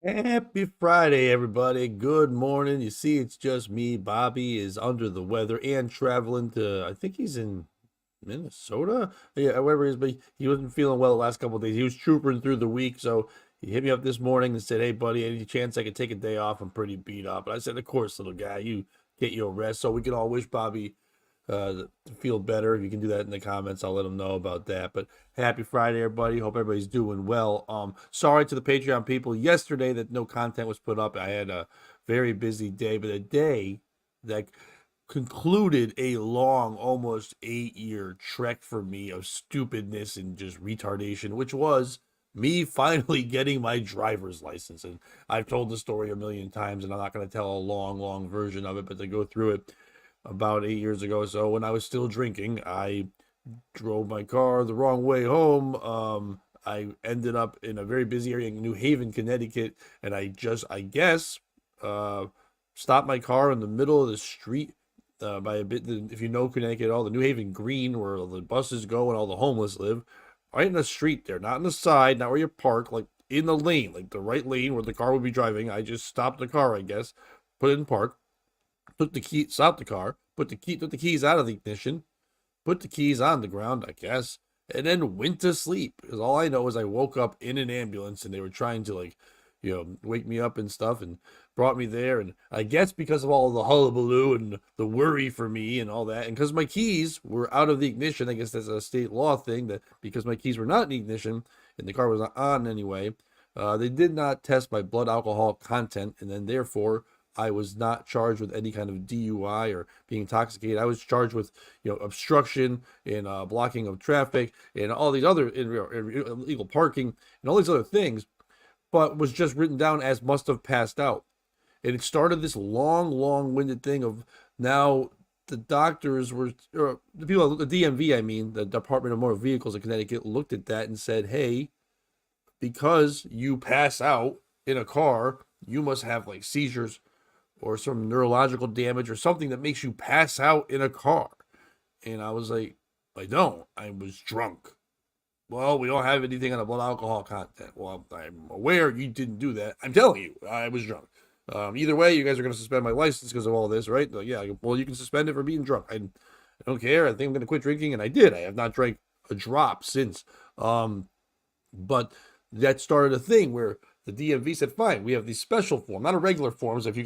Happy Friday, everybody. Good morning. You see, it's just me. Bobby is under the weather and traveling to, I think he's in Minnesota. Yeah, wherever he is, but he wasn't feeling well the last couple of days. He was trooping through the week, so he hit me up this morning and said, "Hey, buddy, any chance I could take a day off? I'm pretty beat up." And I said, "Of course, little guy. You get your rest." So we can all wish Bobby to feel better. If you can do that in the comments, I'll let them know about that. But happy Friday, everybody. Hope everybody's doing well. Sorry to the Patreon people yesterday that no content was put up. I had a very busy day, but a day that concluded a long, almost 8 year trek for me of stupidness and just retardation, which was me finally getting my driver's license. And I've told the story a million times, and I'm not going to tell a long, long version of it, but to go through it about 8 years ago. So when I was still drinking, I drove my car the wrong way home. I ended up in a very busy area in New Haven, Connecticut, and I guess, uh, stopped my car in the middle of the street by a bit. If you know Connecticut at all, the New Haven Green, where the buses go and all the homeless live, right in the street there, not in the side, not where you park, like in the lane, like the right lane where the car would be driving. I just stopped the car, I guess, put it in park, took the key, stopped the car, took the keys out of the ignition, put the keys on the ground, I guess, and then went to sleep. Because all I know is I woke up in an ambulance and they were trying to, like, wake me up and stuff and brought me there. And I guess because of all the hullabaloo and the worry for me and all that, and because my keys were out of the ignition, I guess that's a state law thing that because my keys were not in the ignition and the car was not on anyway, they did not test my blood alcohol content, and then therefore I was not charged with any kind of DUI or being intoxicated. I was charged with, obstruction and blocking of traffic and all these other illegal parking and all these other things, but was just written down as must have passed out. And it started this long, long-winded thing of now the doctors were, or the people, the DMV, I mean, the Department of Motor Vehicles in Connecticut, looked at that and said, hey, because you pass out in a car, you must have like seizures or some neurological damage or something that makes you pass out in a car. And I was like, I don't. I was drunk. Well, we don't have anything on the blood alcohol content. Well, I'm aware you didn't do that. I'm telling you, I was drunk. Either way, you guys are going to suspend my license because of all this, right? Yeah, well, you can suspend it for being drunk. I don't care. I think I'm going to quit drinking, and I did. I have not drank a drop since. But that started a thing where the DMV said, fine, we have these special form, not a regular forms. If you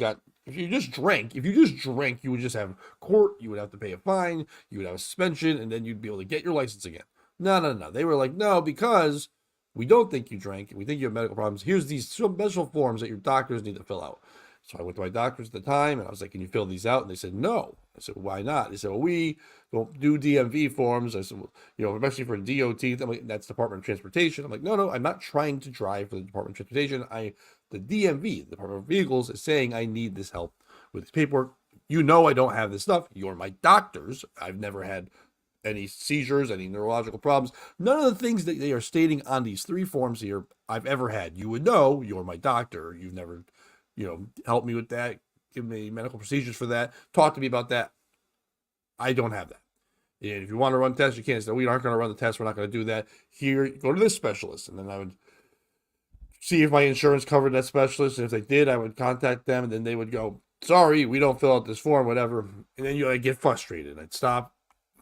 just drank, you would just have court, you would have to pay a fine, you would have a suspension, and then you'd be able to get your license again. No, no, no. They were like, no, because we don't think you drank, we think you have medical problems. Here's these special forms that your doctors need to fill out. So I went to my doctors at the time and I was like, can you fill these out? And they said, no. I said, why not? They said, well, we don't do DMV forms. I said, well, especially for DOT, like, that's Department of Transportation. I'm like, no, no, I'm not trying to drive for the Department of Transportation. The DMV, the Department of Vehicles, is saying I need this help with this paperwork. I don't have this stuff. You're my doctors. I've never had any seizures, any neurological problems. None of the things that they are stating on these three forms here I've ever had. You would know. You're my doctor. You've never, helped me with that. Give me medical procedures for that. Talk to me about that. I don't have that. And if you want to run tests, you can't say, we aren't going to run the test. We're not going to do that. Here, go to this specialist. And then I would see if my insurance covered that specialist. And if they did, I would contact them. And then they would go, sorry, we don't fill out this form, whatever. And then I get frustrated. I'd stop,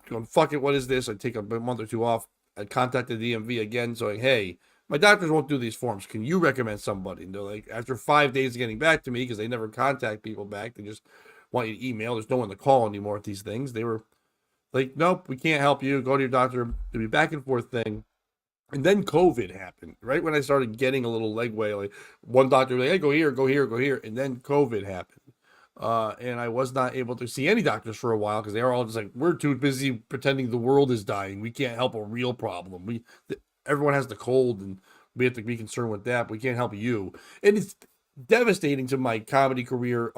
going, fuck it, what is this? I'd take a month or two off. I'd contact the DMV again, saying, hey, my doctors won't do these forms. Can you recommend somebody? And they're like, after 5 days of getting back to me, because they never contact people back, they just want you to email. There's no one to call anymore with these things. They were like, nope, we can't help you. Go to your doctor. To be back and forth thing. And then COVID happened, right when I started getting a little legway. Like one doctor was like, hey, go here, go here, go here. And then COVID happened. And I was not able to see any doctors for a while because they were all just like, we're too busy pretending the world is dying. We can't help a real problem. Everyone has the cold and we have to be concerned with that. But we can't help you. And it's devastating to my comedy career.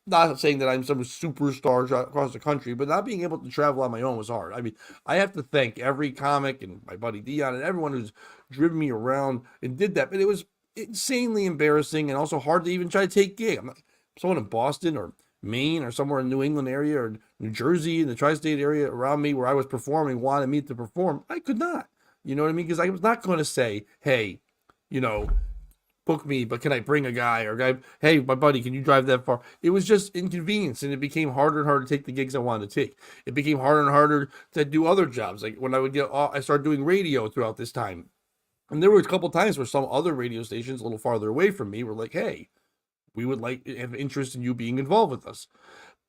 Not saying that I'm some superstar across the country, but not being able to travel on my own was hard. I mean, I have to thank every comic and my buddy Dion and everyone who's driven me around and did that. But it was insanely embarrassing and also hard to even try to take gig. I'm not someone in Boston or Maine or somewhere in the New England area or New Jersey in the tri-state area around me where I was performing wanted me to perform. I could not. You know what I mean? Because I was not going to say, hey, you know, book me, but can I bring a guy? Or guy, hey, my buddy, can you drive that far? It was just inconvenience, and it became harder and harder to take the gigs I wanted to take. It became harder and harder to do other jobs. Like when I would I started doing radio throughout this time, and there were a couple times where some other radio stations a little farther away from me were like, hey, we would like have interest in you being involved with us.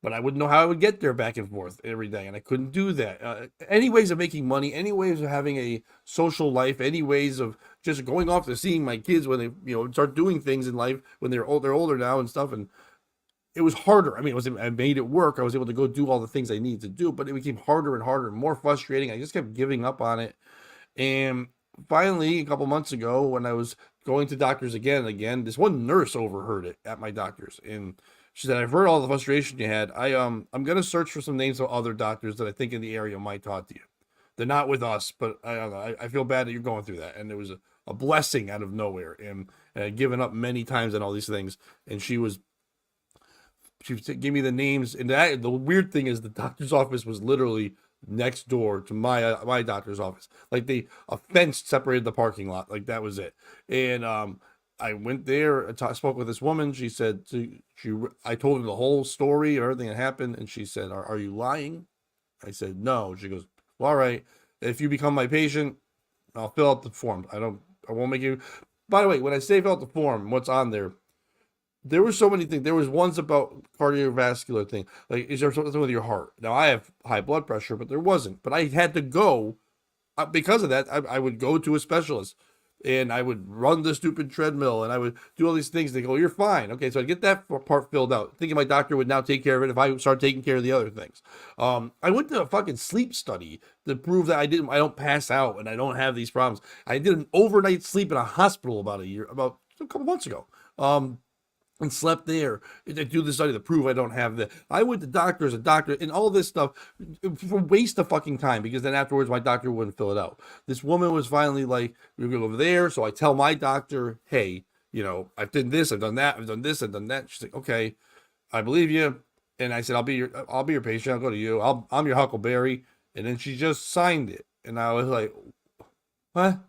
But I wouldn't know how I would get there back and forth every day, and I couldn't do that. Any ways of making money, any ways of having a social life, any ways of just going off to seeing my kids when they, start doing things in life when they're older now and stuff. And it was harder. I mean, I made it work. I was able to go do all the things I needed to do, but it became harder and harder and more frustrating. I just kept giving up on it. And finally, a couple months ago, when I was going to doctors again and again, this one nurse overheard it at my doctor's, and she said, "I've heard all the frustration you had. I'm gonna search for some names of other doctors that I think in the area might talk to you. They're not with us, but I don't know. I feel bad that you're going through that." And it was a blessing out of nowhere. And I'd given up many times on all these things, and she gave me the names. And the weird thing is, the doctor's office was literally next door to my doctor's office. Like a fence separated the parking lot. Like that was it. And I went there. I spoke with this woman. She said, I told her the whole story of everything that happened, and she said, "Are you lying?" I said, "No." She goes, "Well, all right. If you become my patient, I'll fill out the form. I won't make you." By the way, when I say fill out the form, what's on there? There were so many things. There was ones about cardiovascular thing, like is there something with your heart? Now I have high blood pressure, but there wasn't. But I had to go because of that. I would go to a specialist, and I would run the stupid treadmill, and I would do all these things. They go, "You're fine." Okay, so I get that part filled out, thinking my doctor would now take care of it if I start taking care of the other things. I went to a fucking sleep study to prove that I don't pass out and I don't have these problems. I did an overnight sleep in a hospital about a couple months ago. And slept there to do the study to prove I don't have that. I went to doctors, a doctor, and all this stuff for waste of fucking time, because then afterwards my doctor wouldn't fill it out. This woman was finally like, "We're gonna go over there." So I tell my doctor, "Hey, I've done this, I've done that, I've done this, I've done that." She's like, "Okay, I believe you." And I said, I'll be your patient. I'll go to you. I'm your Huckleberry." And then she just signed it, and I was like, "What?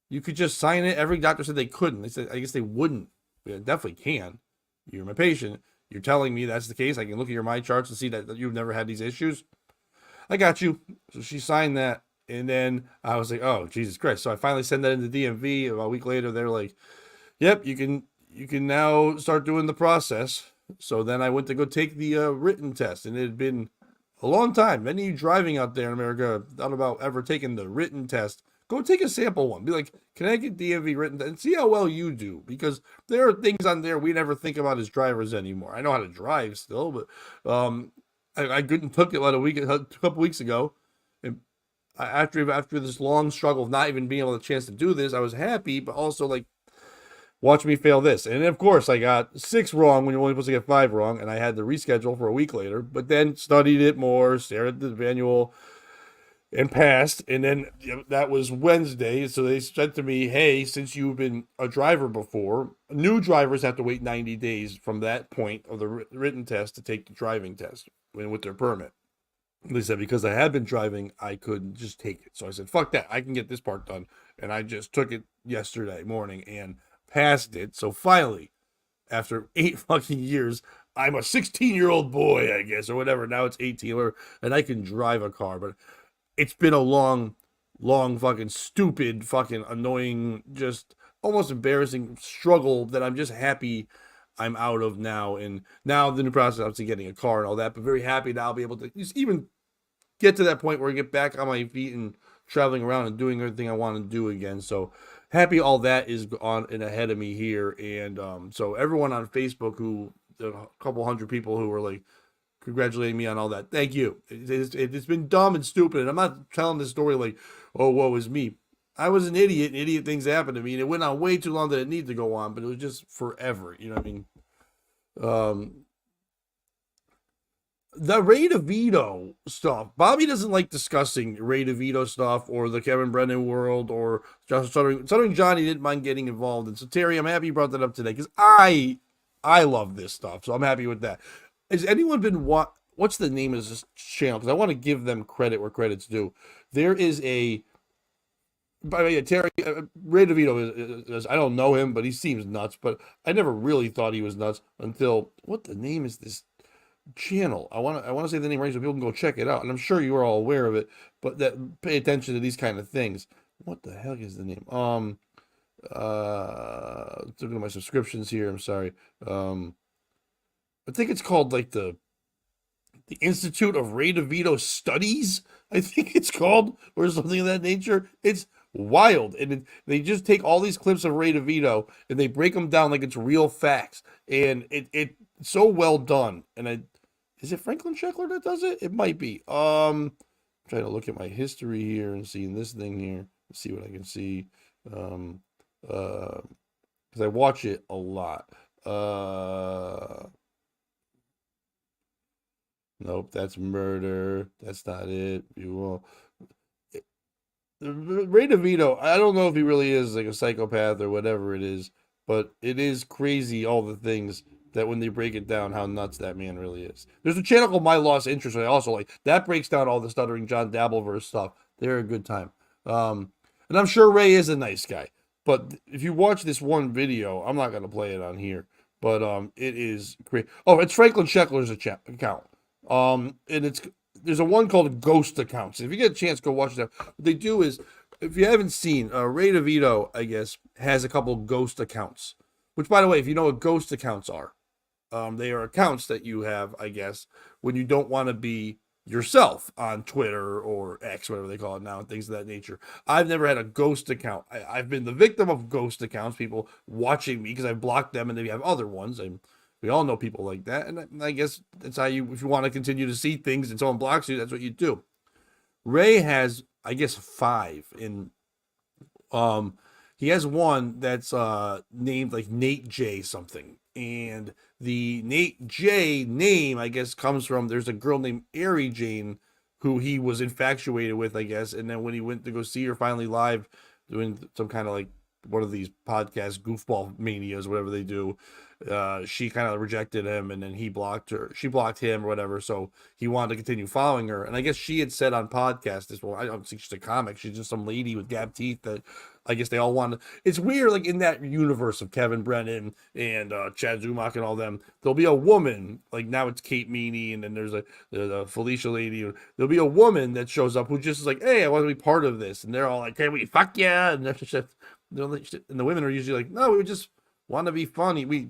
You could just sign it?" Every doctor said they couldn't. They said, "I guess they wouldn't." Yeah, definitely can. You're my patient. You're telling me that's the case. I can look at your my charts and see that you've never had these issues. I got you. So she signed that. And then I was like, "Oh, Jesus Christ." So I finally sent that into DMV. About a week later, they're like, "Yep, you can now start doing the process." So then I went to go take the written test, and it had been a long time. Many of you driving out there in America thought about ever taking the written test. Go take a sample one. Be like, "Can I get DMV written?" And see how well you do, because there are things on there we never think about as drivers anymore. I know how to drive still, but I couldn't took it like a couple weeks ago. And after this long struggle of not even being able to chance to do this, I was happy, but also like, watch me fail this. And of course, I got 6 wrong when you're only supposed to get 5 wrong, and I had to reschedule for a week later. But then studied it more, stared at the manual, and passed. And then that was Wednesday. So they said to me, "Hey, since you've been a driver before, new drivers have to wait 90 days from that point of the written test to take the driving test with their permit." They said because I had been driving, I could just take it. So I said, "Fuck that. I can get this part done." And I just took it yesterday morning and passed it. So finally, after 8 fucking years, I'm a 16-year-old boy, I guess, or whatever. Now it's 18, and I can drive a car. But it's been a long, long fucking stupid, fucking annoying, just almost embarrassing struggle that I'm just happy I'm out of now. And now the new process, obviously getting a car and all that, but very happy that I'll be able to just even get to that point where I get back on my feet and traveling around and doing everything I want to do again. So happy all that is on and ahead of me here. And so everyone on Facebook, a couple hundred people who were like, congratulating me on all that. Thank you. It's been dumb and stupid. And I'm not telling this story like, "Oh, woe is me." I was an idiot, and idiot things happened to me. And it went on way too long that it needed to go on, but it was just forever. You know what I mean? The Ray DeVito stuff. Bobby doesn't like discussing Ray DeVito stuff or the Kevin Brennan world or Stuttering Johnny didn't mind getting involved. And so, Terry, I'm happy you brought that up today, because I love this stuff. So I'm happy with that. Has anyone been what's the name of this channel? Because I want to give them credit where credit's due. There is a By the way, yeah, Terry Ray DeVito I don't know him, but he seems nuts. But I never really thought he was nuts until what the name is this channel? I want to say the name right so people can go check it out. And I'm sure you are all aware of it, but that pay attention to these kind of things. What the heck is the name? Looking at my subscriptions here. I'm sorry. I think it's called like the Institute of Ray DeVito Studies, I think it's called, or something of that nature. It's wild. And they just take all these clips of Ray DeVito and they break them down like it's real facts. And it's so well done. And is it Franklin Sheckler that does it? It might be. I'm trying to look at my history here and seeing this thing here. See what I can see. Um, because I watch it a lot. Nope, that's murder. That's not it. You will. Ray DeVito, I don't know if he really is like a psychopath or whatever it is, but it is crazy all the things that when they break it down, how nuts that man really is. There's a channel called My Lost Interest, I also like. That breaks down all the stuttering John Dabbleverse stuff. They're a good time. And I'm sure Ray is a nice guy. But if you watch this one video, I'm not gonna play it on here. But it is great. Oh, it's Franklin Sheckler's account. And there's a one called Ghost Accounts. If you get a chance, go watch that. What they do is, if you haven't seen, Ray DeVito, I guess, has a couple ghost accounts. Which, by the way, if you know what ghost accounts are, they are accounts that you have, I guess, when you don't want to be yourself on Twitter or X, whatever they call it now, and things of that nature. I've never had a ghost account. I've been the victim of ghost accounts, people watching me because I've blocked them, and they have other ones. We all know people like that, and I guess that's how if you want to continue to see things and someone blocks you, that's what you do. Ray has, I guess, 5, and he has one that's named like Nate J something, and the Nate J name, I guess, comes from there's a girl named Ari Jane who he was infatuated with, I guess, and then when he went to go see her finally live, doing some kind of like one of these podcast goofball manias, whatever they do, she kind of rejected him, and then he blocked her. She blocked him or whatever. So he wanted to continue following her. And I guess she had said on podcast this. Well, I don't think she's a comic. She's just some lady with gap teeth that I guess they all want. It's weird, like in that universe of Kevin Brennan and Chad Zumach and all them. There'll be a woman, like now it's Kate Meany, and then there's a Felicia lady. There'll be a woman that shows up who just is like, hey, I want to be part of this, and they're all like, hey, we fuck yeah, and they're just, and the women are usually like, no, we just want to be funny. We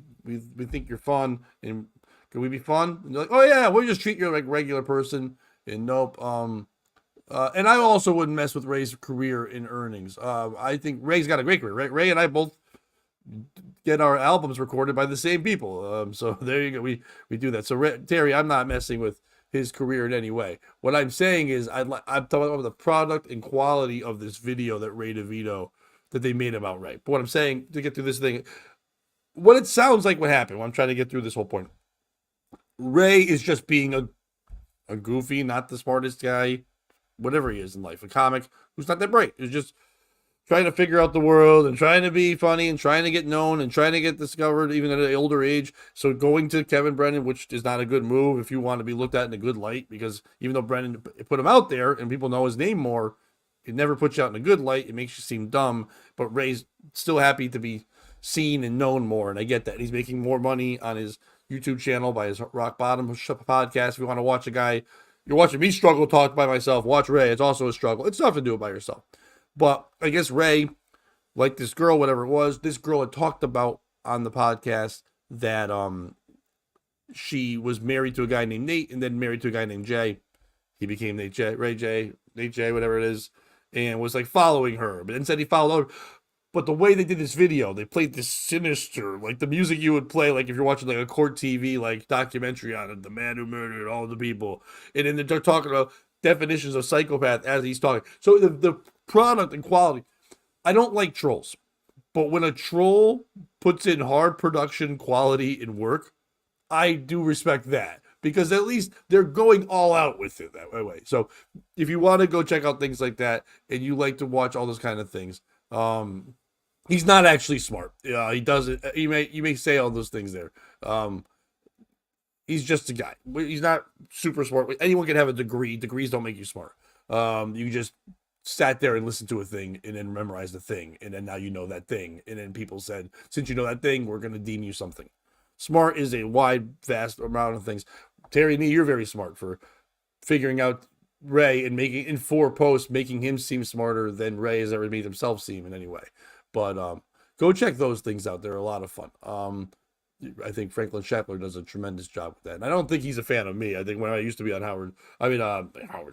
think you're fun, and can we be fun? And you're like, oh yeah, we'll just treat you like regular person. And nope. And I also wouldn't mess with Ray's career in earnings. I think Ray's got a great career. Ray and I both get our albums recorded by the same people. So there you go. We do that. So Terry, I'm not messing with his career in any way. What I'm saying is I'm talking about the product and quality of this video that Ray DeVito that they made about Ray. But what I'm saying to get through this thing, what it sounds like what happened, what I'm trying to get through this whole point. Ray is just being a goofy, not the smartest guy, whatever he is in life, a comic who's not that bright. He's just trying to figure out the world and trying to be funny and trying to get known and trying to get discovered even at an older age. So going to Kevin Brennan, which is not a good move if you want to be looked at in a good light, because even though Brennan put him out there and people know his name more, it never puts you out in a good light. It makes you seem dumb. But Ray's still happy to be seen and known more, and I get that. He's making more money on his YouTube channel by his Rock Bottom podcast. If you want to watch a guy, you're watching me struggle talk by myself, watch Ray. It's also a struggle. It's tough to do it by yourself. But I guess Ray, like this girl, whatever it was, this girl had talked about on the podcast that she was married to a guy named Nate and then married to a guy named Jay. He became Nate J, Nate J, whatever it is, and was like following her. But then said he followed her. But the way they did this video, they played this sinister, like the music you would play, like if you're watching like a court TV, like documentary on it, the man who murdered all the people. And then they're talking about definitions of psychopath as he's talking. So the product and quality, I don't like trolls. But when a troll puts in hard production quality and work, I do respect that. Because at least they're going all out with it that way. So if you want to go check out things like that and you like to watch all those kind of things, he's not actually smart. He doesn't. You may say all those things there. He's just a guy. He's not super smart. Anyone can have a degree. Degrees don't make you smart. You just sat there and listened to a thing and then memorized the thing, and then now you know that thing, and then people said, since you know that thing, we're going to deem you something. Smart is a wide, vast amount of things. Terry Nee, you're very smart for figuring out Ray and making in 4 posts, making him seem smarter than Ray has ever made himself seem in any way. But go check those things out. They're a lot of fun. I think Franklin Shackler does a tremendous job with that. And I don't think he's a fan of me. I think when I used to be on Howard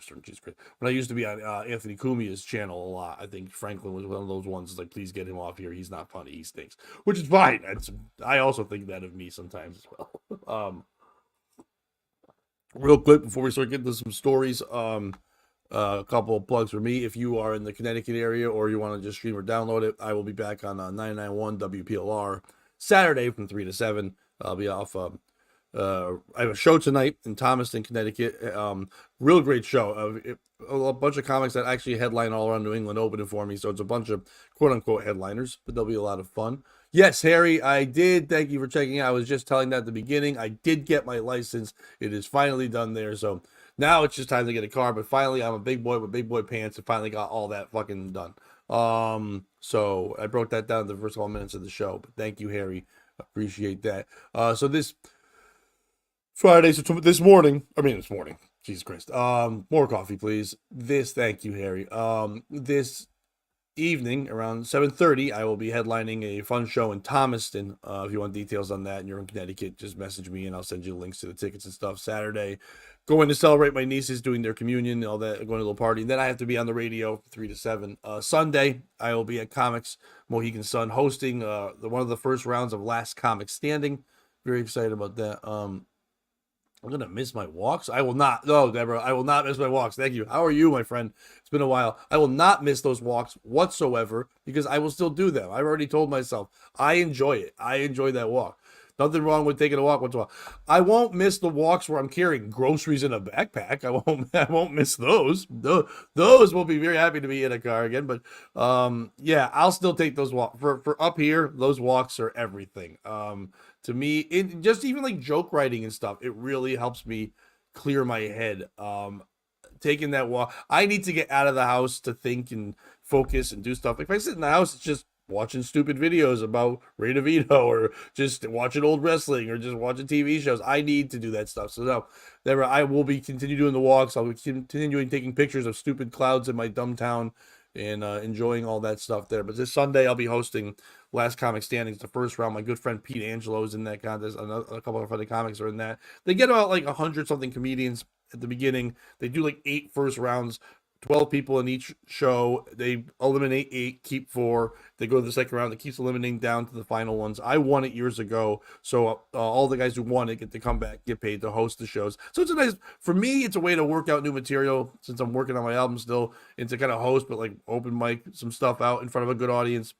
Stern, Jesus Christ. When I used to be on Anthony Cumia's channel a lot, I think Franklin was one of those ones like, please get him off here. He's not funny. He stinks, which is fine. I also think that of me sometimes as well. Real quick before we start getting to some stories, a couple of plugs for me. If you are in the Connecticut area or you want to just stream or download it, I will be back on 99.1 WPLR Saturday from 3 to 7. I'll be off. I have a show tonight in Thomaston, Connecticut. Real great show. A bunch of comics that actually headline all around New England opening for me. So it's a bunch of quote-unquote headliners, but they'll be a lot of fun. Yes, Harry, I did. Thank you for checking out. I was just telling that at the beginning. I did get my license. It is finally done there. So now it's just time to get a car. But finally, I'm a big boy with big boy pants and finally got all that fucking done. So I broke that down in the first couple minutes of the show. But thank you, Harry. Appreciate that. So this Friday, so this morning, Jesus Christ. More coffee, please. Thank you, Harry. This evening around 7:30, I will be headlining a fun show in Thomaston. If you want details on that and you're in Connecticut, just message me and I'll send you links to the tickets and stuff. Saturday, going to celebrate my nieces doing their communion, all that, going to a little party. And then I have to be on the radio from 3 to 7. Sunday, I will be at Comics Mohegan Sun hosting one of the first rounds of Last Comic Standing. Very excited about that. I'm going to miss my walks. I will not. No, Deborah, I will not miss my walks. Thank you. How are you, my friend? It's been a while. I will not miss those walks whatsoever because I will still do them. I've already told myself I enjoy it. I enjoy that walk. Nothing wrong with taking a walk once in a while. I won't miss the walks where I'm carrying groceries in a backpack. I won't miss those. Those will be very happy to be in a car again. But yeah, I'll still take those walks. For up here, those walks are everything. To me, just even like joke writing and stuff, it really helps me clear my head. Taking that walk, I need to get out of the house to think and focus and do stuff. If I sit in the house, it's just watching stupid videos about Ray DeVito or just watching old wrestling or just watching TV shows. I need to do that stuff. So no, never. I will be continue doing the walks. I'll be continuing taking pictures of stupid clouds in my dumb town and enjoying all that stuff there. But this Sunday, I'll be hosting Last Comic Standings, the first round. My good friend Pete Angelo is in that contest. A couple of other comics are in that. They get about like 100-something comedians at the beginning. They do like 8 first rounds, 12 people in each show. They eliminate 8, keep 4. They go to the second round. It keeps eliminating down to the final ones. I won it years ago, so all the guys who won it get to come back, get paid to host the shows. So it's a nice, for me, it's a way to work out new material since I'm working on my album still, and to kind of host, but like open mic some stuff out in front of a good audience.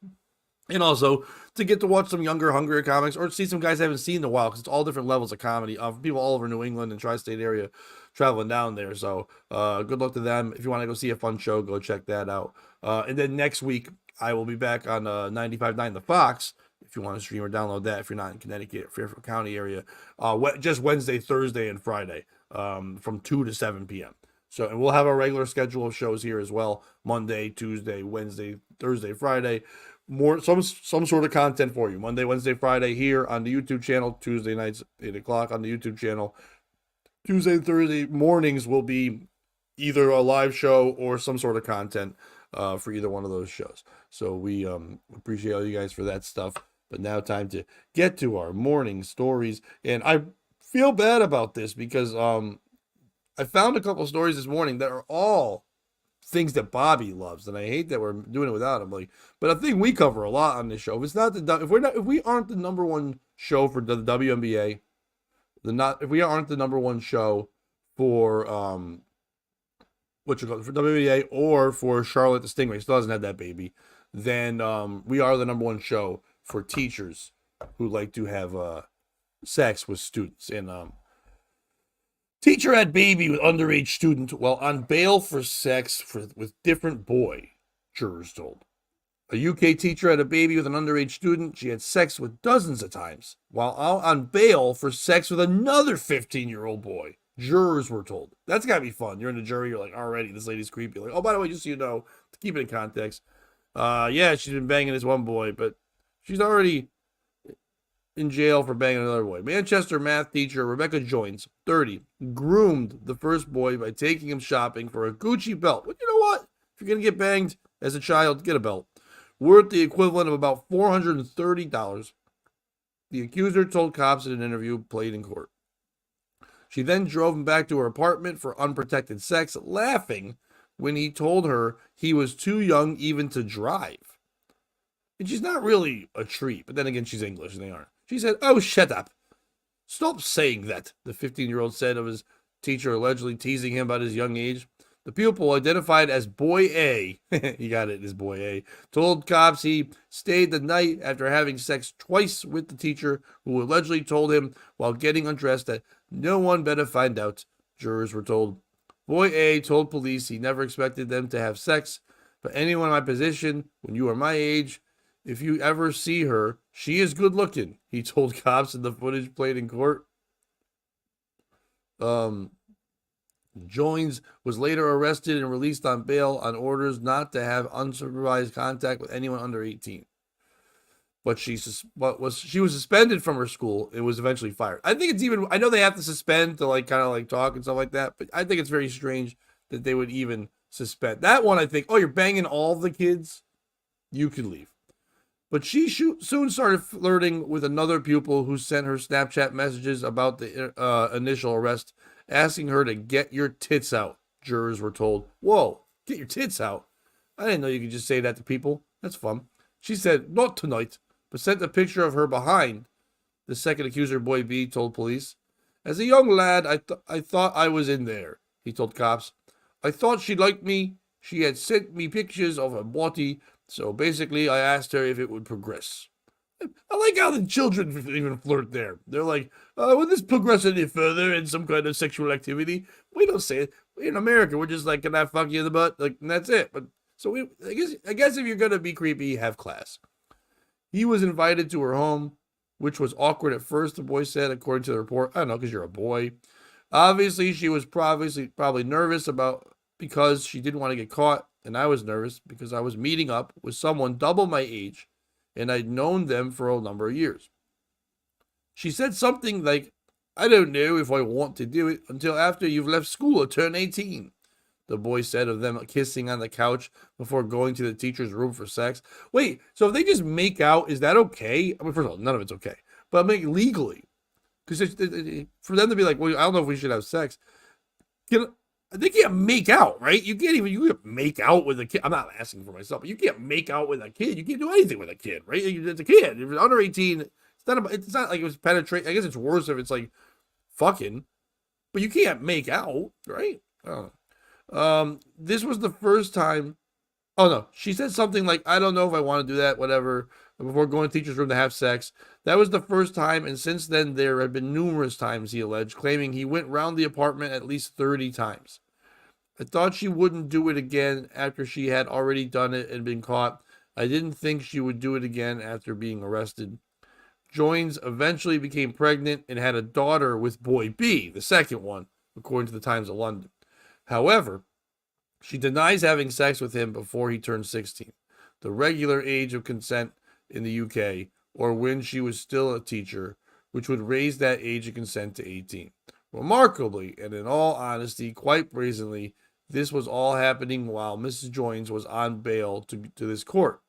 And also to get to watch some younger, hungrier comics or see some guys I haven't seen in a while because it's all different levels of comedy. People all over New England and tri-state area traveling down there. So good luck to them. If you want to go see a fun show, go check that out. And then next week, I will be back on 95.9 The Fox. If you want to stream or download that, if you're not in Connecticut, Fairfield County area, just Wednesday, Thursday, and Friday from 2 to 7 p.m. So, and we'll have a regular schedule of shows here as well. Monday, Tuesday, Wednesday, Thursday, Friday. More some sort of content for you. Monday, Wednesday, Friday here on the YouTube channel. Tuesday nights, 8 o'clock on the YouTube channel. Tuesday and Thursday mornings will be either a live show or some sort of content for either one of those shows. So we appreciate all you guys for that stuff. But now time to get to our morning stories. And I feel bad about this because I found a couple stories this morning that are all things that Bobby loves, and I hate that we're doing it without him. But I think we cover a lot on this show. If we aren't the number one show for the WNBA, if we aren't the number one show for for WNBA or for Charlotte the Stingray, still doesn't have that baby, then we are the number one show for teachers who like to have sex with students. And teacher had baby with underage student while on bail for sex with different boy, jurors told. A UK teacher had a baby with an underage student she had sex with dozens of times while out on bail for sex with another 15-year-old boy, Jurors were told. That's got to be fun. You're in the jury. You're like, already, this lady's creepy. Like, oh, by the way, just so you know, to keep it in context, yeah, she's been banging this one boy, but she's already in jail for banging another boy. Manchester math teacher Rebecca Joins, 30, groomed the first boy by taking him shopping for a Gucci belt. But you know what? If you're going to get banged as a child, get a belt. Worth the equivalent of about $430. The accuser told cops in an interview played in court. She then drove him back to her apartment for unprotected sex, laughing when he told her he was too young even to drive. And she's not really a treat, but then again, she's English and they aren't. She said, "Oh, shut up. Stop saying that," the 15-year-old said of his teacher allegedly teasing him about his young age. The pupil, identified as Boy A, you got it, as Boy A, told cops he stayed the night after having sex twice with the teacher, who allegedly told him while getting undressed that no one better find out. Jurors were told. Boy A told police he never expected them to have sex, but anyone in my position, when you are my age, if you ever see her, she is good looking, he told cops in the footage played in court. Joins was later arrested and released on bail on orders not to have unsupervised contact with anyone under 18. But she was suspended from her school and was eventually fired. I think it's even, I know they have to suspend to like kind of like talk and stuff like that, but I think it's very strange that they would even suspend. That one I think, oh, you're banging all the kids? You can leave. But she soon started flirting with another pupil who sent her Snapchat messages about the initial arrest, asking her to get your tits out. Jurors were told. Whoa, get your tits out? I didn't know you could just say that to people. That's fun. She said, not tonight, but sent a picture of her behind. The second accuser, Boy B, told police. As a young lad, I thought I was in there, he told cops. I thought she liked me. She had sent me pictures of her body. So basically, I asked her if it would progress. I like how the children even flirt there. They're like, would this progress any further in some kind of sexual activity? We don't say it. In America, we're just like, can I fuck you in the butt? Like, and that's it. But so I guess if you're going to be creepy, have class. He was invited to her home, which was awkward at first, the boy said, according to the report. I don't know, because you're a boy. Obviously, she was probably nervous because she didn't want to get caught. And I was nervous because I was meeting up with someone double my age, and I'd known them for a number of years. She said something like, I don't know if I want to do it until after you've left school or turn 18. The boy said of them kissing on the couch before going to the teacher's room for sex. Wait, so if they just make out, is that okay? I mean, first of all, none of it's okay. But make legally. Because for them to be like, well, I don't know if we should have sex. They can't make out, right? You can't make out with a kid. I'm not asking for myself, but you can't make out with a kid. You can't do anything with a kid, right? It's a kid. If it's under 18, it's not like it was penetrate. I guess it's worse if it's like fucking, but you can't make out, right? I don't know. This was the first time. Oh no, she said something like, I don't know if I want to do that, whatever, before going to teacher's room to have sex. That was the first time, and since then there had been numerous times, he alleged, claiming he went round the apartment at least 30 times. I thought she wouldn't do it again after she had already done it and been caught. I didn't think she would do it again after being arrested. Joins eventually became pregnant and had a daughter with Boy B, the second one, according to the Times of London. However, she denies having sex with him before he turned 16, the regular age of consent in the UK, or when she was still a teacher, which would raise that age of consent to 18. Remarkably, and in all honesty, quite brazenly, this was all happening while Mrs. Joins was on bail to this court.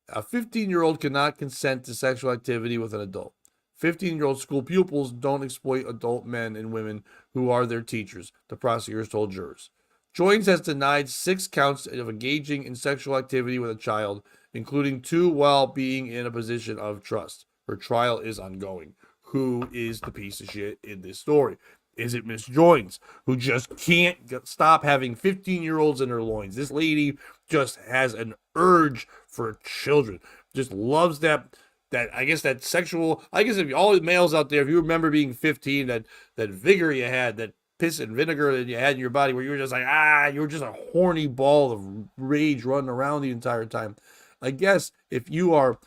A 15-year-old cannot consent to sexual activity with an adult. 15-year-old school pupils don't exploit adult men and women who are their teachers, the prosecutors told jurors. Joins has denied 6 counts of engaging in sexual activity with a child, including 2 while being in a position of trust. Her trial is ongoing. Who is the piece of shit in this story? Is it Miss Joins, who just can't stop having 15-year-olds in her loins? This lady just has an urge for children. Just loves that I guess that sexual, I guess if all the males out there, if you remember being 15, that vigor you had, that piss and vinegar that you had in your body where you were just like, you were just a horny ball of rage running around the entire time. I guess if you are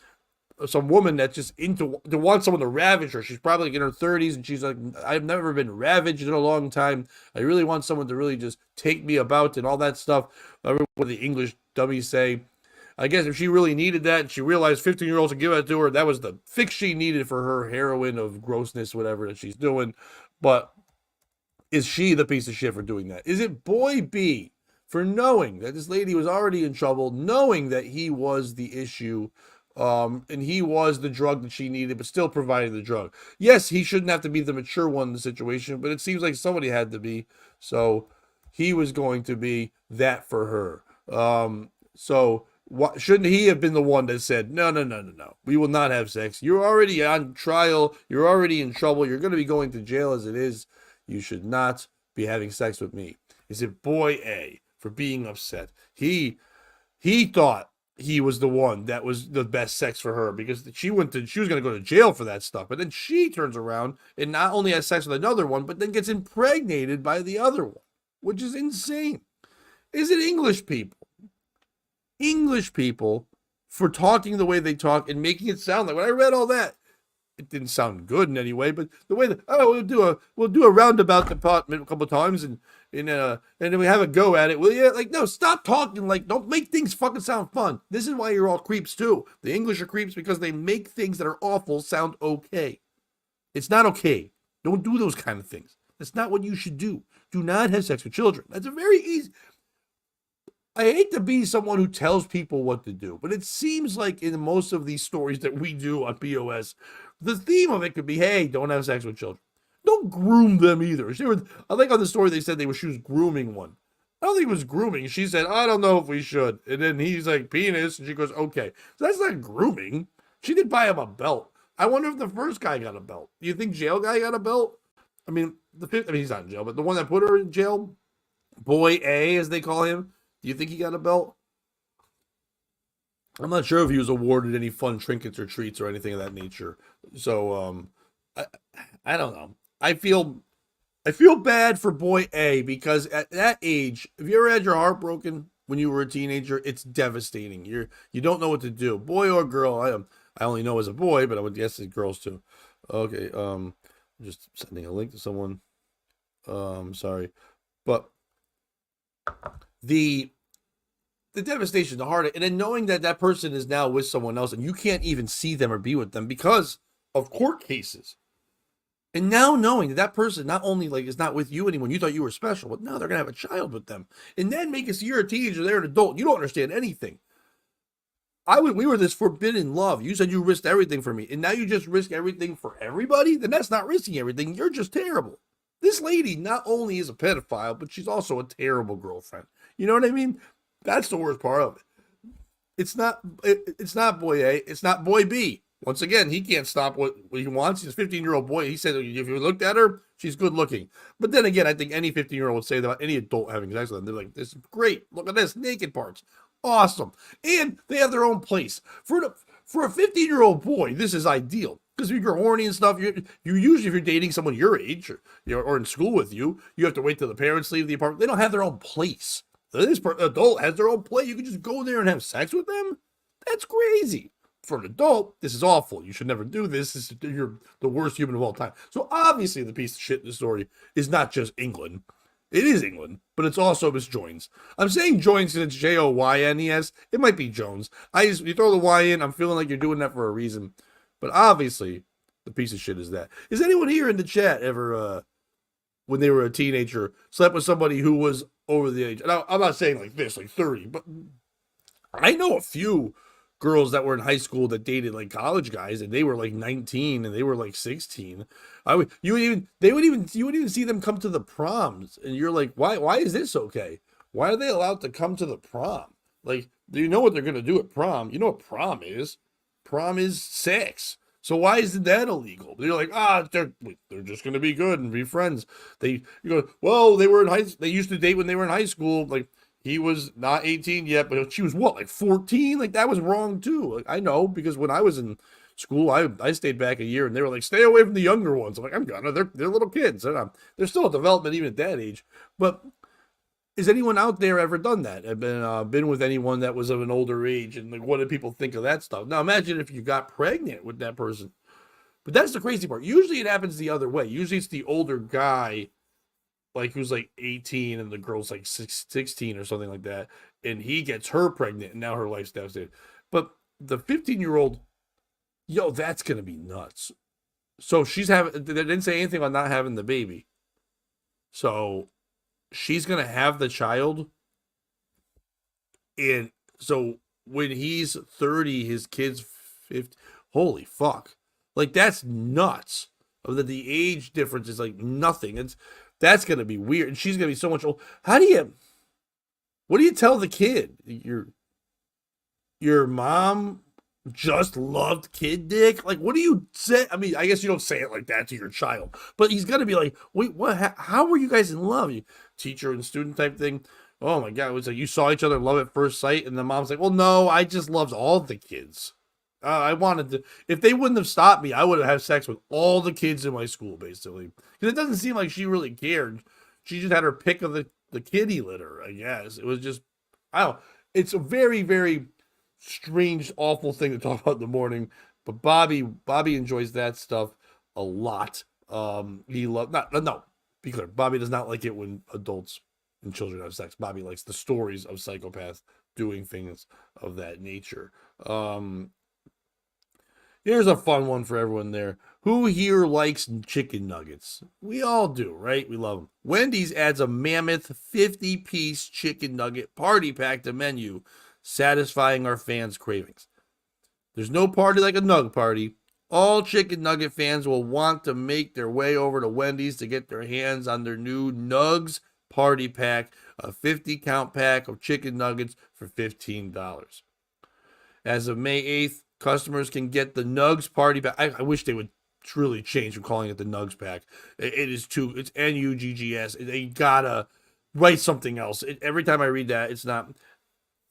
some woman that's just into to want someone to ravage her. She's probably like in her 30s, and she's like, I've never been ravaged in a long time. I really want someone to really just take me about and all that stuff. What the English dummies say. I guess if she really needed that and she realized 15-year-olds would give it to her, that was the fix she needed for her heroin of grossness, whatever that she's doing. But is she the piece of shit for doing that? Is it boy B for knowing that this lady was already in trouble, knowing that he was the issue, and he was the drug that she needed, but still providing the drug? Yes, he shouldn't have to be the mature one in the situation, but it seems like somebody had to be. So he was going to be that for her. So shouldn't he have been the one that said, no, no, no, no, no, we will not have sex. You're already on trial. You're already in trouble. You're going to be going to jail as it is. You should not be having sex with me. Is it boy A for being upset? He thought he was the one that was the best sex for her because she was going to go to jail for that stuff. But then she turns around and not only has sex with another one, but then gets impregnated by the other one, which is insane. Is it English people? English people for talking the way they talk and making it sound like, when I read all that, it didn't sound good in any way, but the way that, oh, we'll do a roundabout department a couple of times and then we have a go at it. Will you? Like, no, stop talking. Like, don't make things fucking sound fun. This is why you're all creeps too. The English are creeps because they make things that are awful sound okay. It's not okay. Don't do those kind of things. That's not what you should do. Do not have sex with children. That's a very easy. I hate to be someone who tells people what to do, but it seems like in most of these stories that we do on POS, the theme of it could be, hey, don't have sex with children. Don't groom them either. I think on the story they said she was grooming one. I don't think it was grooming. She said, I don't know if we should. And then he's like, penis. And she goes, okay. So that's not grooming. She did buy him a belt. I wonder if the first guy got a belt. Do you think jail guy got a belt? I mean, he's not in jail, but the one that put her in jail, boy A, as they call him, do you think he got a belt? I'm not sure if he was awarded any fun trinkets or treats or anything of that nature. So I don't know. I feel bad for boy A because at that age, if you ever had your heart broken when you were a teenager, it's devastating. You don't know what to do, boy or girl. I only know as a boy, but I would guess it's girls too. Okay, just sending a link to someone. Sorry, but the devastation, the heartache, and then knowing that that person is now with someone else and you can't even see them or be with them because of court cases. And now knowing that that person not only like is not with you anymore, you thought you were special, but now they're gonna have a child with them, and then make us you're a teenager, they're an adult, you don't understand anything. We were this forbidden love. You said you risked everything for me, and now you just risk everything for everybody. Then that's not risking everything. You're just terrible. This lady not only is a pedophile, but she's also a terrible girlfriend. You know what I mean? That's the worst part of it. It's not boy A. It's not boy B. Once again, he can't stop what he wants. He's a 15-year-old boy. He said if you looked at her, she's good looking. But then again, I think any 15-year-old would say that about any adult having sex with them. They're like, this is great. Look at this. Naked parts. Awesome. And they have their own place. For a 15-year-old boy, this is ideal. Because if you're horny and stuff, you usually, if you're dating someone your age or in school with you, you have to wait till the parents leave the apartment. They don't have their own place. This adult has their own place. You can just go there and have sex with them? That's crazy. For an adult, this is awful. You should never do this. You're the worst human of all time. So obviously the piece of shit in the story is not just England. It is England, but it's also Miss Joynes. I'm saying Joynes because it's Joynes. It might be Jones. You throw the Y in, I'm feeling like you're doing that for a reason. But obviously, the piece of shit is that. Is anyone here in the chat ever, when they were a teenager, slept with somebody who was over the age? Now, I'm not saying like this, like 30, but I know a few girls that were in high school that dated like college guys, and they were like 19 and they were like 16. You would even see them come to the proms, and you're like, why is this okay? Why are they allowed to come to the prom? Like, do you know what they're gonna do at prom? You know what prom is? Prom is sex. So why isn't that illegal? They're like, they're just gonna be good and be friends. You go, well, they used to date when they were in high school. Like, he was not 18 yet, but she was what, like 14? Like, that was wrong too. Like, I know, because when I was in school, I stayed back a year, and they were like, stay away from the younger ones. I'm like, I'm gonna. They're little kids. They're still in development even at that age. But Has anyone out there ever done that? I've been with anyone that was of an older age, and like, what do people think of that stuff? Now, imagine if you got pregnant with that person. But that's the crazy part. Usually, it happens the other way. Usually, it's the older guy, like who's like 18, and the girl's like 16 or something like that, and he gets her pregnant, and now her life's devastated. But the 15-year-old, yo, that's gonna be nuts. So she's having. They didn't say anything about not having the baby. So she's gonna have the child, and so when he's 30, his kid's 50. Holy fuck! Like that's nuts. The age difference is like nothing. That's gonna be weird, and she's gonna be so much old. How do you? What do you tell the kid? Your mom just loved kid dick? Like, what do you say? I mean, I guess you don't say it like that to your child, but he's gonna be like, wait, what? How were you guys in love? You teacher and student type thing. Oh my god, it was like you saw each other love at first sight, and the mom's like, well, no, I just loved all the kids. I wanted to. If they wouldn't have stopped me, I would have had sex with all the kids in my school, basically. Because it doesn't seem like she really cared. She just had her pick of the kitty litter. I guess it was just. I don't. It's a very very strange, awful thing to talk about in the morning. But Bobby enjoys that stuff a lot. He loves not no. Be clear, Bobby does not like it when adults and children have sex. Bobby likes the stories of psychopaths doing things of that nature. Here's a fun one for everyone there. Who here likes chicken nuggets? We all do, right? We love them. Wendy's adds a mammoth 50-piece chicken nugget party pack to menu, satisfying our fans' cravings. There's no party like a nug party. All chicken nugget fans will want to make their way over to Wendy's to get their hands on their new Nugs party pack, a 50-count pack of chicken nuggets for $15. As of May 8th, customers can get the Nugs party pack. I wish they would truly change from calling it the Nugs pack. It's Nuggs. They gotta write something else. Every time I read that, it's not.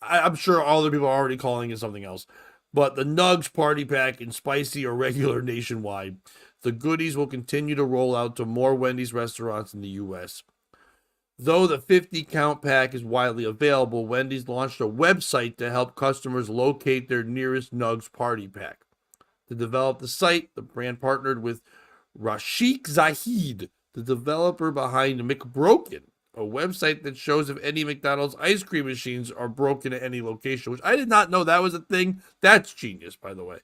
I'm sure all the people are already calling it something else. But the Nugs party pack in spicy or regular nationwide. The goodies will continue to roll out to more Wendy's restaurants in the U.S. Though the 50-count pack is widely available, Wendy's launched a website to help customers locate their nearest Nugs party pack. To develop the site, the brand partnered with Rashik Zahid, the developer behind McBroken, a website that shows if any McDonald's ice cream machines are broken at any location, which I did not know that was a thing. That's genius, by the way.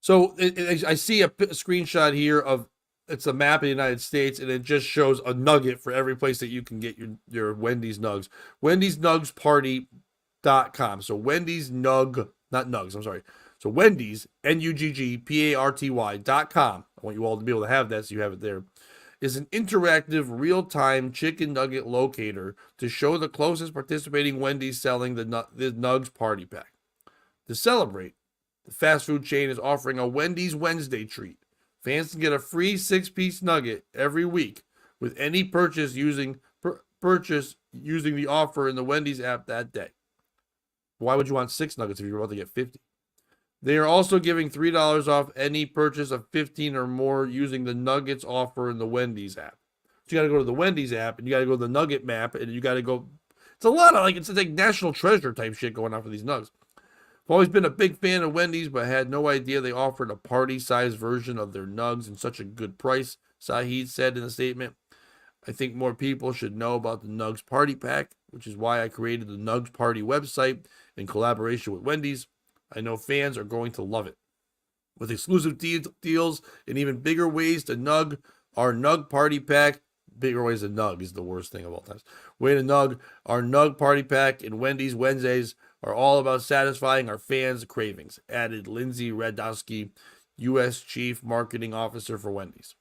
So I see a screenshot here of it's a map of the United States, and it just shows a nugget for every place that you can get your Wendy's Nugs. Wendy's Nugs Party.com. So Wendy's Nug, not Nugs, I'm sorry. So Wendy's, NUGGPARTY.com. I want you all to be able to have that so you have it there. Is an interactive real-time chicken nugget locator to show the closest participating Wendy's selling the Nugs Party Pack. To celebrate, the fast food chain is offering a Wendy's Wednesday treat. Fans can get a free 6-piece nugget every week with any purchase using the offer in the Wendy's app that day. Why would you want 6 nuggets if you're about to get 50? They are also giving $3 off any purchase of 15 or more using the Nuggets offer in the Wendy's app. So you got to go to the Wendy's app, and you got to go to the Nugget map, and you got to go. It's a lot of it's like national treasure type shit going on for these nugs. I've always been a big fan of Wendy's, but had no idea they offered a party-sized version of their nugs in such a good price, Saeed said in a statement. I think more people should know about the Nugs Party Pack, which is why I created the Nugs Party website in collaboration with Wendy's. I know fans are going to love it. With exclusive deals and even bigger ways to nug our Nug Party Pack. Bigger ways to nug is the worst thing of all times. Way to nug. Our Nug Party Pack and Wendy's Wednesdays are all about satisfying our fans' cravings, added Lindsay Radowski, U.S. Chief Marketing Officer for Wendy's.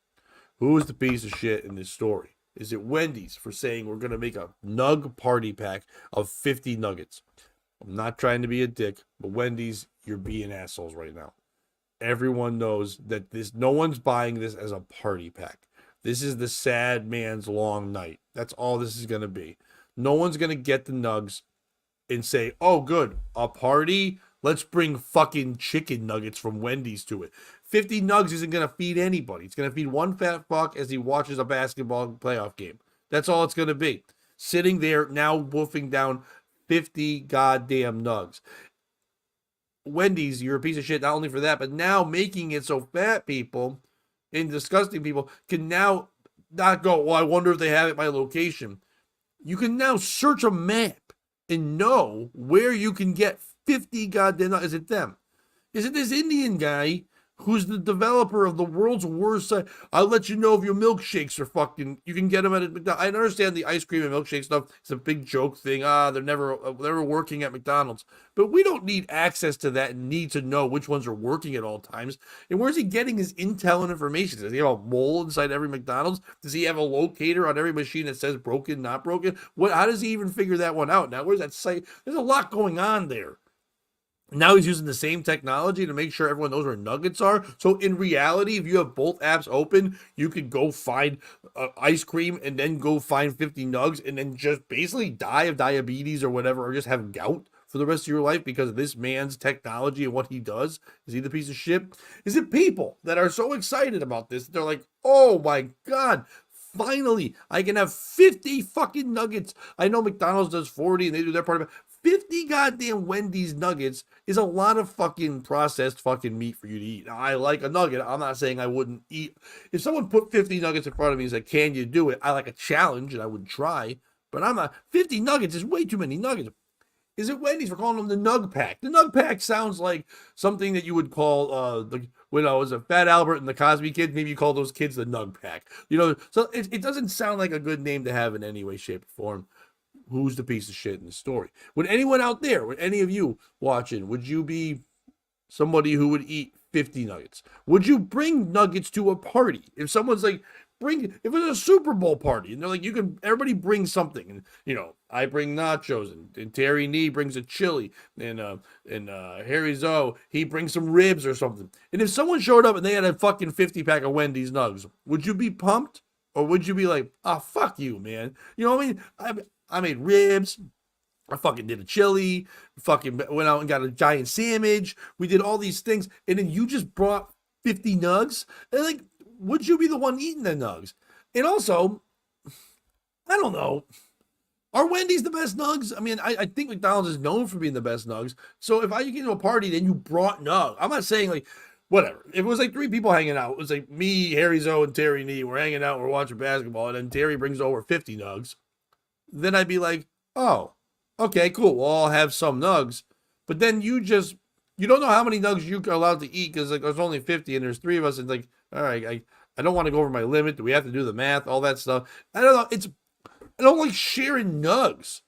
Who is the piece of shit in this story? Is it Wendy's for saying we're going to make a Nug Party Pack of 50 nuggets? I'm not trying to be a dick, but Wendy's, you're being assholes right now. Everyone knows that no one's buying this as a party pack. This is the sad man's long night. That's all this is going to be. No one's going to get the nugs and say, oh, good, a party? Let's bring fucking chicken nuggets from Wendy's to it. 50 nugs isn't going to feed anybody. It's going to feed one fat fuck as he watches a basketball playoff game. That's all it's going to be. Sitting there now wolfing down 50 goddamn nugs. Wendy's, you're a piece of shit, not only for that, but now making it so fat people and disgusting people can now not go, well, I wonder if they have it at my location. You can now search a map and know where you can get 50 goddamn nugs. Is it them? Is it this Indian guy who's the developer of the world's worst site? I'll let you know if your milkshakes are fucking, you can get them at McDonald's. I understand the ice cream and milkshake stuff. It's a big joke thing. They're never working at McDonald's. But we don't need access to that and need to know which ones are working at all times. And where's he getting his intel and information? Does he have a mole inside every McDonald's? Does he have a locator on every machine that says broken, not broken? How does he even figure that one out? Now, where's that site? There's a lot going on there. Now he's using the same technology to make sure everyone knows where nuggets are. So in reality, if you have both apps open, you could go find ice cream and then go find 50 nugs and then just basically die of diabetes or whatever, or just have gout for the rest of your life because of this man's technology and what he does. Is he the piece of shit? Is it people that are so excited about this? They're like, oh my God, finally, I can have 50 fucking nuggets. I know McDonald's does 40 and they do their part of it. 50 goddamn Wendy's nuggets is a lot of fucking processed fucking meat for you to eat. Now, I like a nugget. I'm not saying I wouldn't eat. If someone put 50 nuggets in front of me and said, can you do it? I like a challenge and I would try, but I'm not. 50 nuggets is way too many nuggets. Is it Wendy's? We're calling them the Nug Pack. The Nug Pack sounds like something that you would call, when I was a Fat Albert and the Cosby Kids, maybe you call those kids the Nug Pack. So it doesn't sound like a good name to have in any way, shape, or form. Who's the piece of shit in the story? Would anyone out there, would any of you watching, would you be somebody who would eat 50 nuggets? Would you bring nuggets to a party? If someone's like, if it's a Super Bowl party and they're like, everybody bring something. And, I bring nachos and Terry Nee brings a chili and Harry Zoe, he brings some ribs or something. And if someone showed up and they had a fucking 50 pack of Wendy's nugs, would you be pumped? Or would you be like, fuck you, man? You know what I mean? I made ribs. I fucking did a chili. Fucking went out and got a giant sandwich. We did all these things. And then you just brought 50 nugs. And like, would you be the one eating the nugs? And also, I don't know. Are Wendy's the best nugs? I mean, I think McDonald's is known for being the best nugs. So if I get to a party, then you brought nugs. I'm not saying like, whatever. If it was like 3 people hanging out, it was like me, Harry Zoe, and Terry Nee. We're hanging out, we're watching basketball, and then Terry brings over 50 nugs. Then I'd be like, oh, okay, cool. We'll all have some nugs. But then you don't know how many nugs you are allowed to eat because like there's only 50 and there's 3 of us. And like, all right, I don't want to go over my limit. Do we have to do the math? All that stuff. I don't know. I don't like sharing nugs.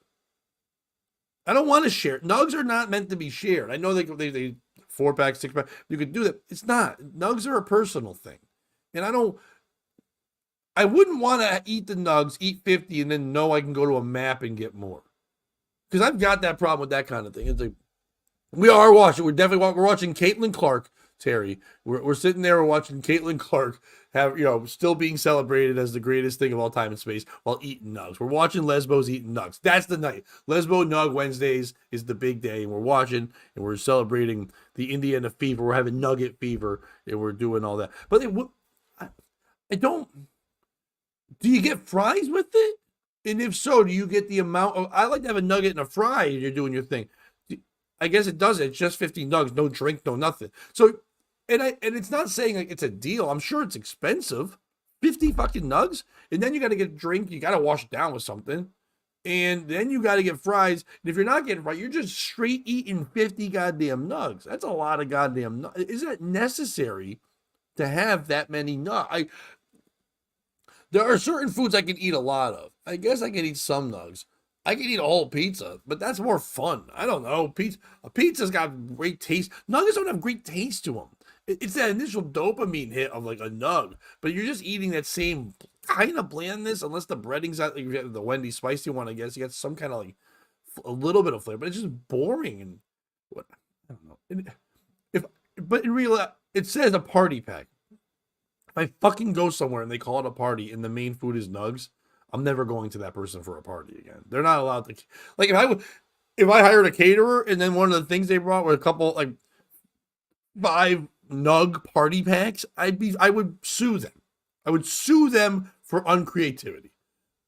I don't want to share. Nugs are not meant to be shared. I know they 4-pack, 6-pack. You could do that. It's not. Nugs are a personal thing. And I wouldn't want to eat the nugs, eat 50, and then know I can go to a map and get more. Because I've got that problem with that kind of thing. It's like, we're watching Caitlin Clark, Terry. We're sitting there, we're watching Caitlin Clark still being celebrated as the greatest thing of all time in space while eating nugs. We're watching Lesbos eating nugs. That's the night. Lesbo Nug Wednesdays is the big day, and we're watching and we're celebrating the Indiana fever. We're having nugget fever, and we're doing all that. But I don't. Do you get fries with it? And if so, do you get the amount of? I like to have a nugget and a fry. And you're doing your thing. I guess it does. It's just 50 nugs, no drink, no nothing. So, and it's not saying like it's a deal. I'm sure it's expensive. 50 fucking nugs, and then you got to get a drink. You got to wash it down with something, and then you got to get fries. And if you're not getting fries, you're just straight eating 50 goddamn nugs. That's a lot of goddamn nugs. Is that necessary to have that many nugs? There are certain foods I can eat a lot of. I guess I can eat some nugs. I can eat a whole pizza, but that's more fun. I don't know. A pizza's got great taste. Nuggets don't have great taste to them. It's that initial dopamine hit of like a nug, but you're just eating that same kind of blandness, unless the breading's out, like the Wendy's spicy one, I guess. You got some kind of like a little bit of flavor, but it's just boring. And what? I don't know. But in real, it says a party pack. If I fucking go somewhere and they call it a party and the main food is nugs, I'm never going to that person for a party again. They're not allowed to. Like if I hired a caterer and then one of the things they brought were a couple like 5 nug party packs, I would sue them. I would sue them for uncreativity.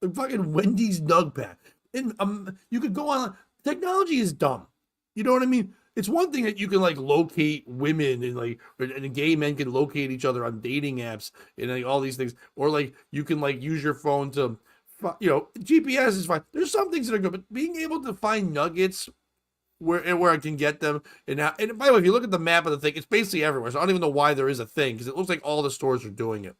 A fucking Wendy's Nug Pack. And you could go on. Technology is dumb. You know what I mean? It's one thing that you can like locate women and like and gay men can locate each other on dating apps and like all these things, or like you can like use your phone to, GPS is fine. There's some things that are good, but being able to find nuggets where I can get them. And by the way, if you look at the map of the thing, it's basically everywhere. So I don't even know why there is a thing because it looks like all the stores are doing it.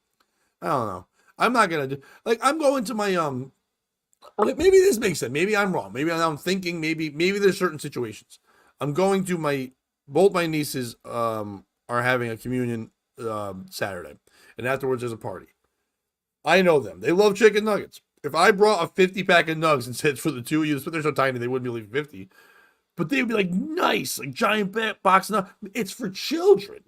I don't know. I'm not gonna do like I'm going to my okay, maybe this makes sense. Maybe I'm wrong. Maybe I'm thinking. Maybe there's certain situations. I'm going to my both my nieces are having a communion Saturday, and afterwards there's a party. I know them. They love chicken nuggets. If I brought a 50 pack of nugs and said it's for the two of you, but they're so tiny they wouldn't be leaving 50. But they'd be like nice, like giant box of nugs. It's for children.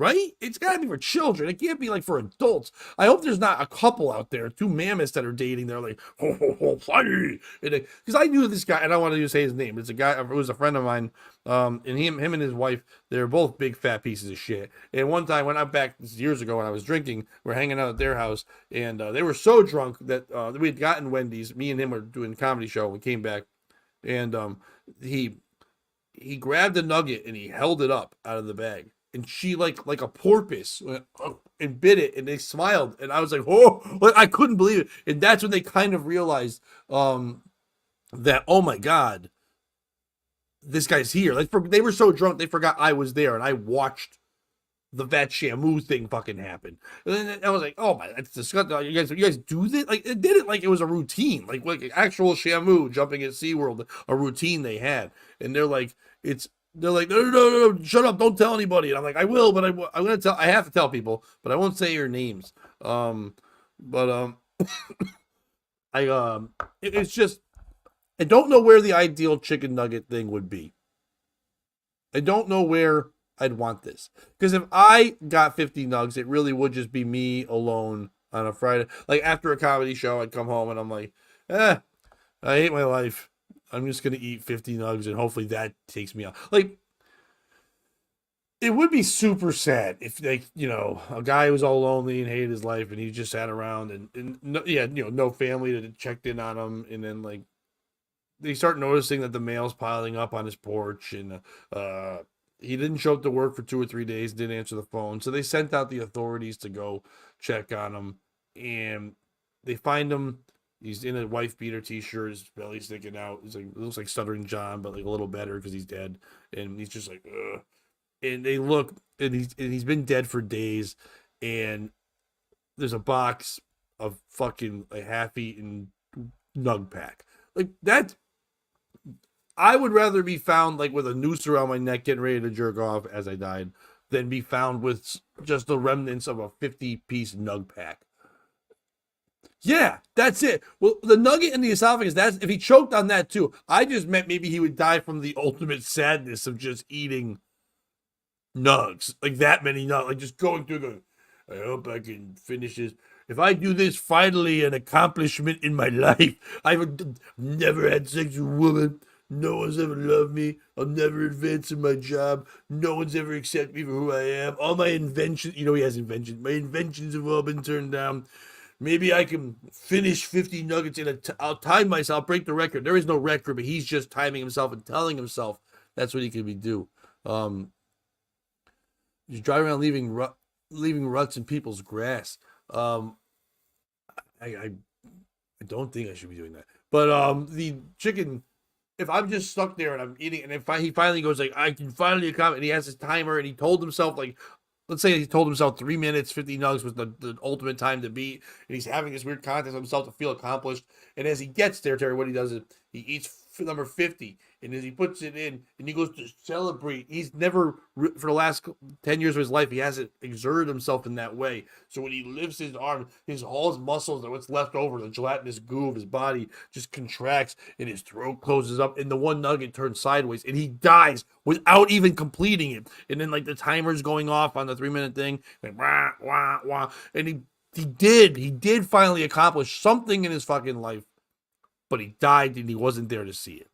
Right? It's got to be for children. It can't be like for adults. I hope there's not a couple out there, two mammoths that are dating. They're like, ho, ho, ho, funny. Because I knew this guy, and I don't want to say his name. It's a guy who was a friend of mine. And him and his wife, they're both big fat pieces of shit. And one time when I'm back years ago when I was drinking, we're hanging out at their house, and they were so drunk that we had gotten Wendy's. Me and him were doing a comedy show. We came back, and he grabbed a nugget and he held it up out of the bag. And she like a porpoise went up and bit it, and they smiled, and I was like, oh, like, I couldn't believe it. And that's when they kind of realized that, oh my god, this guy's here. Like they were so drunk they forgot I was there, and I watched the Vat Shamu thing fucking happen. And then I was like, oh my, that's disgusting. You guys do this? Like it did it like it was a routine, like actual Shamu jumping at SeaWorld, a routine they had. And they're like, they're like, no, shut up, don't tell anybody. And I'm like, I will, but I'm gonna tell. I have to tell people, but I won't say your names. But it's just I don't know where the ideal chicken nugget thing would be. I don't know where I'd want this because if I got 50 nugs, it really would just be me alone on a Friday. Like after a comedy show, I'd come home and I'm like, I hate my life. I'm just gonna eat 50 nugs and hopefully that takes me out. Like it would be super sad if like, a guy was all lonely and hated his life and he just sat around and no, yeah, no family that checked in on him, and then like they start noticing that the mail's piling up on his porch, and he didn't show up to work for 2 or 3 days, didn't answer the phone. So they sent out the authorities to go check on him, and they find him. He's in a wife beater t-shirt, his belly sticking out. He's like, it looks like Stuttering John, but like a little better because he's dead. And he's just like, ugh. And they look, and he's been dead for days. And there's a box of fucking a half-eaten nug pack. Like that, I would rather be found like with a noose around my neck, getting ready to jerk off as I died, than be found with just the remnants of a 50-piece nug pack. Yeah, that's it. Well, the nugget in the esophagus, that's if he choked on that too. I just meant maybe he would die from the ultimate sadness of just eating nugs. Like that many nugs. Like just going through going, I hope I can finish this. If I do this, finally an accomplishment in my life. I've never had sex with a woman. No one's ever loved me. I'll never advance in my job. No one's ever accepted me for who I am. All my inventions, he has inventions. My inventions have all been turned down. Maybe I can finish 50 nuggets I'll time myself, break the record. There is no record, but he's just timing himself and telling himself that's what he can do. He's driving around leaving ruts in people's grass. I don't think I should be doing that. But the chicken, if I'm just stuck there and I'm eating, and if he finally goes like, I can finally accomplish, and he has his timer, and he told himself like, let's say he told himself 3 minutes, 50 nugs was the ultimate time to beat, and he's having this weird contest of himself to feel accomplished. And as he gets there, Terry, what he does is he eats number 50, and as he puts it in, and he goes to celebrate. He's never, for the last 10 years of his life, he hasn't exerted himself in that way. So when he lifts his arm, all his muscles and what's left over, the gelatinous goo of his body just contracts, and his throat closes up, and the one nugget turns sideways, and he dies without even completing it. And then like the timer's going off on the 3-minute thing, and wah, wah, wah. And he did finally accomplish something in his fucking life, but he died and he wasn't there to see it.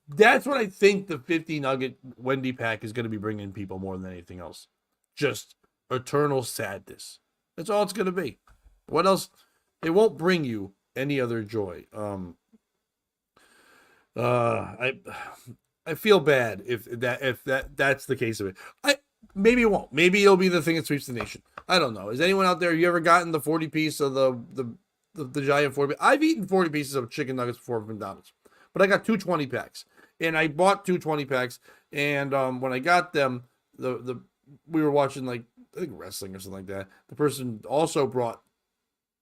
That's what I think the 50 nugget Wendy pack is going to be bringing people more than anything else. Just eternal sadness. That's all it's going to be. What else? It won't bring you any other joy. I I feel bad if that's the case of it. Maybe it won't. Maybe it'll be the thing that sweeps the nation. I don't know. Is anyone out there? Have you ever gotten the 40 piece of the giant 40? I've eaten 40 pieces of chicken nuggets before from McDonald's, but I got two 20 packs, and I bought two 20 packs. And when I got them, the we were watching like I think wrestling or something like that. The person also brought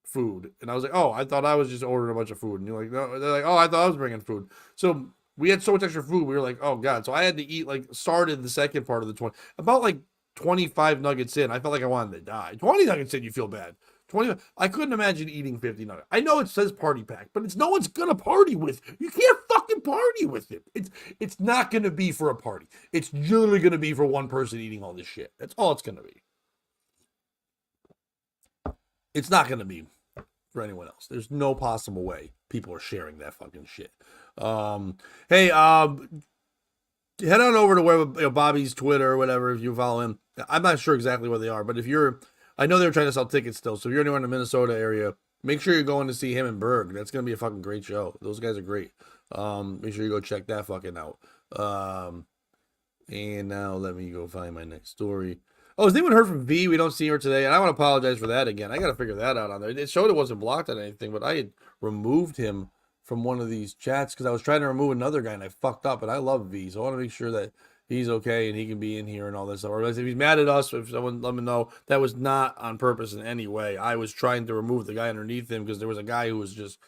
food, and I was like, oh, I thought I was just ordering a bunch of food, and you're like, no, they're like, oh, I thought I was bringing food. So we had so much extra food, we were like, oh god. So I had to eat like started the second part of the 20, about like 25 nuggets in. I felt like I wanted to die. 20 nuggets in, you feel bad. 20. I couldn't imagine eating 50 nuggets. I know it says party pack, but it's no one's gonna party with. You can't fucking party with it. It's not gonna be for a party. It's literally gonna be for one person eating all this shit. That's all it's gonna be. It's not gonna be for anyone else. There's no possible way people are sharing that fucking shit. Hey, head on over to where Bobby's Twitter or whatever if you follow him. I'm not sure exactly where they are, but if you're, I know they're trying to sell tickets still. So if you're anywhere in the Minnesota area, make sure you're going to see him and Berg. That's gonna be a fucking great show. Those guys are great. Make sure you go check that fucking out. And now let me go find my next story. Oh, has anyone heard from V? We don't see her today, and I want to apologize for that again. I got to figure that out on there. It showed it wasn't blocked on anything, but I had removed him from one of these chats because I was trying to remove another guy, and I fucked up, and I love V, so I want to make sure that he's okay and he can be in here and all this stuff. Or if he's mad at us, if someone let me know, that was not on purpose in any way. I was trying to remove the guy underneath him because there was a guy who was just...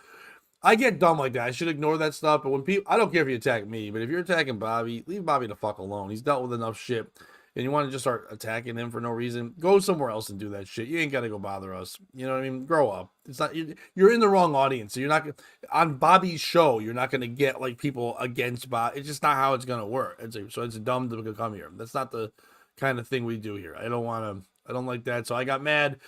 I get dumb like that. I should ignore that stuff, but when people... I don't care if you attack me, but if you're attacking Bobby, leave Bobby the fuck alone. He's dealt with enough shit. And you want to just start attacking him for no reason, go somewhere else and do that shit. You ain't got to go bother us. You know what I mean? Grow up. It's not, you're in the wrong audience. So you're not on Bobby's show. You're not going to get like people against Bob. It's just not how it's going to work. So it's dumb to come here. That's not the kind of thing we do here. I don't like that. So I got mad.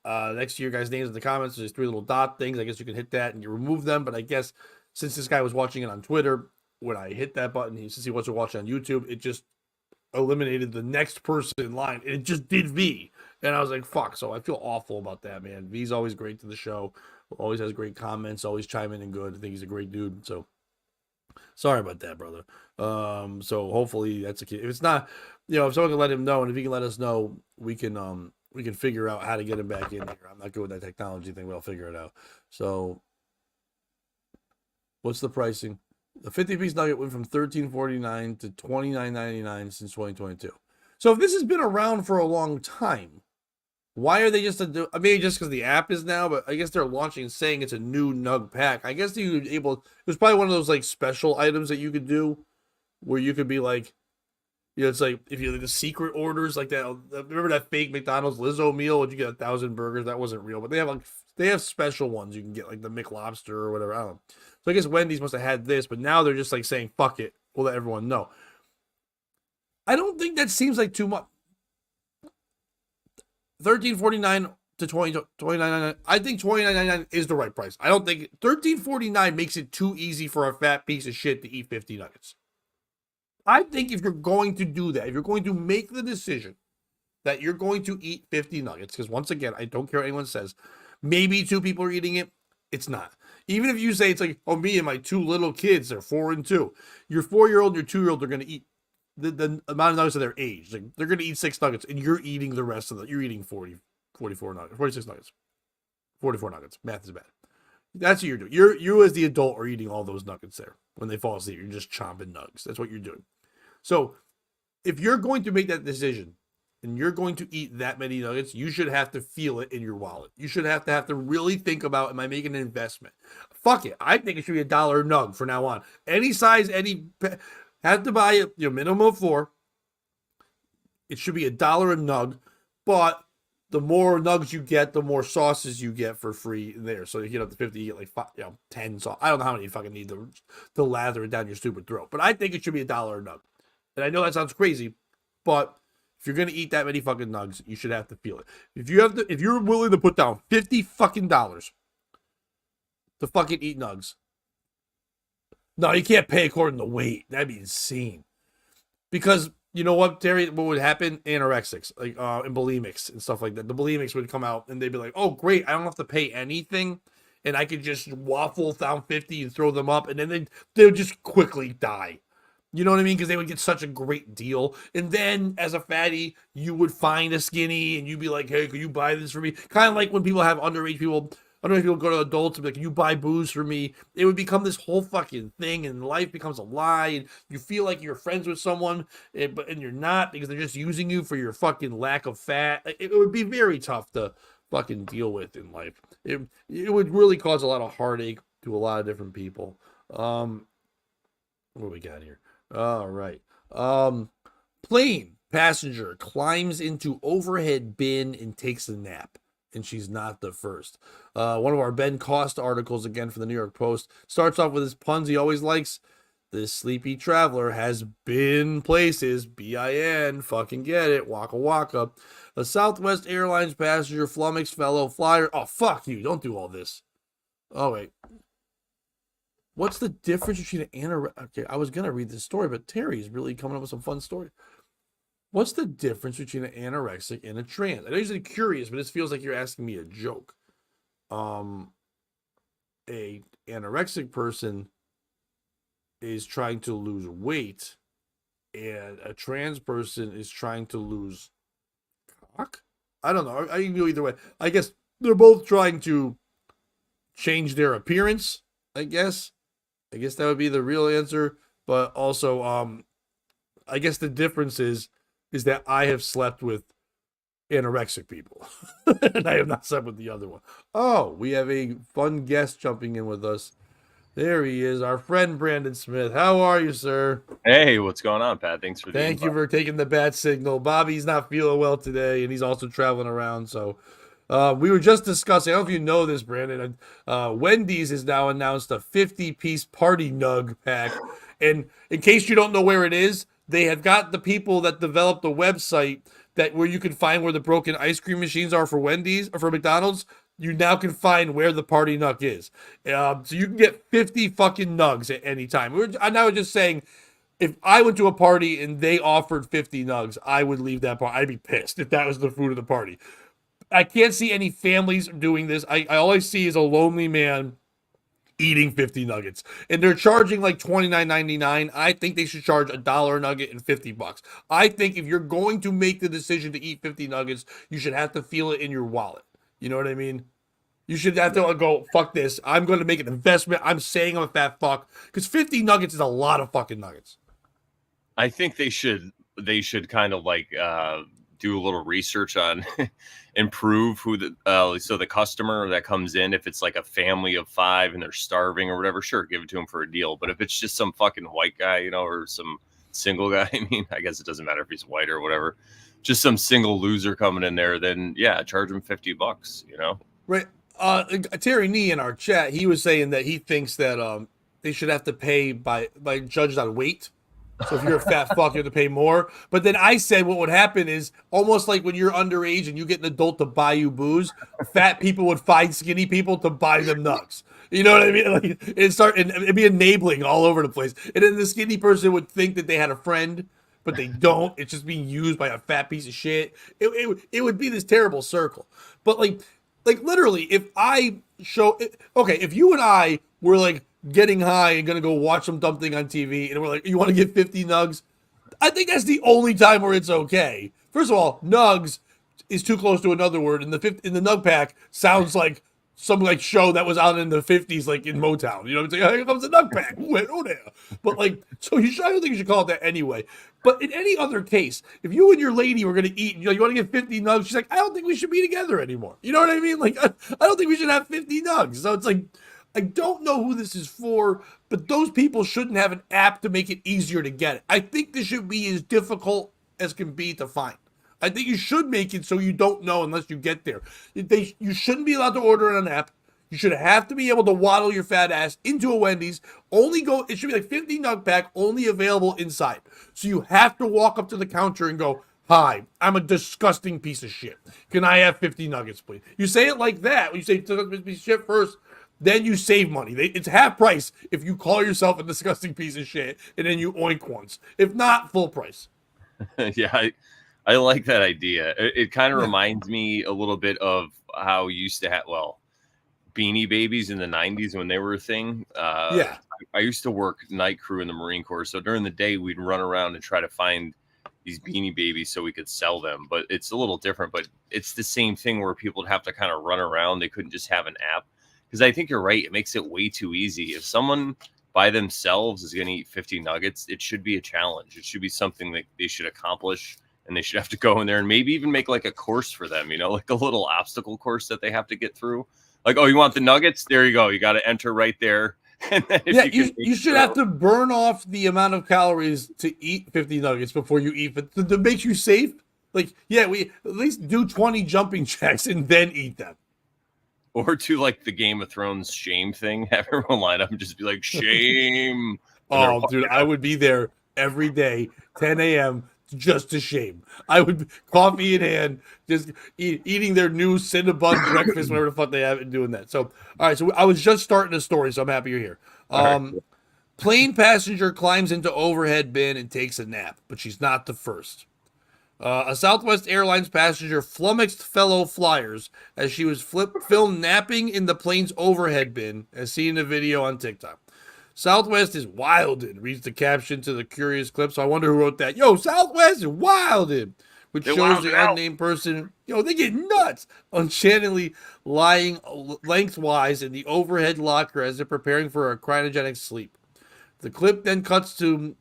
Next to your guys' names in the comments, there's three little dot things. I guess you can hit that and you remove them. But I guess since this guy was watching it on Twitter, when I hit that button, since he wants to watch it on YouTube, it just eliminated the next person in line, and it just did V, and I was like, fuck. So I feel awful about that, man. V's always great to the show, always has great comments, always chiming in good. I think he's a great dude, so sorry about that, brother. So hopefully that's a kid. If it's not, if someone can let him know, and if he can let us know, we can figure out how to get him back in here. I'm not good with that technology thing, but I'll figure it out. So what's the pricing? The 50-piece nugget went from $13.49 to $29.99 since 2022. So if this has been around for a long time, why are they just maybe just because the app is now? But I guess they're launching and saying it's a new nug pack. I guess it was probably one of those like special items that you could do, where you could be like, it's like if you the secret orders like that. Remember that fake McDonald's Lizzo meal? Would you get 1,000 burgers? That wasn't real, but they have special ones you can get, like the McLobster or whatever. I don't know. So I guess Wendy's must have had this, but now they're just like saying, fuck it. We'll let everyone know. I don't think that seems like too much. $13.49 to $29.99. I think $29.99 is the right price. I don't think $13.49 makes it too easy for a fat piece of shit to eat 50 nuggets. I think if you're going to do that, if you're going to make the decision that you're going to eat 50 nuggets, because once again, I don't care what anyone says, maybe two people are eating it, it's not. Even if you say it's like, oh, me and my two little kids, they're 4 and 2. Your 4-year-old and your 2-year-old are going to eat the amount of nuggets of their age. Like, they're going to eat 6 nuggets, and you're eating the rest of you're eating 44 nuggets, 46 nuggets, 44 nuggets. Math is bad. That's what you're doing. You as the adult are eating all those nuggets there. When they fall asleep, you're just chomping nugs. That's what you're doing. So if you're going to make that decision and you're going to eat that many nuggets, you should have to feel it in your wallet. You should have to really think about, am I making an investment? Fuck it. I think it should be $1 a nug from now on. Any size, have to buy it, minimum of 4. It should be $1 a nug, but the more nugs you get, the more sauces you get for free there. So you get up to 50, you get like 10 sauce. I don't know how many you fucking need to lather it down your stupid throat, but I think it should be $1 a nug. And I know that sounds crazy, but if you're gonna eat that many fucking nugs, you should have to feel it. If you're willing to put down $50 fucking dollars to fucking eat nugs, no, you can't pay according to weight. That'd be insane. Because you know what, Terry? What would happen? Anorexics, and bulimics and stuff like that. The bulimics would come out and they'd be like, "Oh, great! I don't have to pay anything." and I could just waffle down 50 and throw them up, and then they would just quickly die. You know what I mean? Because they would get such a great deal. And then as a fatty, you would find a skinny and you'd be like, hey, could you buy this for me? Kind of like when people have underage people go to adults and be like, can you buy booze for me? It would become this whole fucking thing, and life becomes a lie. And you feel like you're friends with someone, and you're not, because they're just using you for your fucking lack of fat. It would be very tough to fucking deal with in life. It would really cause a lot of heartache to a lot of different people. What do we got here? All right. Plane passenger climbs into overhead bin and takes a nap. And she's not the first. One of our Ben Costa articles, again from the New York Post, starts off with his puns he always likes. This sleepy traveler has been places. B-I-N. Fucking get it. Waka waka. A Southwest Airlines passenger flummoxed fellow flyer. Oh, fuck you. Don't do all this. Oh, wait. What's the difference between an Okay, I was gonna read this story, but Terry's really coming up with some fun story. What's the difference between an anorexic and a trans? I know you're curious, but this feels like you're asking me a joke. A anorexic person is trying to lose weight, and a trans person is trying to lose cock. I don't know. I can go either way. I guess they're both trying to change their appearance. I guess that would be the real answer. But also, I guess the difference is that I have slept with anorexic people, and I have not slept with the other one. Oh, we have a fun guest jumping in with us. There he is, our friend Brandon Smith. How are you, sir? Hey, what's going on, Pat? Thanks for the Thank you invite. for taking the bat signal. Bobby's not feeling well today, and he's also traveling around, so we were just discussing. I don't know if you know this, Brandon. Wendy's has now announced a 50-piece party nug pack. And in case you don't know where it is, they have got the people that developed the website that where you can find where the broken ice cream machines are for Wendy's or for McDonald's. You now can find where the party nug is. So you can get 50 fucking nugs at any time. I'm now just saying, if I went to a party and they offered 50 nugs, I would leave that party. I'd be pissed if that was the food of the party. I can't see any families doing this. I always see is a lonely man eating 50 nuggets. And they're charging like $29.99. I think they should charge $1 a nugget and $50. I think if you're going to make the decision to eat 50 nuggets, you should have to feel it in your wallet. You know what I mean? You should have to go, fuck this. I'm going to make an investment. I'm saying I'm a fat fuck. Because 50 nuggets is a lot of fucking nuggets. I think they should kind of like do a little research on improve who so the customer that comes in, if it's like a family of 5 and they're starving or whatever, sure, give it to them for a deal. But if it's just some fucking white guy, or some single guy, I mean, I guess it doesn't matter if he's white or whatever, just some single loser coming in there, then yeah, charge him $50, Right. Terry Nee in our chat, he was saying that he thinks that they should have to pay by judged on weight. So if you're a fat fuck, you have to pay more. But then I said what would happen is almost like when you're underage and you get an adult to buy you booze, fat people would find skinny people to buy them nugs. You know what I mean? Like it'd be enabling all over the place. And then the skinny person would think that they had a friend, but they don't. It's just being used by a fat piece of shit. It would be this terrible circle. But like literally, if I if you and I were like getting high and gonna go watch some dumb thing on TV, and we're like, you want to get 50 nugs? I think that's the only time where it's okay. First of all, nugs is too close to another word, and in the nug pack sounds like some like show that was out in the 50s, like in Motown. You know what I'm saying? Here comes the nug pack. Oh there. But like, so I don't think you should call it that anyway. But in any other case, if you and your lady were gonna eat, you want to get 50 nugs, she's like, I don't think we should be together anymore. You know what I mean? Like, I don't think we should have 50 nugs. So it's like, I don't know who this is for, but those people shouldn't have an app to make it easier to get it. I think this should be as difficult as can be to find. I think you should make it so you don't know unless you get there. You shouldn't be allowed to order on an app. You should have to be able to waddle your fat ass into a Wendy's. It should be like 50 nug pack, only available inside. So you have to walk up to the counter and go, hi, I'm a disgusting piece of shit. Can I have 50 nuggets, please? You say it like that. When you say disgusting piece of shit first, then you save money. It's half price if you call yourself a disgusting piece of shit and then you oink once. If not, full price. Yeah, I like that idea. It kind of reminds me a little bit of how you used to have, Beanie Babies in the 90s when they were a thing. Yeah. I used to work night crew in the Marine Corps. So during the day, we'd run around and try to find these Beanie Babies so we could sell them. But it's a little different. But it's the same thing where people would have to kind of run around. They couldn't just have an app. Because I think you're right. It makes it way too easy. If someone by themselves is going to eat 50 nuggets, it should be a challenge. It should be something that they should accomplish. And they should have to go in there and maybe even make like a course for them, like a little obstacle course that they have to get through. Like, oh, you want the nuggets? There you go. You got to enter right there. And then you should have to burn off the amount of calories to eat 50 nuggets before you eat, but to make you safe. Like, yeah, we at least do 20 jumping jacks and then eat them. Or to like the Game of Thrones shame thing, have everyone line up and just be like, shame. Oh, dude, I would be there every day, 10 a.m., just to shame. I would, coffee in hand, just eating their new Cinnabon breakfast, whatever the fuck they have, and doing that. So, all right, so I was just starting a story, so I'm happy you're here. Plane passenger climbs into overhead bin and takes a nap, but she's not the first. A Southwest Airlines passenger flummoxed fellow flyers as she was filmed napping in the plane's overhead bin, as seen in the video on TikTok. Southwest is wildin', reads the caption to the curious clip. So I wonder who wrote that. Yo, Southwest is wildin', which shows the unnamed person, they get nuts, unchannelly lying lengthwise in the overhead locker as they're preparing for a cryogenic sleep. The clip then cuts to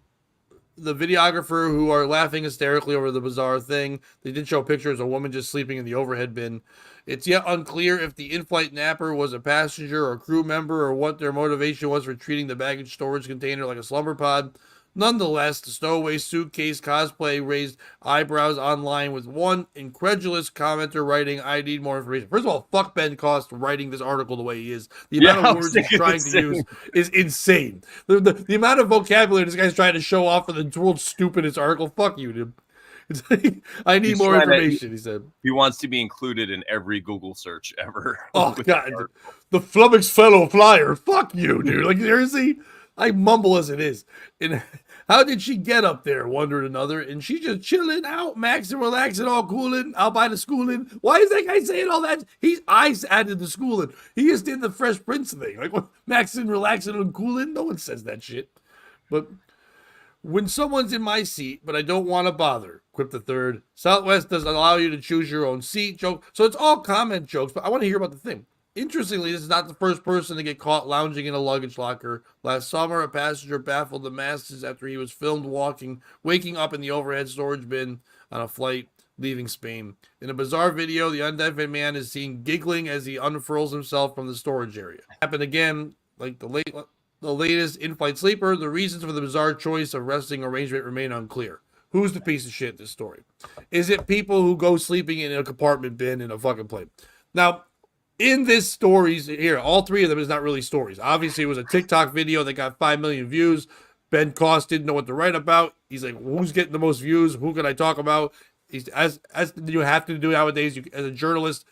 the videographer who are laughing hysterically over the bizarre thing. They did show pictures of a woman just sleeping in the overhead bin. It's yet unclear if the in-flight napper was a passenger or crew member or what their motivation was for treating the baggage storage container like a slumber pod. Nonetheless, the stowaway suitcase cosplay raised eyebrows online, with one incredulous commenter writing, "I need more information." First of all, fuck Ben Cost writing this article the way he is. The amount of words he's trying to use is insane. The amount of vocabulary this guy's trying to show off for the world's stupidest article. Fuck you, dude. I need more information, he said. He wants to be included in every Google search ever. Oh, God. The flummoxed fellow flyer. Fuck you, dude. Like, seriously? I mumble as it is. And how did she get up there, wondered another. And she's just chilling out, maxing, relaxing, all cooling, out by the schooling. Why is that guy saying all that? I added the schooling. He just did the Fresh Prince thing. Like, what, maxing, relaxing, and cooling? No one says that shit. But when someone's in my seat, but I don't want to bother, quipped the third. Southwest doesn't allow you to choose your own seat. Joke. So it's all comment jokes, but I want to hear about the thing. Interestingly, this is not the first person to get caught lounging in a luggage locker. Last summer, a passenger baffled the masses after he was filmed waking up in the overhead storage bin on a flight leaving Spain. In a bizarre video, the unidentified man is seen giggling as he unfurls himself from the storage area. Happened again, like the latest in-flight sleeper. The reasons for the bizarre choice of resting arrangement remain unclear. Who's the piece of shit in this story? Is it people who go sleeping in a compartment bin in a fucking plane? Now, in this stories here, all three of them is not really stories. Obviously, it was a TikTok video that got 5 million views. Ben Cost didn't know what to write about. He's like, who's getting the most views? Who can I talk about? He's as you have to do nowadays. As a journalist,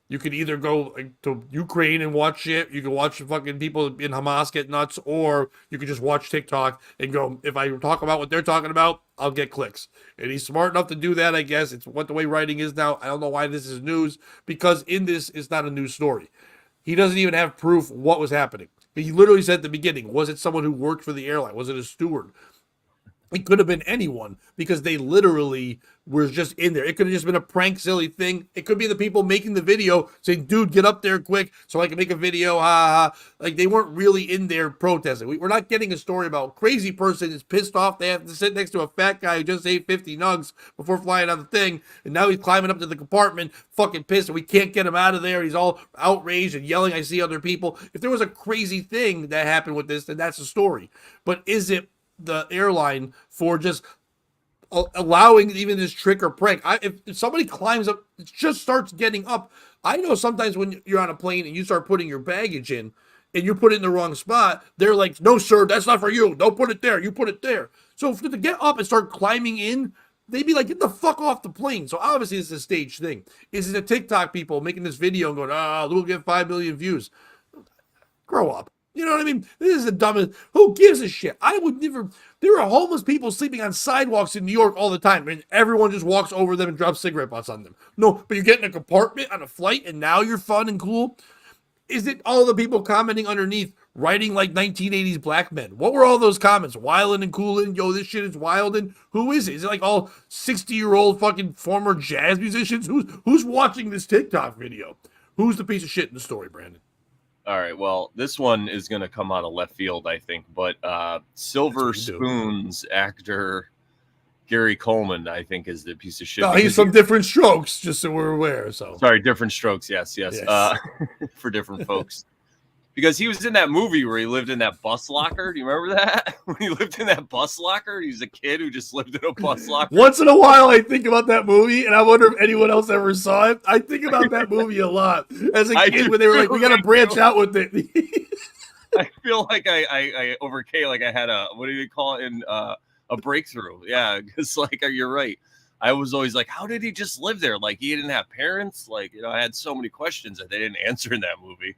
you could either go to Ukraine and watch shit. You can watch fucking people in Hamas get nuts, or you could just watch TikTok and go, if I talk about what they're talking about, I'll get clicks. And he's smart enough to do that, I guess. It's what the way writing is now. I don't know why this is news, because in this, it's not a news story. He doesn't even have proof what was happening. He literally said at the beginning, was it someone who worked for the airline? Was it a steward? It could have been anyone, because they literally were just in there. It could have just been a prank, silly thing. It could be the people making the video saying, dude, get up there quick so I can make a video. Ha ha. Like, they weren't really in there protesting. We're not getting a story about a crazy person is pissed off. They have to sit next to a fat guy who just ate 50 nugs before flying on the thing. And now he's climbing up to the compartment, fucking pissed, and we can't get him out of there. He's all outraged and yelling, I see other people. If there was a crazy thing that happened with this, then that's a story. But is it the airline for just allowing even this trick or prank? If somebody climbs up, it just starts getting up. I know sometimes when you're on a plane and you start putting your baggage in and you put it in the wrong spot, they're like, no, sir, that's not for you. Don't put it there. You put it there. So to get up and start climbing in, they'd be like, get the fuck off the plane. So obviously it's a staged thing. Is it the TikTok people making this video and going, we'll get 5 million views? Grow up. You know what I mean? This is the dumbest. Who gives a shit? I would never. There are homeless people sleeping on sidewalks in New York all the time, and everyone just walks over them and drops cigarette butts on them. No, but you get in a compartment on a flight, and now you're fun and cool. Is it all the people commenting underneath, writing like 1980s black men? What were all those comments? Wildin' and coolin', yo, this shit is wildin'. Who is it? Is it like all 60-year-old fucking former jazz musicians? Who's watching this TikTok video? Who's the piece of shit in the story, Brandon? All right. Well, this one is going to come out of left field, I think. But Silver Spoons actor Gary Coleman, I think, is the piece of shit. No, he's from Different Strokes, just so we're aware. So sorry, Different Strokes. Yes. For different folks. Because he was in that movie where he lived in that bus locker. Do you remember that? When he lived in that bus locker, he was a kid who just lived in a bus locker. Once in a while, I think about that movie, and I wonder if anyone else ever saw it. I think about that movie a lot as a kid when they were like, "We got to branch out with it." I feel like I overcame, like I had a, what do you call it, in a breakthrough. Yeah, because like you're right. I was always like, how did he just live there? Like he didn't have parents. Like, you know, I had so many questions that they didn't answer in that movie.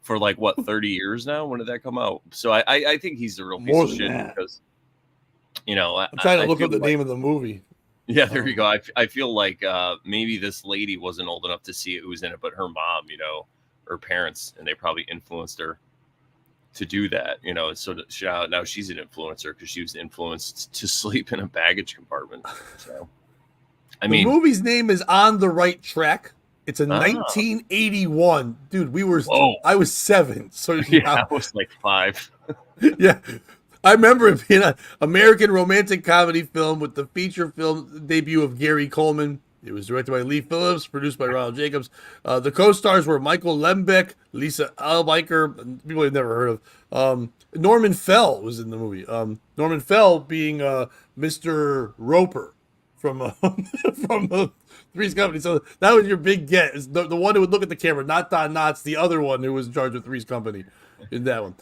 For like what 30 years now? When did that come out? So I think he's a real piece of shit because, you know, I'm trying to look up the name of the movie. Yeah, there you go. I feel like maybe this lady wasn't old enough to see who was in it, but her mom, you know, her parents, and they probably influenced her to do that. You know, so now she's an influencer because she was influenced to sleep in a baggage compartment. So, I mean, the movie's name is On the Right Track. It's a 1981, dude. I was 7, so yeah, I was like 5. Yeah, I remember it being an American romantic comedy film with the feature film debut of Gary Coleman. It was directed by Lee Phillips, produced by Ronald Jacobs. The co-stars were Michael Lembeck, Lisa Albiker, people I've never heard of. Norman Fell was in the movie. Norman Fell being Mr. Roper from Three's Company. So that was your big get. Is the one who would look at the camera, not Don Knotts, the other one who was in charge of Three's Company in that one.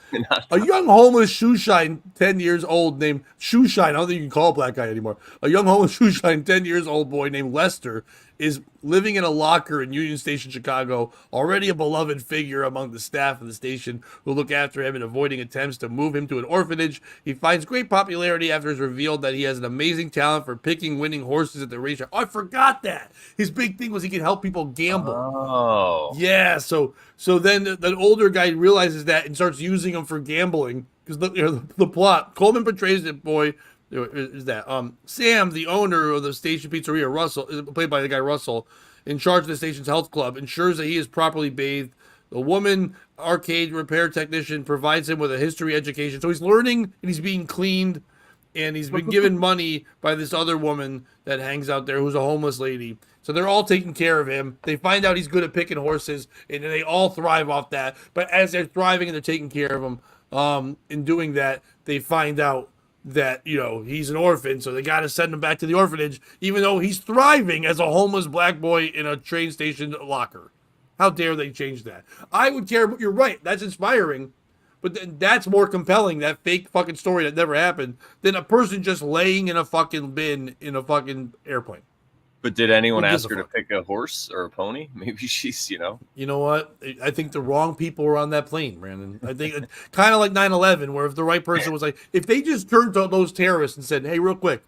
A young homeless shoeshine, 10 years old, named Shoeshine. I don't think you can call a black guy anymore. A young homeless shoeshine, 10 years old boy named Lester is living in a locker in Union Station, Chicago, already a beloved figure among the staff of the station who look after him and avoiding attempts to move him to an orphanage. He finds great popularity after it's revealed that he has an amazing talent for picking winning horses at the racetrack. Oh, I forgot that. His big thing was he could help people gamble. Oh. Yeah, so then the older guy realizes that and starts using him for gambling because the plot. Coleman portrays the boy. Is that Sam, the owner of the station pizzeria, Russell, played by the guy Russell, in charge of the station's health club, ensures that he is properly bathed. The woman arcade repair technician provides him with a history education, so he's learning and he's being cleaned, and he's been given money by this other woman that hangs out there who's a homeless lady. So they're all taking care of him. They find out he's good at picking horses, and they all thrive off that. But as they're thriving and they're taking care of him, in doing that, they find out that, you know, he's an orphan, so they got to send him back to the orphanage, even though he's thriving as a homeless black boy in a train station locker. How dare they change that? I would care, but you're right. That's inspiring, but that's more compelling, that fake fucking story that never happened, than a person just laying in a fucking bin in a fucking airplane. But did anyone ask her to pick a horse or a pony? Maybe she's, you know. You know what? I think the wrong people were on that plane, Brandon. I think kind of like 9/11, where if the right person was like, if they just turned to those terrorists and said, hey, real quick,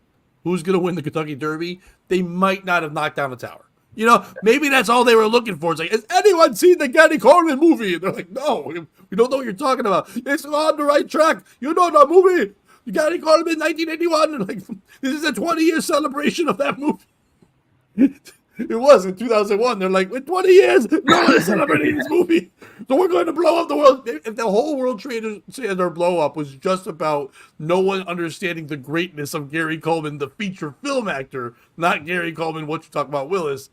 who's going to win the Kentucky Derby? They might not have knocked down the tower. You know, maybe that's all they were looking for. It's like, has anyone seen the Gary Coleman movie? And they're like, no, we don't know what you're talking about. It's On the Right Track. You know the movie. Gary Coleman, 1981. And like, this is a 20-year celebration of that movie. It was in 2001. They're like, in 20 years, no one is celebrating this movie. So we're going to blow up the world. If the whole World Trade Center blow up was just about no one understanding the greatness of Gary Coleman, the feature film actor, not Gary Coleman, what you talk about, Willis,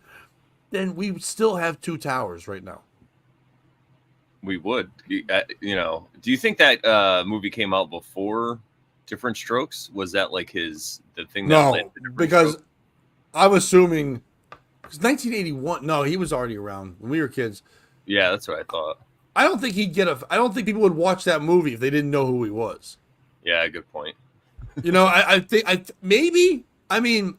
then we still have 2 towers right now. We would. You know, do you think that movie came out before Different Strokes? Was that like the thing that led to Different because Strokes? I'm assuming, because 1981, no, he was already around when we were kids. Yeah, that's what I thought. I don't think I don't think people would watch that movie if they didn't know who he was. Yeah, good point. You know, I think maybe, I mean,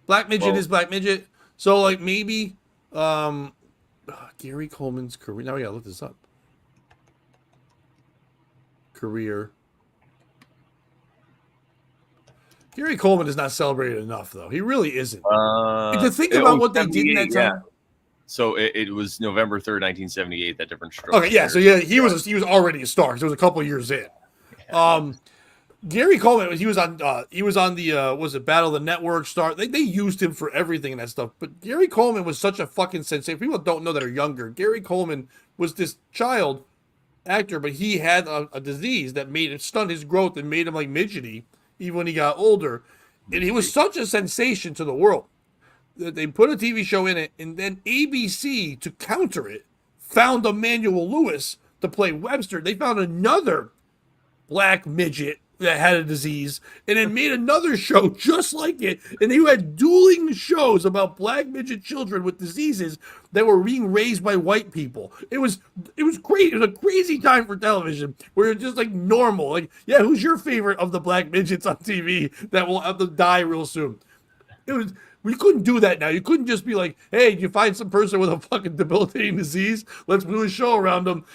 Black Midget is Black Midget. So like maybe Gary Coleman's career. Now we gotta look this up. Career. Gary Coleman is not celebrated enough, though. He really isn't. To think about what they did in that time. So it was November 3rd, 1978. That Different Strokes Okay, yeah. So appeared. yeah, he was already a star. 'Cause it was a couple years in. Yeah, Um, Gary Coleman, he was on the was it Battle of the Network star? They used him for everything and that stuff. But Gary Coleman was such a fucking sensation. People don't know that are younger. Gary Coleman was this child actor, but he had a disease that made it stunned his growth and made him like midgety even when he got older. And he was such a sensation to the world that they put a TV show in it, and then ABC to counter it found Emmanuel Lewis to play Webster. They found another black midget that had a disease and then made another show just like it. And they had dueling shows about black midget children with diseases that were being raised by white people. It was great. It was a crazy time for television where it's just like normal. Like, yeah, who's your favorite of the black midgets on TV that will have to die real soon? It was we couldn't do that now. You couldn't just be like, "Hey, you find some person with a fucking debilitating disease? Let's do a show around them."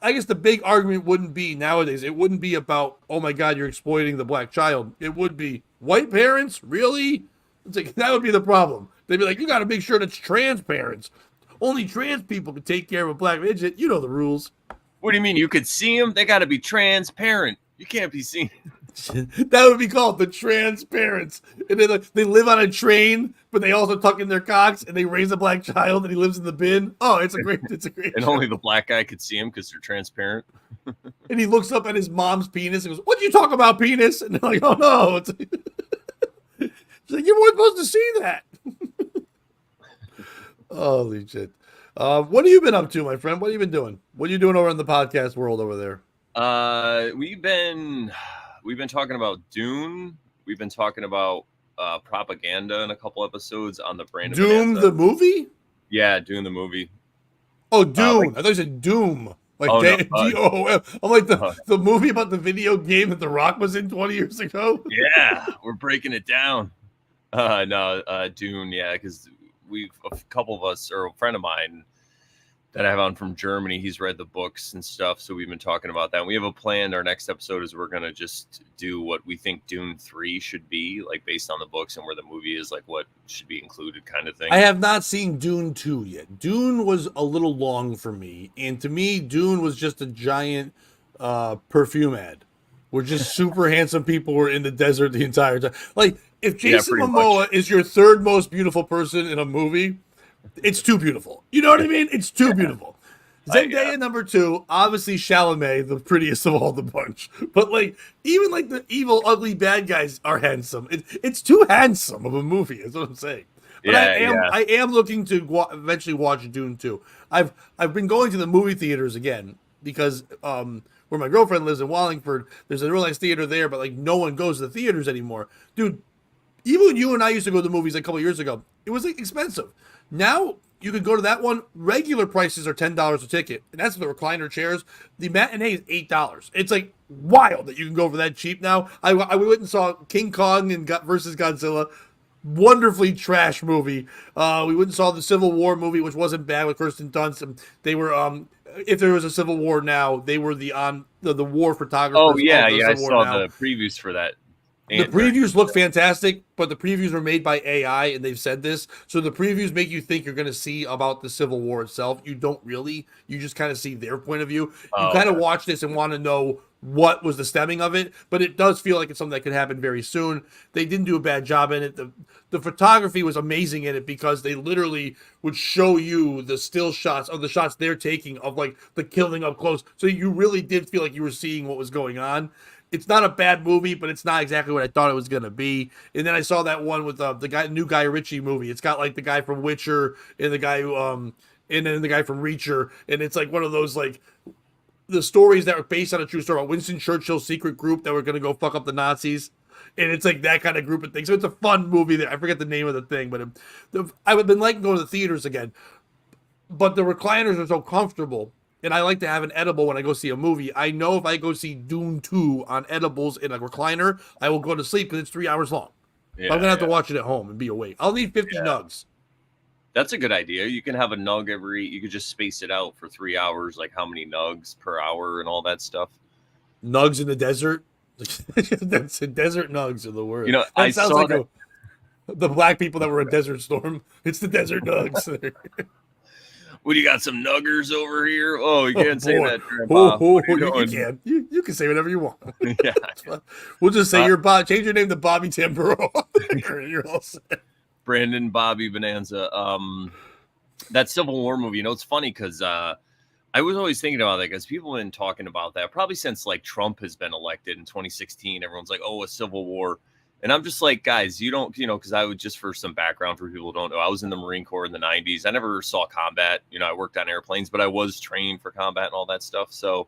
I guess the big argument wouldn't be nowadays. It wouldn't be about, "Oh my God, you're exploiting the black child." It would be white parents, really? It's like that would be the problem. They'd be like, "You got to make sure that's trans parents. Only trans people can take care of a black midget." You know the rules. What do you mean? You could see them? They got to be transparent. You can't be seen. That would be called the transparents. And they live on a train, but they also tuck in their cocks and they raise a black child and he lives in the bin. Oh, it's a great And show. only the black guy could see him because they're transparent. And he looks up at his mom's penis and goes, "What do you talk about, penis?" And they're like, "Oh no." It's like, "You weren't supposed to see that." Holy shit. What have you been up to, my friend? What have you been doing? What are you doing over in the podcast world over there? We've been talking about Dune. We've been talking about propaganda in a couple episodes on the Brandon Doom Bonanza. the movie? Yeah, Dune the movie. Oh, Dune. I thought you said Doom. Like Oh, no, Doom. I'm like the movie about the video game that The Rock was in 20 years ago. Yeah, we're breaking it down. Dune. Yeah, because a couple of us, or a friend of mine that I have on from Germany, he's read the books and stuff. So we've been talking about that. And we have a plan. Our next episode is we're going to just do what we think Dune 3 should be, like based on the books and where the movie is, like what should be included kind of thing. I have not seen Dune 2 yet. Dune was a little long for me. And to me, Dune was just a giant perfume ad where just super handsome people were in the desert the entire time. Like, if Jason Momoa is your third most beautiful person in a movie, it's too beautiful. You know what I mean? It's too beautiful. Zendaya number 2, obviously Chalamet, the prettiest of all the bunch. But like, even like the evil, ugly bad guys are handsome. It's too handsome of a movie. Is what I'm saying. But I am looking to eventually watch Dune 2. I've been going to the movie theaters again because where my girlfriend lives in Wallingford, there's a real nice theater there, but like no one goes to the theaters anymore, dude. Even when you and I used to go to the movies like a couple of years ago, it was like expensive. Now you could go to that one. Regular prices are $10 a ticket, and that's the recliner chairs. The matinee is $8. It's like wild that you can go for that cheap now. I went and saw King Kong and versus Godzilla. Wonderfully trash movie. We went and saw the Civil War movie, which wasn't bad with Kirsten Dunst. And they were if there was a Civil War now, they were the war photographers. Oh yeah, I saw the previews for that. The previews look fantastic, but the previews were made by AI, and they've said this. So the previews make you think you're going to see about the Civil War itself. You don't really. You just kind of see their point of view. You kind of watch this and want to know what was the stemming of it, but it does feel like it's something that could happen very soon. They didn't do a bad job in it. The photography was amazing in it because they literally would show you the still shots of the shots they're taking of like the killing up close. So you really did feel like you were seeing what was going on. It's not a bad movie, but it's not exactly what I thought it was going to be. And then I saw that one with the new Guy Ritchie movie. It's got like the guy from Witcher and the guy who and then the guy from Reacher, and it's like one of those like the stories that were based on a true story about Winston Churchill's secret group that were going to go fuck up the Nazis. And it's like that kind of group of things. So it's a fun movie there. I forget the name of the thing, but I've been liking going to the theaters again. But the recliners are so comfortable. And I like to have an edible when I go see a movie. I know if I go see Dune 2 on edibles in a recliner, I will go to sleep because it's 3 hours long. Yeah, I'm going to have to watch it at home and be awake. I'll need 50 nugs. That's a good idea. You can have a nug you could just space it out for 3 hours, like how many nugs per hour and all that stuff. Nugs in the desert? That's desert nugs are the word. You know, that sounds like the black people that were a Desert Storm. It's the desert nugs. What do you got? Some nuggers over here? Oh, you Oh can't say boy. that, Grandpa. Oh, What are you you doing? can. You can say whatever you want. Yeah. We'll just say Uh, you're Bob. Change your name to Bobby Tamburo. You're all set. Brandon Bobby Bonanza. That Civil War movie. It's funny because I was always thinking about that because people have been talking about that probably since like Trump has been elected in 2016. Everyone's like, oh, a civil war. And I'm just like, guys, you don't, because I would just for some background for people who don't know, I was in the Marine Corps in the 90s. I never saw combat. I worked on airplanes, but I was trained for combat and all that stuff. So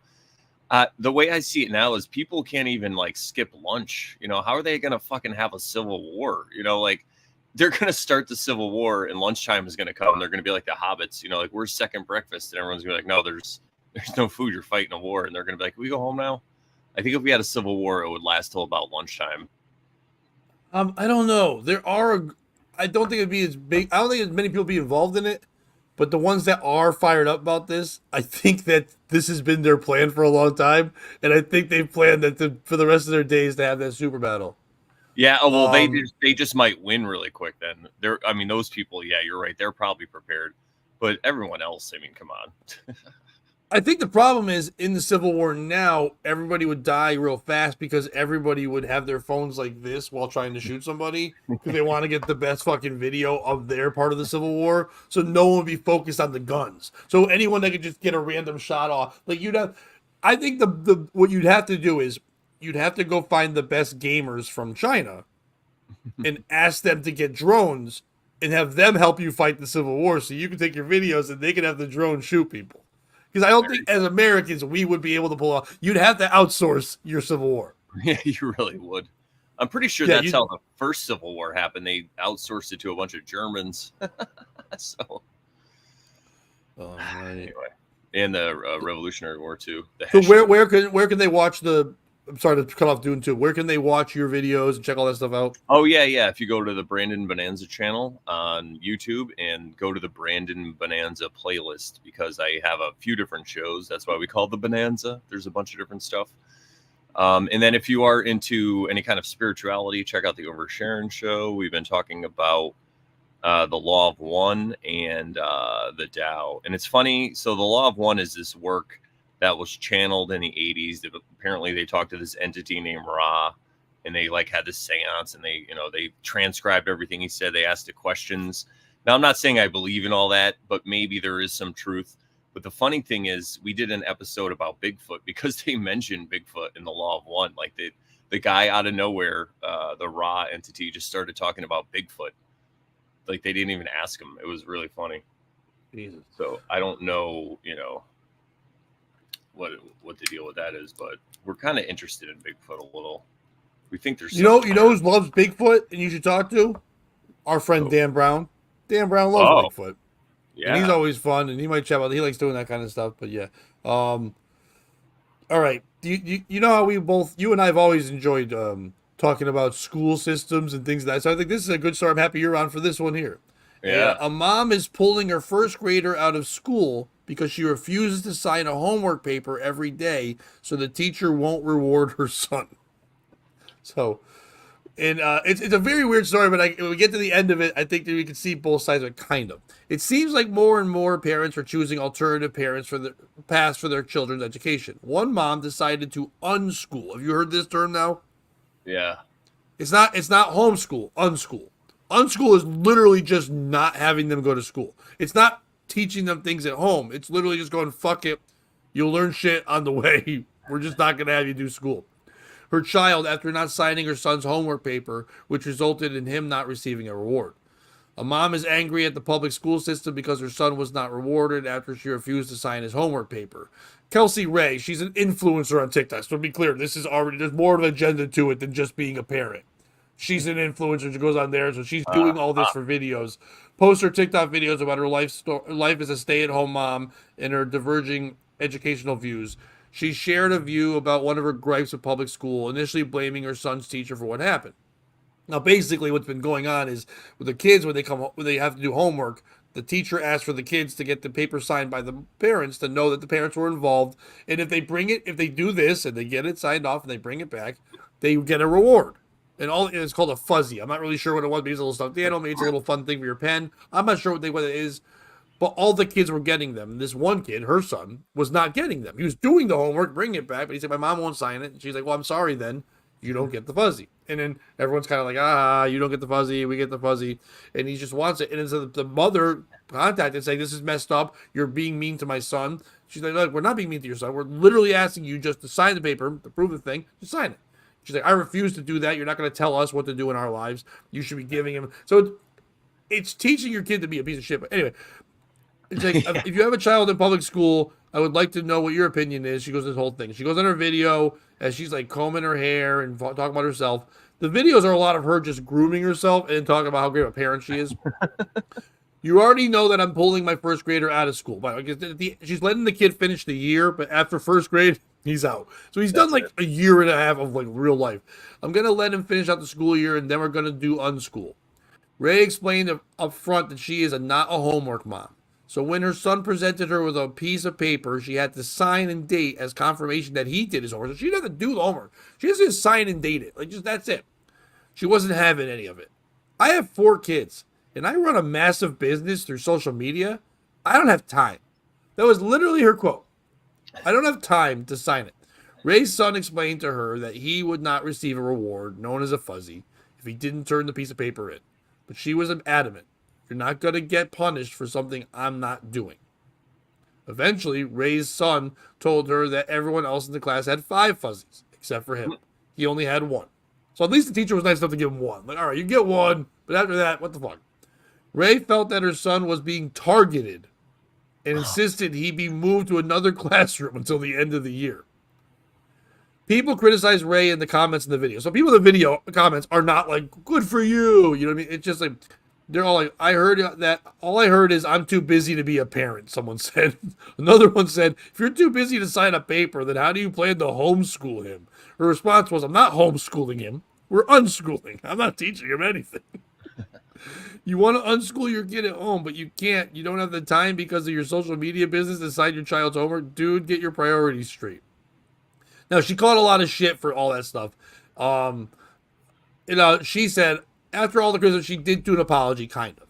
the way I see it now is people can't even like skip lunch. How are they going to fucking have a civil war? Like they're going to start the civil war and lunchtime is going to come. They're going to be like the hobbits, like where's second breakfast? And everyone's going to be like, no, there's no food. You're fighting a war. And they're going to be like, can we go home now? I think if we had a civil war, it would last till about lunchtime. I don't know. I don't think it'd be as big. I don't think as many people be involved in it. But the ones that are fired up about this, I think that this has been their plan for a long time, and I think they've planned that for the rest of their days to have that super battle. Yeah, oh, well, Um, they just might win really quick. Then I mean, those people. Yeah, you're right. They're probably prepared, but everyone else. I mean, come on. I think the problem is in the Civil War now, everybody would die real fast because everybody would have their phones like this while trying to shoot somebody because they want to get the best fucking video of their part of the Civil War. So no one would be focused on the guns. So anyone that could just get a random shot off, like you'd have. I think the what you'd have to do is you'd have to go find the best gamers from China and ask them to get drones and have them help you fight the Civil War so you can take your videos and they can have the drone shoot people. Because I don't think as Americans we would be able to pull off. You'd have to outsource your Civil War. Yeah, you really would. I'm pretty sure Yeah, that's how the first Civil War happened. They outsourced it to a bunch of Germans. So anyway, and the Revolutionary War too. So where can they watch the? I'm sorry to cut off Dune 2. Where can they watch your videos and check all that stuff out? Oh yeah. If you go to the Brandon Bonanza channel on YouTube and go to the Brandon Bonanza playlist, because I have a few different shows. That's why we call it the Bonanza. There's a bunch of different stuff. And then if you are into any kind of spirituality, check out the Oversharon show. We've been talking about the Law of One and the Tao. And it's funny. So the Law of One is this work that was channeled in the 80s. Apparently they talked to this entity named Ra, and they like had this seance, and they transcribed everything he said. They asked the questions. Now, I'm not saying I believe in all that, but maybe there is some truth. But the funny thing is we did an episode about Bigfoot because they mentioned Bigfoot in the Law of One. Like the guy out of nowhere, the Ra entity just started talking about Bigfoot. Like they didn't even ask him. It was really funny. Jesus. So I don't know, what the deal with that is, but we're kind of interested in Bigfoot a little. We think there's you know who loves Bigfoot and you should talk to? Our friend Dan Brown. Dan Brown loves Bigfoot. Yeah. And he's always fun, and he might chat about. He likes doing that kind of stuff. But yeah, all right. You know how you and I have always enjoyed talking about school systems and things like that. So I think this is a good story. I'm happy you're on for this one here. Yeah. A mom is pulling her first grader out of school because she refuses to sign a homework paper every day, so the teacher won't reward her son. So, and it's a very weird story, but when we get to the end of it, I think that we can see both sides of it, kind of. It seems like more and more parents are choosing alternative parents for the paths for their children's education. One mom decided to unschool. Have you heard this term now? Yeah. It's not homeschool, unschool. Unschool is literally just not having them go to school. It's not teaching them things at home. It's literally just going, fuck it. You'll learn shit on the way. We're just not going to have you do school. Her child, after not signing her son's homework paper, which resulted in him not receiving a reward. A mom is angry at the public school system because her son was not rewarded after she refused to sign his homework paper. Kelsey Ray, she's an influencer on TikTok. So to be clear, there's more of an agenda to it than just being a parent. She's an influencer. She goes on there, so she's doing all this for videos. Posts her TikTok videos about her life as a stay-at-home mom and her diverging educational views. She shared a view about one of her gripes with public school, initially blaming her son's teacher for what happened. Now, basically, what's been going on is with the kids when they have to do homework, the teacher asks for the kids to get the paper signed by the parents to know that the parents were involved, and if they do this and they get it signed off and they bring it back, they get a reward. And it's called a fuzzy. I'm not really sure what it was, but it's a little stuffed animal. Maybe it's a little fun thing for your pen. I'm not sure what it is. but all the kids were getting them. And this one kid, her son, was not getting them. He was doing the homework, bringing it back, but he said, my mom won't sign it. And she's like, well, I'm sorry then. You don't get the fuzzy. And then everyone's kind of like, you don't get the fuzzy, we get the fuzzy. And he just wants it. And so the mother contacted saying, this is messed up. You're being mean to my son. She's like, look, we're not being mean to your son. We're literally asking you just to sign the paper, to prove the thing, just sign it. She's like, I refuse to do that. You're not going to tell us what to do in our lives. You should be giving him. So it's teaching your kid to be a piece of shit. But anyway, it's like, if you have a child in public school, I would like to know what your opinion is. She goes this whole thing. She goes on her video as she's like combing her hair and talking about herself. The videos are a lot of her just grooming herself and talking about how great of a parent she is. You already know that I'm pulling my first grader out of school. But she's letting the kid finish the year, but after first grade, he's out. So he's done like a year and a half of like real life. I'm going to let him finish out the school year, and then we're going to do unschool. Ray explained up front that she is not a homework mom. So when her son presented her with a piece of paper, she had to sign and date as confirmation that he did his homework. So she didn't have to do the homework. She just had to sign and date it. Like, just that's it. She wasn't having any of it. I have 4 kids, and I run a massive business through social media. I don't have time. That was literally her quote. I don't have time to sign it. Ray's son explained to her that he would not receive a reward, known as a fuzzy, if he didn't turn the piece of paper in. But she was adamant. You're not going to get punished for something I'm not doing. Eventually, Ray's son told her that everyone else in the class had 5 fuzzies, except for him. He only had 1. So at least the teacher was nice enough to give him 1. Like, all right, you get 1, but after that, what the fuck? Ray felt that her son was being targeted and insisted he be moved to another classroom until the end of the year. People criticize Ray in the comments in the video. So people in the video comments are not like, good for you. You know what I mean? It's just like, they're all like, all I heard is I'm too busy to be a parent, someone said. Another one said, if you're too busy to sign a paper, then how do you plan to homeschool him? Her response was, I'm not homeschooling him. We're unschooling. I'm not teaching him anything. You want to unschool your kid at home, but you can't. You don't have the time because of your social media business to decide your child's homework. Dude, get your priorities straight. Now, she caught a lot of shit for all that stuff. She said, after all the criticism, she did do an apology, kind of.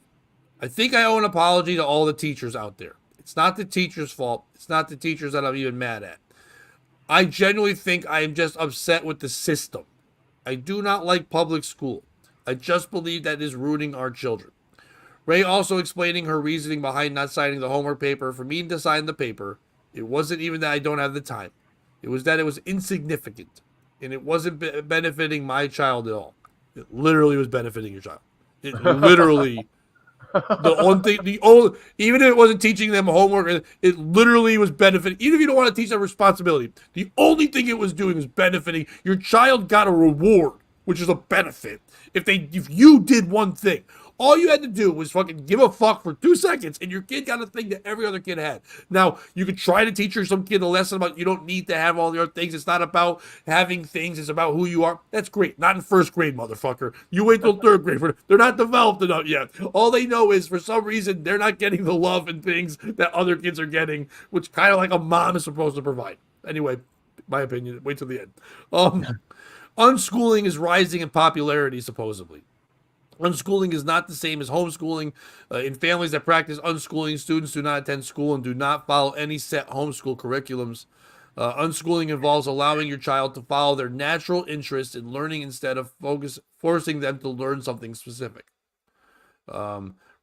I think I owe an apology to all the teachers out there. It's not the teachers' fault. It's not the teachers that I'm even mad at. I genuinely think I am just upset with the system. I do not like public school. I just believe that is ruining our children. Ray also explaining her reasoning behind not signing the homework paper. For me to sign the paper, it wasn't even that I don't have the time. It was that it was insignificant, and it wasn't benefiting my child at all. It literally was benefiting your child. It literally, even if it wasn't teaching them homework, it literally was benefiting. Even if you don't want to teach them responsibility, the only thing it was doing was benefiting. Your child got a reward, which is a benefit. If you did one thing, all you had to do was fucking give a fuck for 2 seconds, and your kid got a thing that every other kid had. Now, you could try to teach some kid a lesson about you don't need to have all the other things. It's not about having things. It's about who you are. That's great. Not in first grade, motherfucker. You wait till 3rd grade. They're not developed enough yet. All they know is, for some reason, they're not getting the love and things that other kids are getting, which kind of like a mom is supposed to provide. Anyway, my opinion. Wait till the end. Unschooling is rising in popularity, supposedly. Unschooling is not the same as homeschooling. In families that practice unschooling, students do not attend school and do not follow any set homeschool curriculums. Unschooling involves allowing your child to follow their natural interest in learning instead of forcing them to learn something specific.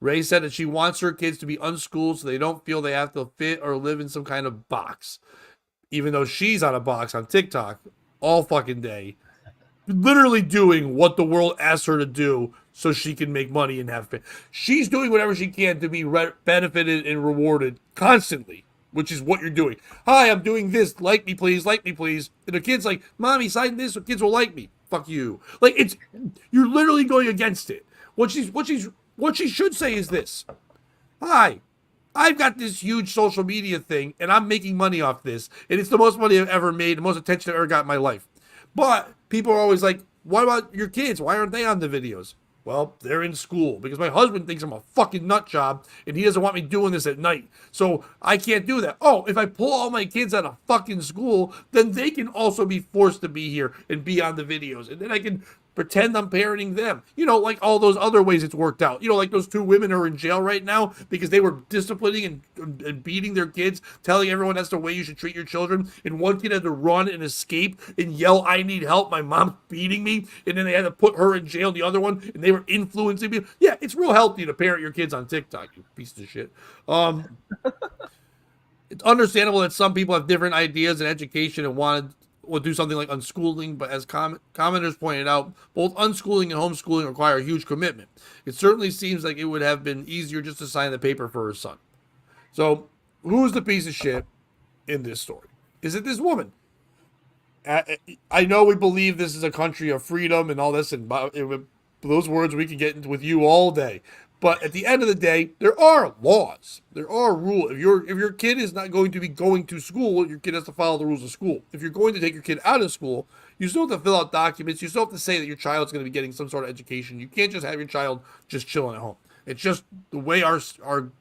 Ray said that she wants her kids to be unschooled so they don't feel they have to fit or live in some kind of box. Even though she's on a box on TikTok all fucking day, literally doing what the world asks her to do so she can make money and have fun. She's doing whatever she can to be benefited and rewarded constantly, which is what you're doing. Hi, I'm doing this. Like me, please. Like me, please. And the kid's like, Mommy, sign this so kids will like me. Fuck you. Like, you're literally going against it. What she should say is this. Hi, I've got this huge social media thing, and I'm making money off this. And it's the most money I've ever made, the most attention I've ever got in my life. But people are always like, what about your kids? Why aren't they on the videos? Well, they're in school because my husband thinks I'm a fucking nut job and he doesn't want me doing this at night. So I can't do that. Oh, if I pull all my kids out of fucking school, then they can also be forced to be here and be on the videos. And then I can Pretend I'm parenting them. Like all those other ways it's worked out. Like those two women are in jail right now because they were disciplining and beating their kids, telling everyone that's the way you should treat your children. And one kid had to run and escape and yell, "I need help. My mom's beating me." And then they had to put her in jail, the other one, and they were influencing people. Yeah, it's real healthy to parent your kids on TikTok, you piece of shit. It's understandable that some people have different ideas in education and will do something like unschooling, but as commenters pointed out, both unschooling and homeschooling require a huge commitment. It certainly seems like it would have been easier just to sign the paper for her son. So, who's the piece of shit in this story? Is it this woman? I know we believe this is a country of freedom and all this, and those words we can get into with you all day. But at the end of the day, there are laws. There are rules. If your kid is not going to be going to school, your kid has to follow the rules of school. If you're going to take your kid out of school, you still have to fill out documents. You still have to say that your child's going to be getting some sort of education. You can't just have your child just chilling at home. It's just the way our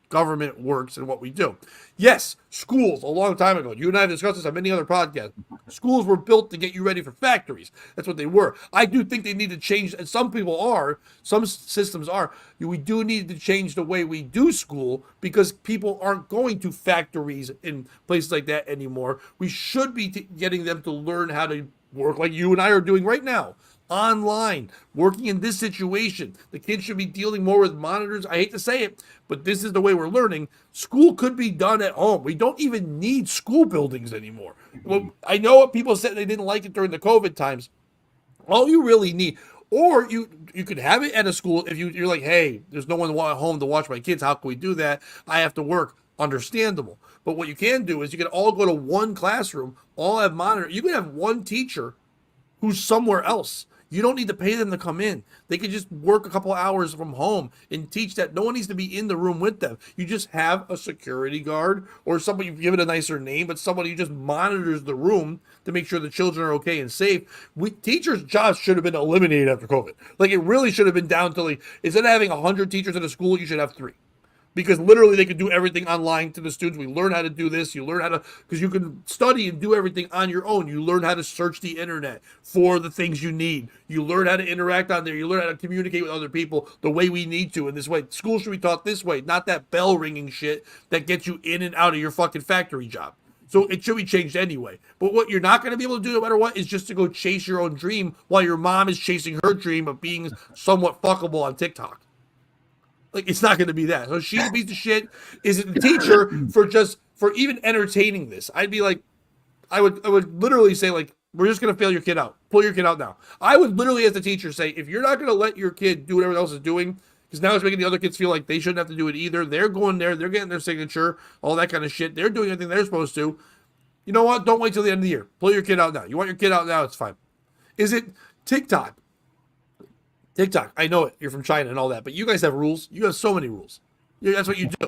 government works and what we do. Yes, schools, a long time ago, you and I have discussed this on many other podcasts. Schools were built to get you ready for factories. That's what they were. I do think they need to change, and some people are, some systems are. We do need to change the way we do school because people aren't going to factories in places like that anymore. We should be getting them to learn how to work like you and I are doing right now. Online, working in this situation. The kids should be dealing more with monitors. I hate to say it, but this is the way we're learning. School could be done at home. We don't even need school buildings anymore. Well, I know what people said they didn't like it during the COVID times. All you really need, or you could have it at a school if you're like, hey, there's no one at home to watch my kids. How can we do that? I have to work. Understandable. But what you can do is you can all go to one classroom, all have monitors. You can have one teacher who's somewhere else. You don't need to pay them to come in. They can just work a couple hours from home and teach that. No one needs to be in the room with them. You just have a security guard or somebody, you give it a nicer name, but somebody who just monitors the room to make sure the children are okay and safe. Teachers' jobs should have been eliminated after COVID. Like, it really should have been down to, like, instead of having 100 teachers in a school, you should have 3, because literally they could do everything online to the students. We learn how to do this. You learn how to, because you can study and do everything on your own. You learn how to search the internet for the things you need. You learn how to interact on there. You learn how to communicate with other people the way we need to in this way. School should be taught this way, not that bell ringing shit that gets you in and out of your fucking factory job. So it should be changed anyway. But what you're not going to be able to do no matter what is just to go chase your own dream while your mom is chasing her dream of being somewhat fuckable on TikTok. Like, it's not going to be that. So she's a piece of shit. Is it the teacher for even entertaining this? I'd be like, I would literally say, like, we're just going to fail your kid out. Pull your kid out now. I would literally, as the teacher, say, if you're not going to let your kid do what everyone else is doing, because now it's making the other kids feel like they shouldn't have to do it either. They're going there. They're getting their signature, all that kind of shit. They're doing everything they're supposed to. You know what? Don't wait till the end of the year. Pull your kid out now. You want your kid out now, it's fine. Is it TikTok? TikTok, I know it. You're from China and all that, but you guys have rules. You have so many rules. That's what you do.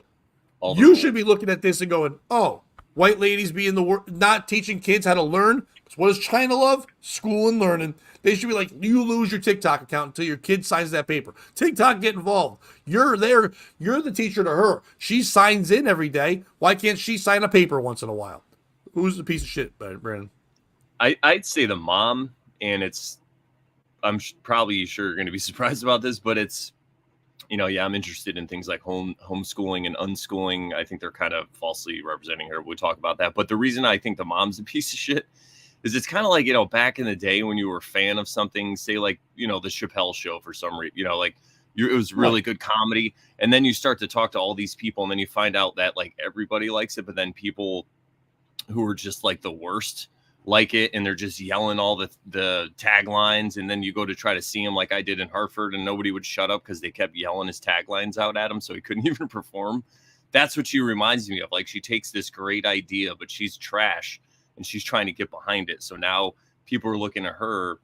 You should be looking at this and going, "Oh, white ladies be in the world, not teaching kids how to learn." Because what does China love? School and learning. They should be like, you lose your TikTok account until your kid signs that paper. TikTok, get involved. You're there. You're the teacher to her. She signs in every day. Why can't she sign a paper once in a while? Who's the piece of shit, Brandon? I'd say the mom, and I'm probably sure you're going to be surprised about this, but it's, I'm interested in things like homeschooling and unschooling. I think they're kind of falsely representing her. We'll talk about that. But the reason I think the mom's a piece of shit is it's kind of like, back in the day when you were a fan of something, say like, the Chappelle Show for some reason, it was really good comedy. And then you start to talk to all these people and then you find out that like everybody likes it, but then people who are just like the worst like it, and they're just yelling all the taglines, and then you go to try to see him like I did in Hartford, and nobody would shut up because they kept yelling his taglines out at him, so he couldn't even perform. That's what she reminds me of. Like, she takes this great idea, but she's trash, and she's trying to get behind it. So now people are looking at her,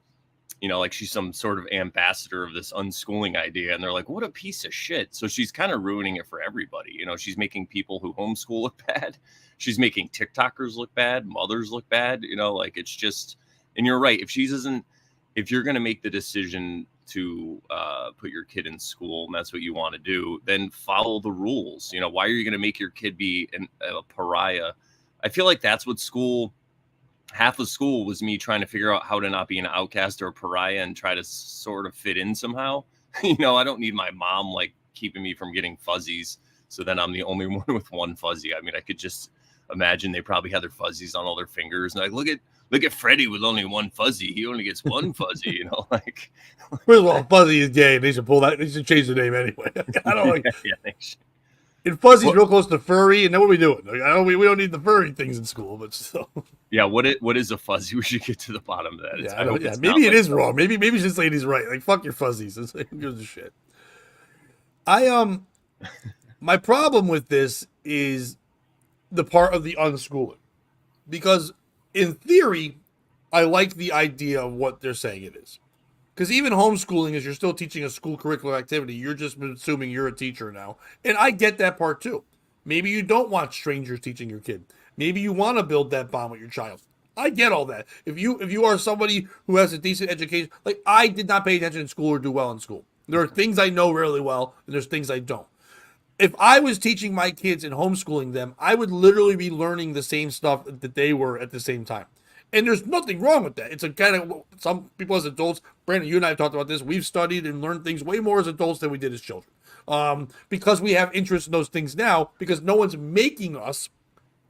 like she's some sort of ambassador of this unschooling idea, and they're like, what a piece of shit. So she's kind of ruining it for everybody. She's making people who homeschool look bad. She's making TikTokers look bad, mothers look bad, like it's just, and you're right. If you're going to make the decision to put your kid in school and that's what you want to do, then follow the rules. Why are you going to make your kid be a pariah? I feel like that's what school half of school was me trying to figure out how to not be an outcast or a pariah and try to sort of fit in somehow. I don't need my mom like keeping me from getting fuzzies. So then I'm the only one with one fuzzy. I mean, I could just imagine they probably had their fuzzies on all their fingers. And like, look at Freddie with only one fuzzy. He only gets one fuzzy, like. First of all, Fuzzy is gay. They should pull that. They should change the name anyway. I don't like. Yeah, And Fuzzy's real close to furry, and then what are we doing? Like, we don't need the furry things in school, but still. Yeah, what is a fuzzy? We should get to the bottom of that. Yeah, maybe it is wrong. Maybe this lady's right. Like, fuck your fuzzies. It's like, who gives a shit? My problem with this is the part of the unschooling, because in theory, I like the idea of what they're saying it is. Because even homeschooling is you're still teaching a school curricular activity. You're just assuming you're a teacher now. And I get that part too. Maybe you don't want strangers teaching your kid. Maybe you want to build that bond with your child. I get all that. If you are somebody who has a decent education, like I did not pay attention in school or do well in school. There are things I know really well, and there's things I don't. If I was teaching my kids and homeschooling them, I would literally be learning the same stuff that they were at the same time. And there's nothing wrong with that. It's a kind of, some people as adults, Brandon, you and I have talked about this. We've studied and learned things way more as adults than we did as children. Because we have interest in those things now, because no one's making us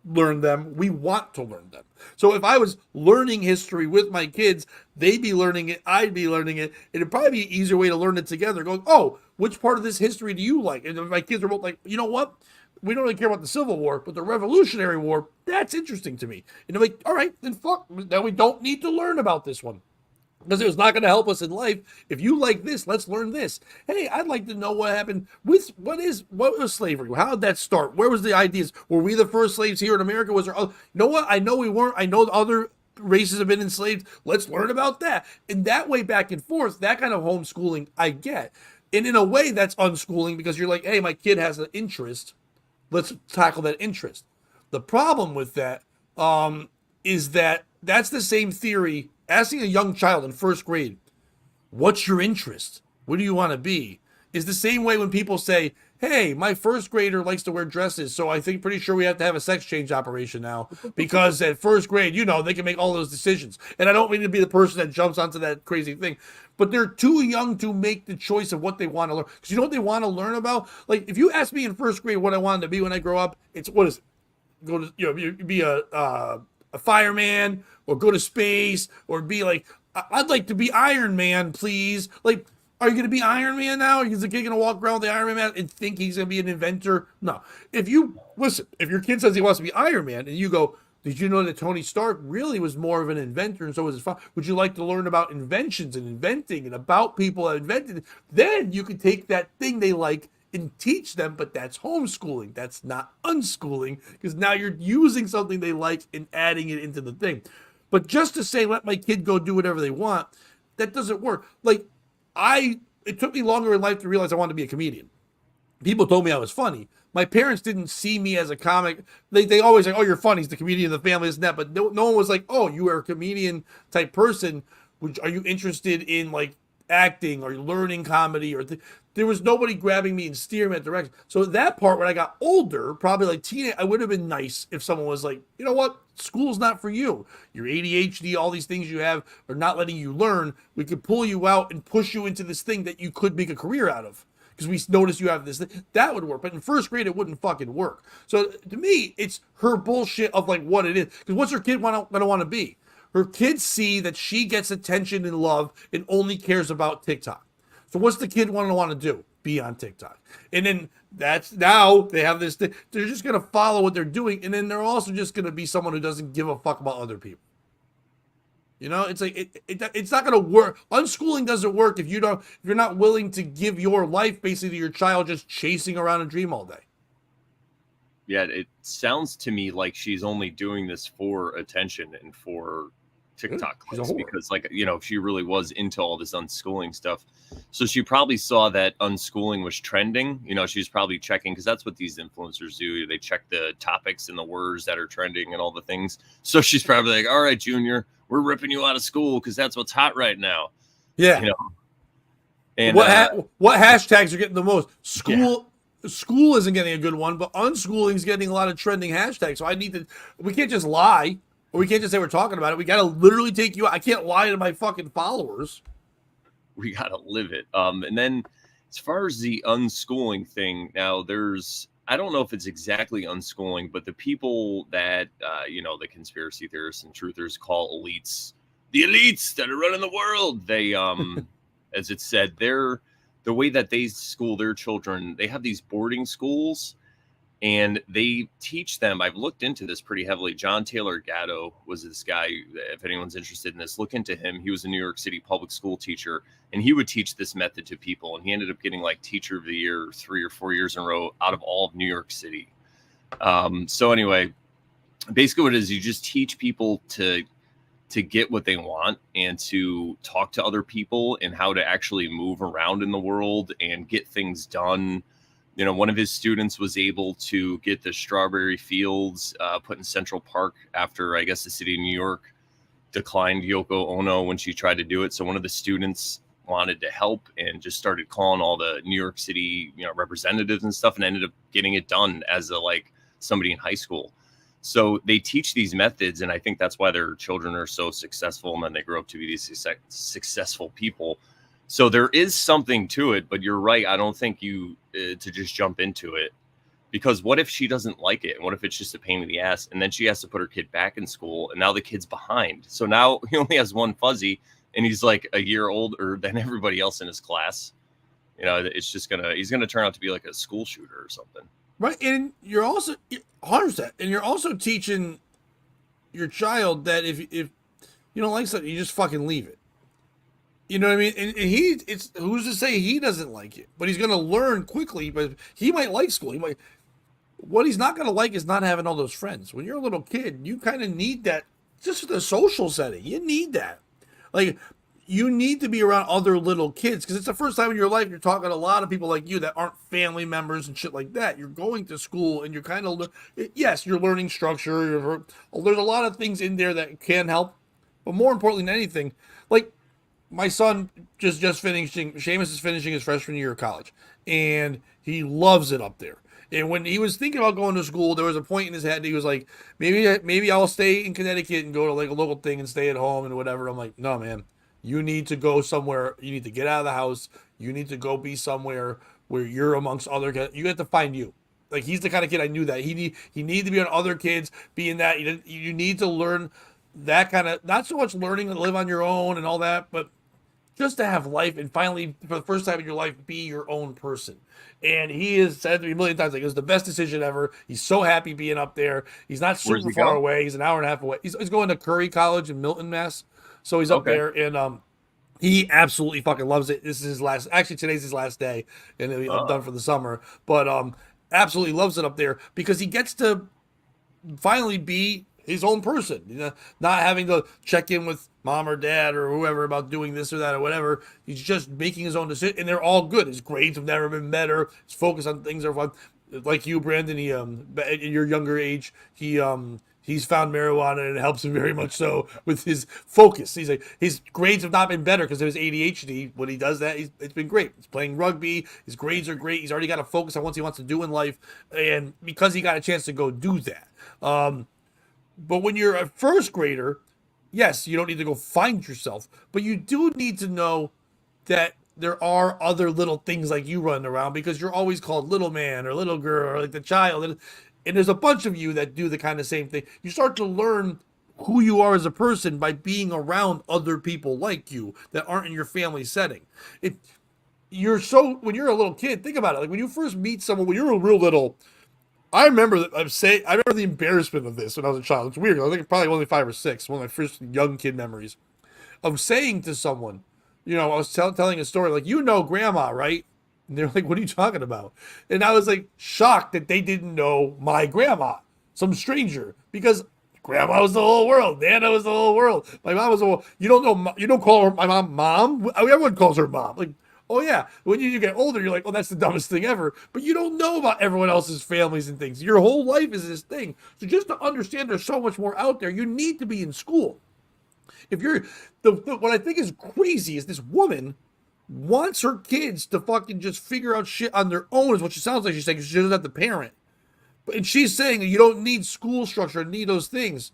learn them. We want to learn them. So if I was learning history with my kids, they'd be learning it, I'd be learning it. It'd probably be an easier way to learn it together. Going, oh, which part of this history do you like? And if my kids are both like, you know what? We don't really care about the Civil War, but the Revolutionary War, that's interesting to me. And they're like, all right, then fuck. Then we don't need to learn about this one. Because it was not going to help us in life. If you like this, let's learn this. Hey, I'd like to know what happened with what was slavery? How did that start? Where was the ideas? Were we the first slaves here in America? Was there? You know what? I know we weren't. I know other races have been enslaved. Let's learn about that. And that way, back and forth, that kind of homeschooling, I get. And in a way, that's unschooling because you're like, hey, my kid has an interest. Let's tackle that interest. The problem with that is that that's the same theory. Asking a young child in first grade, what's your interest? What do you want to be? Is the same way when people say, hey, my first grader likes to wear dresses, so I think pretty sure we have to have a sex change operation now because at first grade, they can make all those decisions. And I don't mean to be the person that jumps onto that crazy thing, but they're too young to make the choice of what they want to learn. Because you know what they want to learn about? Like, if you ask me in first grade what I wanted to be when I grow up, it's what is it? Go to, be a fireman or go to space or be like, I'd like to be Iron Man, please. Like, are you going to be Iron Man now? Is the kid going to walk around with the Iron Man and think he's going to be an inventor? No. If your kid says he wants to be Iron Man and you go, did you know that Tony Stark really was more of an inventor and so was his father? Would you like to learn about inventions and inventing and about people that invented it? Then you can take that thing they like and teach them, but that's homeschooling. That's not unschooling because now you're using something they like and adding it into the thing. But just to say, let my kid go do whatever they want, that doesn't work. Like, it took me longer in life to realize I wanted to be a comedian. People told me I was funny. My parents didn't see me as a comic. They always like, oh, you're funny. He's the comedian of the family, isn't that? But no one was like, oh, you are a comedian type person. Are you interested in like acting or learning comedy there was nobody grabbing me and steering me in that direction. So that part, when I got older, probably like teenage, I would have been nice if someone was like, you know what, school's not for you. Your ADHD, all these things you have are not letting you learn. We could pull you out and push you into this thing that you could make a career out of. Because we notice you have this thing. That would work. But in first grade, it wouldn't fucking work. So to me, it's her bullshit of like what it is. Because what's her kid going to want to be? Her kids see that she gets attention and love and only cares about TikTok. So what's the kid want to do? Be on TikTok. And then now they have this thing. They're just going to follow what they're doing. And then they're also just going to be someone who doesn't give a fuck about other people. It's like it's not going to work. Unschooling doesn't work if you're not willing to give your life basically to your child just chasing around a dream all day. Yeah, it sounds to me like she's only doing this for attention and for TikTok clips because, like, she really was into all this unschooling stuff. So she probably saw that unschooling was trending. She's probably checking because that's what these influencers do. They check the topics and the words that are trending and all the things. So she's probably like, all right, Junior, we're ripping you out of school because that's what's hot right now. Yeah. And what hashtags are getting the most? School isn't getting a good one, but unschooling is getting a lot of trending hashtags. So we can't just lie. Or we can't just say we're talking about it. We got to literally take you out. I can't lie to my fucking followers. We gotta live it. And then as far as the unschooling thing, now there's I don't know if it's exactly unschooling, but the people that the conspiracy theorists and truthers call elites, the elites that are running the world, they as it said, they're the way that they school their children, they have these boarding schools and they teach them. I've looked into this pretty heavily. John Taylor Gatto was this guy. If anyone's interested in this, look into him. He was a New York City public school teacher, and he would teach this method to people. And he ended up getting like Teacher of the Year 3 or 4 years in a row out of all of New York City. So anyway, basically, what it is, you just teach people to get what they want and to talk to other people and how to actually move around in the world and get things done. One of his students was able to get the strawberry fields put in Central Park after, I guess, the city of New York declined Yoko Ono when she tried to do it. So one of the students wanted to help and just started calling all the New York City, representatives and stuff, and ended up getting it done as somebody in high school. So they teach these methods, and I think that's why their children are so successful, and then they grow up to be these successful people. So there is something to it, but you're right. I don't think you to just jump into it, because what if she doesn't like it? And what if it's just a pain in the ass? And then she has to put her kid back in school, and now the kid's behind. So now he only has one fuzzy, and he's like a year older than everybody else in his class. He's gonna turn out to be like a school shooter or something. Right, and you're also 100%, and you're also teaching your child that if you don't like something, you just fucking leave it. You know what I mean? And it's who's to say he doesn't like it? But he's going to learn quickly. But he might like school. What he's not going to like is not having all those friends. When you're a little kid, you kind of need that. Just the social setting, you need that. Like, you need to be around other little kids because it's the first time in your life you're talking to a lot of people like you that aren't family members and shit like that. You're going to school and you're kind of, yes, you're learning structure. There's a lot of things in there that can help. But more importantly than anything, like, my son just finishing. Seamus is finishing his freshman year of college, and he loves it up there. And when he was thinking about going to school, there was a point in his head. He was like, maybe I'll stay in Connecticut and go to like a local thing and stay at home and whatever. I'm like, no, man, you need to go somewhere. You need to get out of the house. You need to go be somewhere where you're amongst other kids. You have to find you. Like, he's the kind of kid I knew that he needed to be on other kids, being that you need to learn that kind of, not so much learning to live on your own and all that, but just to have life and finally, for the first time in your life, be your own person. And he has said to me a million times, like, it was the best decision ever. He's so happy being up there. He's not super far away. He's an hour and a half away. He's going to Curry College in Milton, Mass. So he's up there, and he absolutely fucking loves it. This is his last. Actually, today's his last day, and I'm done for the summer. But absolutely loves it up there because he gets to finally be his own person, not having to check in with mom or dad or whoever about doing this or that or whatever. He's just making his own decision, and they're all good. His grades have never been better. His focus on things are fun. Like you, Brandon, he at your younger age, he's found marijuana and it helps him very much so with his focus. He's like, his grades have not been better because of his ADHD. When he does that, it's been great. He's playing rugby. His grades are great. He's already got to focus on what he wants to do in life, and because he got a chance to go do that. But when you're a first grader, yes, you don't need to go find yourself, but you do need to know that there are other little things like you running around because you're always called little man or little girl or like the child. And there's a bunch of you that do the kind of same thing. You start to learn who you are as a person by being around other people like you that aren't in your family setting. When you're a little kid, think about it. Like when you first meet someone, when you're a real little, I remember the embarrassment of this when I was a child. It's weird. I think probably only 5 or 6. One of my first young kid memories of saying to someone, I was telling a story like, grandma, right? And they're like, what are you talking about? And I was like shocked that they didn't know my grandma, some stranger, because grandma was the whole world. Nana was the whole world. My mom was the whole. You don't call her my mom. Everyone calls her mom. Like, oh yeah, when you get older, you're like, oh, that's the dumbest thing ever. But you don't know about everyone else's families and things. Your whole life is this thing. So just to understand there's so much more out there, you need to be in school. If you're what I think is crazy is this woman wants her kids to fucking just figure out shit on their own, is what she sounds like she's saying. She doesn't have to parent. And she's saying that you don't need school structure, need those things.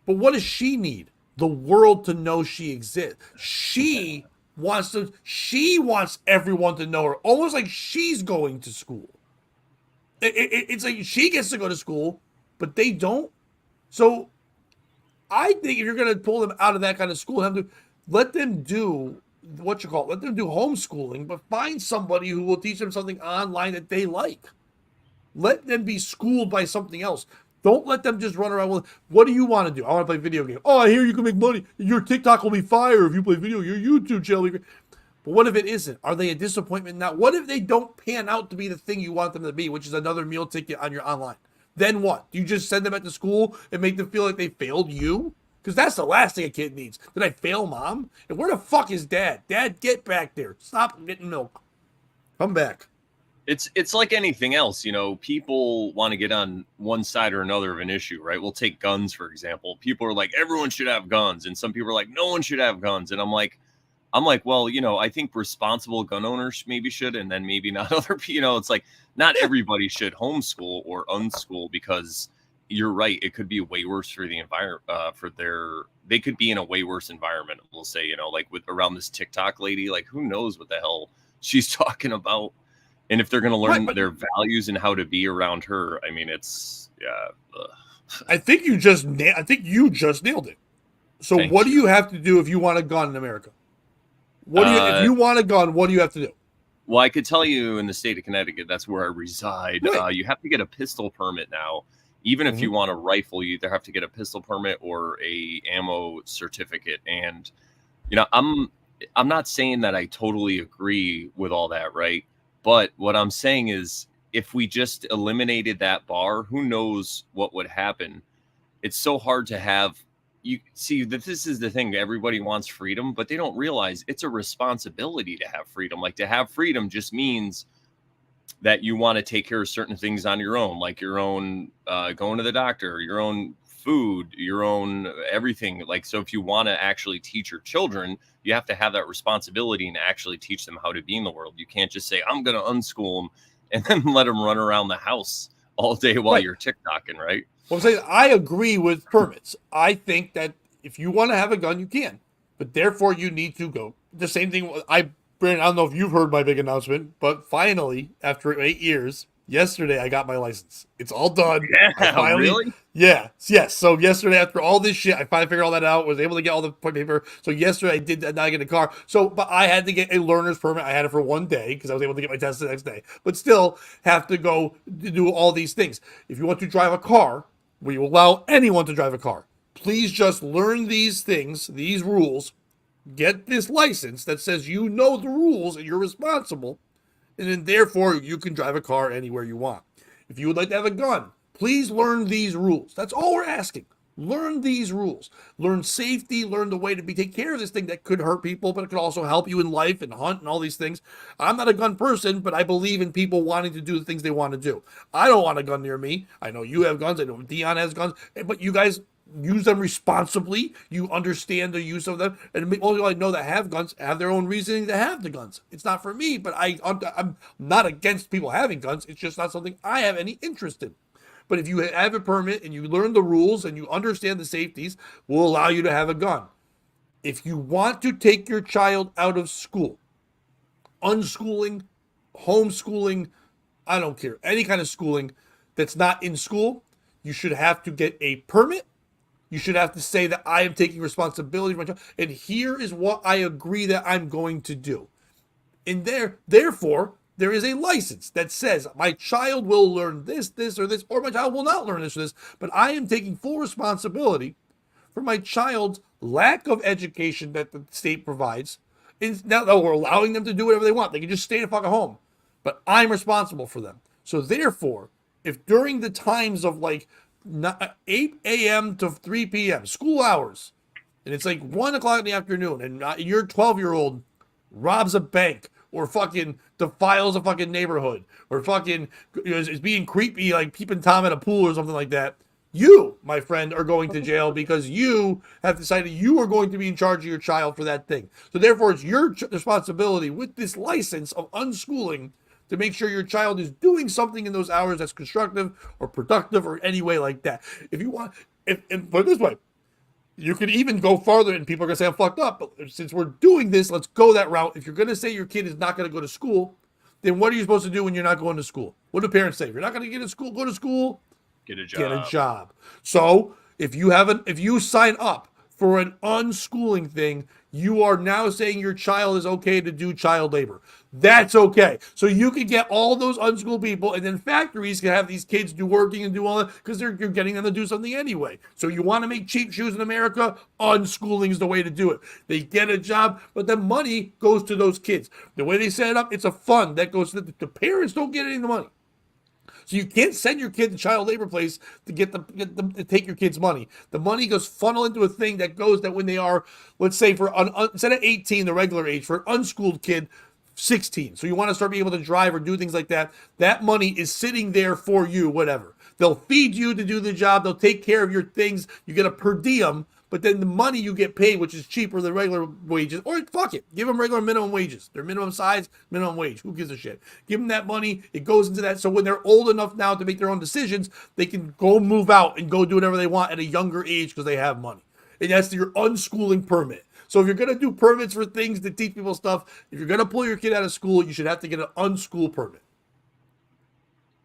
But what does she need? The world to know she exists. She wants everyone to know her, almost like she's going to school. It's like she gets to go to school, but they don't. So I think if you're going to pull them out of that kind of school, let them do what you call it, let them do homeschooling, but find somebody who will teach them something online that they like. Let them be schooled by something else. Don't let them just run around with, what do you want to do? I want to play video game. Oh, I hear you can make money. Your TikTok will be fire if you play video. Your YouTube channel will be great. But what if it isn't? Are they a disappointment now? What if they don't pan out to be the thing you want them to be, which is another meal ticket on your online? Then what? Do you just send them at the school and make them feel like they failed you? Because that's the last thing a kid needs. Did I fail mom? And where the fuck is dad? Dad, get back there. Stop getting milk. Come back. It's like anything else, you know, people want to get on one side or another of an issue, right? We'll take guns, for example. People are like, everyone should have guns. And some people are like, no one should have guns. And I'm like, well, you know, I think responsible gun owners maybe should, and then maybe not other people. You know, it's like not everybody should homeschool or unschool, because you're right. It could be way worse for the environment, they could be in a way worse environment. We'll say, you know, like with around this TikTok lady, like who knows what the hell she's talking about. And if they're going to learn their values and how to be around her, I mean, it's, yeah. Ugh. I think you just nailed it. So Thank what you. do you have to do if you want a gun in America? If you want a gun, what do you have to do? Well, I could tell you in the state of Connecticut, that's where I reside. Right. You have to get a pistol permit now. Even if you want a rifle, you either have to get a pistol permit or a ammo certificate. And, you know, I'm not saying that I totally agree with all that, right? But what I'm saying is if we just eliminated that bar, who knows what would happen? It's so hard to have. You see that this is the thing. Everybody wants freedom, but they don't realize it's a responsibility to have freedom. Like to have freedom just means that you want to take care of certain things on your own, like your own going to the doctor, your own food, your own everything. Like, so if you want to actually teach your children, you have to have that responsibility and actually teach them how to be in the world. You can't just say, I'm going to unschool them and then let them run around the house all day while you're TikToking, right? Well, I'm saying I agree with permits. I think that if you want to have a gun, you can, but therefore you need to go. The same thing. Brandon, I don't know if you've heard my big announcement, but finally, after 8 years, yesterday I got my license. It's all done. Yeah, really? Yes. So yesterday, after all this shit, I finally figured all that out. Was able to get all the paper. So yesterday I did not get a car. So, but I had to get a learner's permit. I had it for 1 day because I was able to get my test the next day. But still, have to go to do all these things. If you want to drive a car, we will allow anyone to drive a car. Please just learn these things, these rules. Get this license that says you know the rules and you're responsible, and then therefore you can drive a car anywhere you want. If you would like to have a gun, please learn these rules. That's all we're asking. Learn these rules. Learn safety. Learn the way to take care of this thing that could hurt people, but it could also help you in life and hunt and all these things. I'm not a gun person, but I believe in people wanting to do the things they want to do. I don't want a gun near me. I know you have guns. I know Dion has guns, but you guys use them responsibly. You understand the use of them, and all people I know that have guns have their own reasoning to have the guns. It's not for me, but I'm not against people having guns. It's just not something I have any interest in. But if you have a permit and you learn the rules and you understand the safeties, we'll allow you to have a gun. If you want to take your child out of school, unschooling, homeschooling, I don't care, any kind of schooling that's not in school, you should have to get a permit. You should have to say that I am taking responsibility for my child. And here is what I agree that I'm going to do. And therefore, there is a license that says my child will learn this, or my child will not learn this or this. But I am taking full responsibility for my child's lack of education that the state provides. And now we're allowing them to do whatever they want. They can just stay the fuck at home. But I'm responsible for them. So therefore, if during the times of like 8 a.m. to 3 p.m. school hours, and it's like 1 o'clock in the afternoon, and your 12-year-old robs a bank or fucking defiles a fucking neighborhood or fucking is being creepy, like peeping Tom at a pool or something like that, you, my friend, are going to jail because you have decided you are going to be in charge of your child for that thing. So therefore, it's your responsibility with this license of unschooling to make sure your child is doing something in those hours that's constructive or productive or any way like that. If you want, and put it this way, You could even go farther, and people are gonna say I'm fucked up. But since we're doing this, let's go that route. If you're gonna say your kid is not gonna go to school, then what are you supposed to do when you're not going to school? What do parents say? If you're not gonna get to school, go to school, Get a get a job. job. So if you sign up for an unschooling thing, you are now saying your child is okay to do child labor. That's okay. So you can get all those unschooled people, and then factories can have these kids do working and do all that because you're getting them to do something anyway. So you want to make cheap shoes in America? Unschooling is the way to do it. They get a job, but the money goes to those kids. The way they set it up, it's a fund that goes to the parents. Don't get any of the money. So you can't send your kid to child labor place to get them to take your kid's money. The money goes funnel into a thing that goes that when they are, let's say instead of 18, the regular age, for an unschooled kid, 16. So you want to start being able to drive or do things like that. That money is sitting there for you, whatever. They'll feed you to do the job. They'll take care of your things. You get a per diem, but then the money you get paid, which is cheaper than regular wages, or fuck it, give them regular minimum wages. Their minimum size, minimum wage. Who gives a shit? Give them that money. It goes into that. So when they're old enough now to make their own decisions, they can go move out and go do whatever they want at a younger age because they have money. And that's your unschooling permit. So if you're going to do permits for things to teach people stuff, if you're going to pull your kid out of school, you should have to get an unschool permit.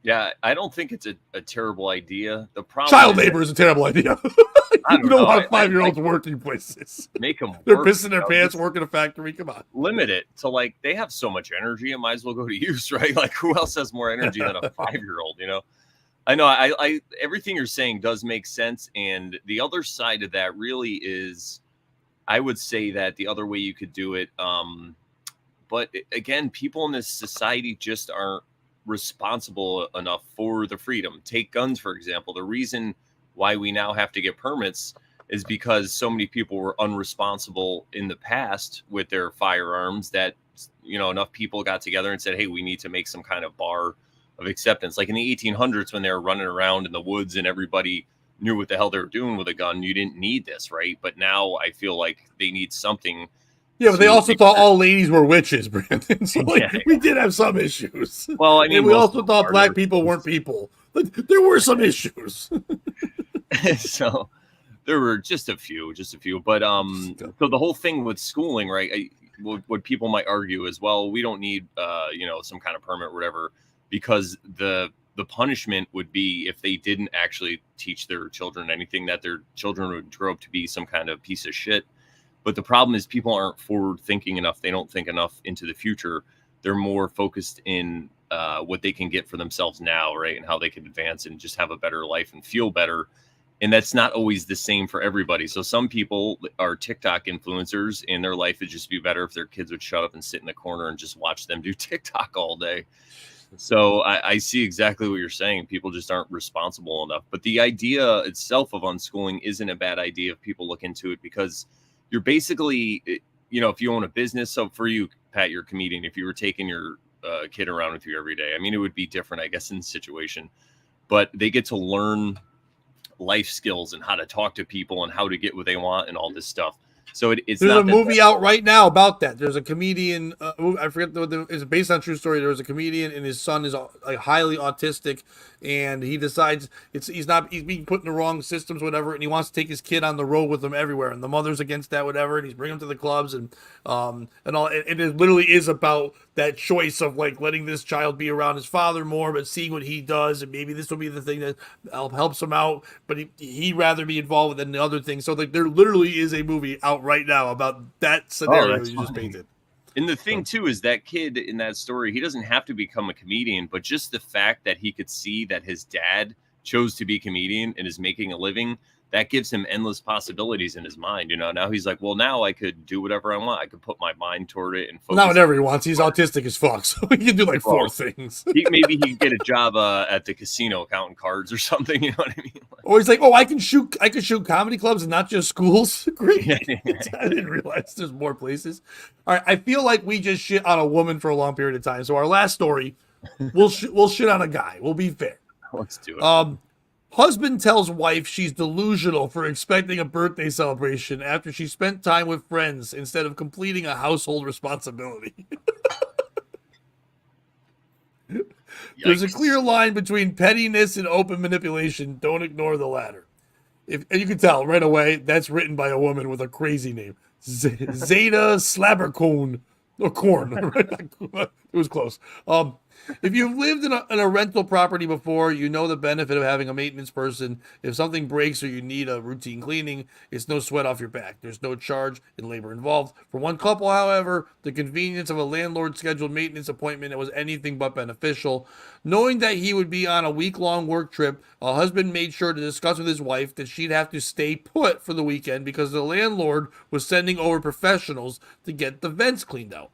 Yeah, I don't think it's a terrible idea. The problem Child is labor is a terrible idea. I You don't don't know. want I 5-year-olds like working places. make them They're work. pissing their pants, Just working a factory. Come on. limit it to like they have so much energy, it might as well go to use, right? Like who else has more energy than a 5-year-old? I know. I everything you're saying does make sense, and the other side of that really is, I would say that the other way you could do it. But again, people in this society just aren't responsible enough for the freedom. Take guns, for example. The reason why we now have to get permits is because so many people were unresponsible in the past with their firearms that, enough people got together and said, hey, we need to make some kind of bar of acceptance. Like in the 1800s, when they were running around in the woods and everybody knew what the hell they were doing with a gun, you didn't need this, right? But now I feel like they need something. Yeah, but they to also make thought sure- all ladies were witches, Brandon. So Yeah. we did have some issues. Well, I mean, and we most also of them thought are. black people weren't people. But there were some issues. So there were just a few. But so the whole thing with schooling, right? What people might argue is, well, we don't need some kind of permit or whatever, because the punishment would be if they didn't actually teach their children anything, that their children would grow up to be some kind of piece of shit. But the problem is people aren't forward thinking enough. They don't think enough into the future. They're more focused in what they can get for themselves now, right? And how they can advance and just have a better life and feel better. And that's not always the same for everybody. So some people are TikTok influencers, and their life would just be better if their kids would shut up and sit in the corner and just watch them do TikTok all day. So I see exactly what you're saying. People just aren't responsible enough. But the idea itself of unschooling isn't a bad idea if people look into it, because you're basically, if you own a business. So for you, Pat, you're a comedian. If you were taking your kid around with you every day, I mean, it would be different, I guess, in the situation. But they get to learn life skills and how to talk to people and how to get what they want and all this stuff. So it's There's not a movie out right now about that. There's a comedian. I forget it's based on a true story. There was a comedian, and his son is highly autistic, and he decides he's being put in the wrong systems, whatever, and he wants to take his kid on the road with him everywhere. And the mother's against that, whatever, and he's bringing him to the clubs and all. And it literally is about that choice of like letting this child be around his father more, but seeing what he does, and maybe this will be the thing that helps him out. But he'd rather be involved than the other thing. So like there literally is a movie out right now about that scenario you just painted. And the thing too is that kid in that story, he doesn't have to become a comedian, but just the fact that he could see that his dad chose to be a comedian and is making a living, that gives him endless possibilities in his mind. Now he's like, well, now I could do whatever I want. I could put my mind toward it and focus. Not whatever he wants. He's autistic as fuck, so he can do like 4 things. Maybe he could get a job at the casino counting cards or something. You know what I mean? Or he's like, oh, I can shoot comedy clubs and not just schools. Great. Yeah. I didn't realize there's more places. All right, I feel like we just shit on a woman for a long period of time. So our last story, we'll shit on a guy. We'll be fair. Let's do it. Husband tells wife she's delusional for expecting a birthday celebration after she spent time with friends instead of completing a household responsibility. There's a clear line between pettiness and open manipulation. Don't ignore the latter. And you can tell right away that's written by a woman with a crazy name, Zeta Slabbercone or Corn. It was close. If you've lived in a rental property before, you know the benefit of having a maintenance person. If something breaks or you need a routine cleaning, it's no sweat off your back. There's no charge and labor involved. For one couple, however, the convenience of a landlord scheduled maintenance appointment was anything but beneficial. Knowing that he would be on a week-long work trip, a husband made sure to discuss with his wife that she'd have to stay put for the weekend because the landlord was sending over professionals to get the vents cleaned out.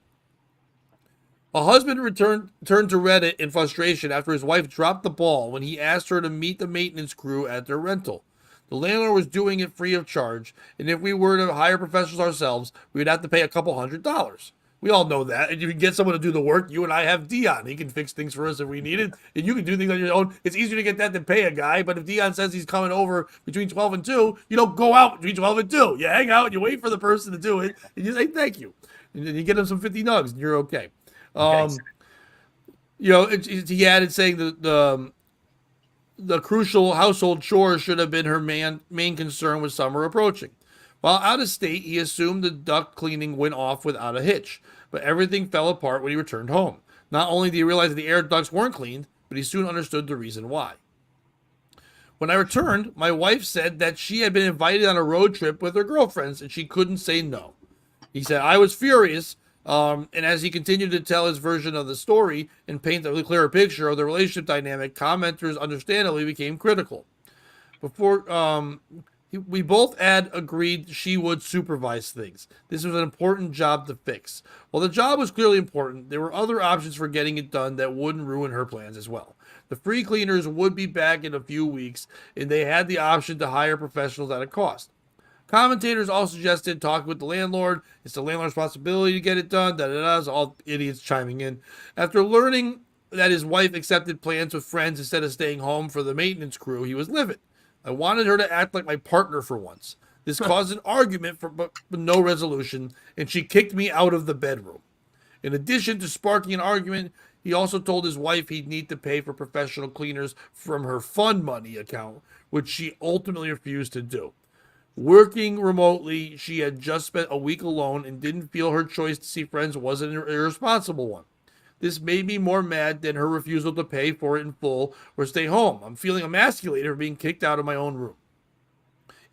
A husband turned to Reddit in frustration after his wife dropped the ball when he asked her to meet the maintenance crew at their rental. The landlord was doing it free of charge, and if we were to hire professionals ourselves, we'd have to pay a couple $100s. We all know that. And you can get someone to do the work. You and I have Dion. He can fix things for us if we need it. And you can do things on your own. It's easier to get that than pay a guy. But if Dion says he's coming over between 12 and 2, you don't go out between 12 and 2. You hang out and you wait for the person to do it. And you say thank you. And then you get him some 50 nugs and you're okay. Yes. He added saying that the crucial household chores should have been her main concern with summer approaching. While out of state, he assumed the duct cleaning went off without a hitch, but everything fell apart when he returned home. Not only did he realize that the air ducts weren't cleaned, but he soon understood the reason why. When I returned, my wife said that she had been invited on a road trip with her girlfriends and she couldn't say no. He said, I was furious. And as he continued to tell his version of the story and paint a clearer picture of the relationship dynamic, commenters understandably became critical. We both had agreed she would supervise things. This was an important job to fix. While the job was clearly important, there were other options for getting it done that wouldn't ruin her plans as well. The free cleaners would be back in a few weeks, and they had the option to hire professionals at a cost. Commentators all suggested talking with the landlord. It's the landlord's responsibility to get it done. All idiots chiming in. After learning that his wife accepted plans with friends instead of staying home for the maintenance crew, he was livid. I wanted her to act like my partner for once. This caused an argument but no resolution, and she kicked me out of the bedroom. In addition to sparking an argument, he also told his wife he'd need to pay for professional cleaners from her fund money account, which she ultimately refused to do. Working remotely, she had just spent a week alone and didn't feel her choice to see friends was an irresponsible one. This made me more mad than her refusal to pay for it in full or stay home. I'm feeling emasculated for being kicked out of my own room.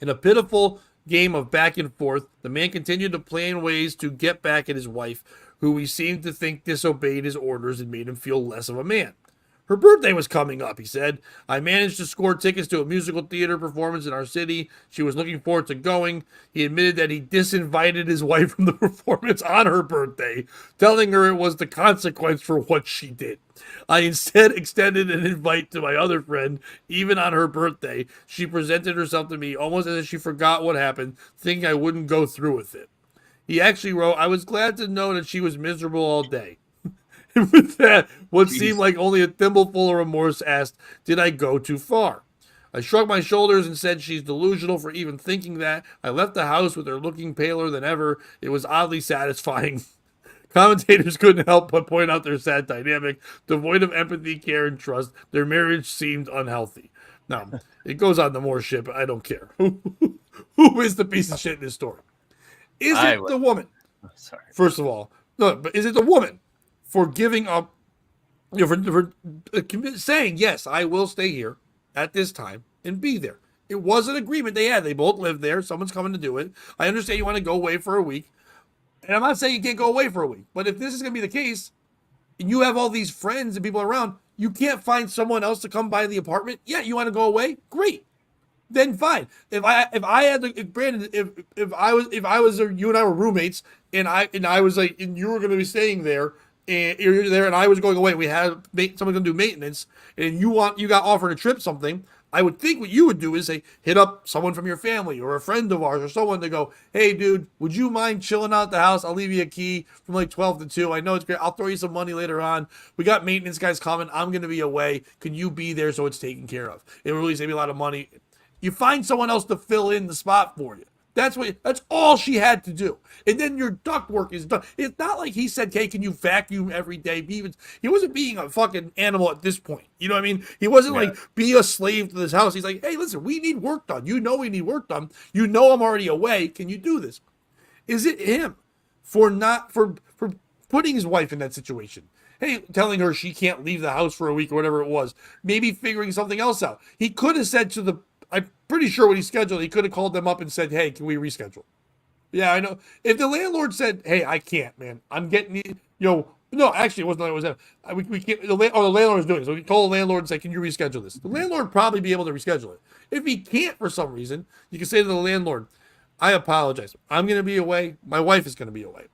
In a pitiful game of back and forth, the man continued to plan ways to get back at his wife, who he seemed to think disobeyed his orders and made him feel less of a man. Her birthday was coming up, he said. I managed to score tickets to a musical theater performance in our city. She was looking forward to going. He admitted that he disinvited his wife from the performance on her birthday, telling her it was the consequence for what she did. I instead extended an invite to my other friend, even on her birthday. She presented herself to me almost as if she forgot what happened, thinking I wouldn't go through with it. He actually wrote, I was glad to know that she was miserable all day. With that, what seemed like only a thimbleful of remorse asked, did I go too far? I shrugged my shoulders and said she's delusional for even thinking that. I left the house with her looking paler than ever. It was oddly satisfying. Commentators couldn't help but point out their sad dynamic. Devoid of empathy, care, and trust, their marriage seemed unhealthy. Now, it goes on to more shit, but I don't care. Who is the piece of shit in this story? Is it the woman? Sorry. First of all, no, but is it the woman for giving up, for saying, yes, I will stay here at this time and be there? It was an agreement they had. They both lived there. Someone's coming to do it. I understand you want to go away for a week. And I'm not saying you can't go away for a week. But if this is going to be the case, and you have all these friends and people around, you can't find someone else to come by the apartment. Yeah, you want to go away? Great. Then fine. If Brandon, if I was you and I were roommates, and I was like, and you were going to be staying there, and you're there, and I was going away. We had someone going to do maintenance, and you got offered a trip, something. I would think what you would do is say, hit up someone from your family or a friend of ours or someone to go, hey, dude, would you mind chilling out the house? I'll leave you a key from like 12 to 2. I know it's great. I'll throw you some money later on. We got maintenance guys coming. I'm going to be away. Can you be there so it's taken care of? It will really save me a lot of money. You find someone else to fill in the spot for you. That's all she had to do. And then your ductwork is done. It's not like he said, "Hey, can you vacuum every day?" He wasn't being a fucking animal at this point. You know what I mean? He wasn't Yeah. like be a slave to this house. He's like, "Hey, listen, we need work done. You know we need work done. You know I'm already away. Can you do this?" Is it him for not for putting his wife in that situation? Hey, telling her she can't leave the house for a week or whatever it was. Maybe figuring something else out. He could have said to the. I'm pretty sure when he scheduled, he could have called them up and said, "Hey, can we reschedule?" Yeah, I know. If the landlord said, "Hey, I can't, man. I'm getting no, actually, it wasn't. It was we can't. The landlord was doing it. So we call the landlord and say, "Can you reschedule this?" The landlord probably be able to reschedule it. If he can't for some reason, you can say to the landlord, "I apologize. I'm going to be away. My wife is going to be away.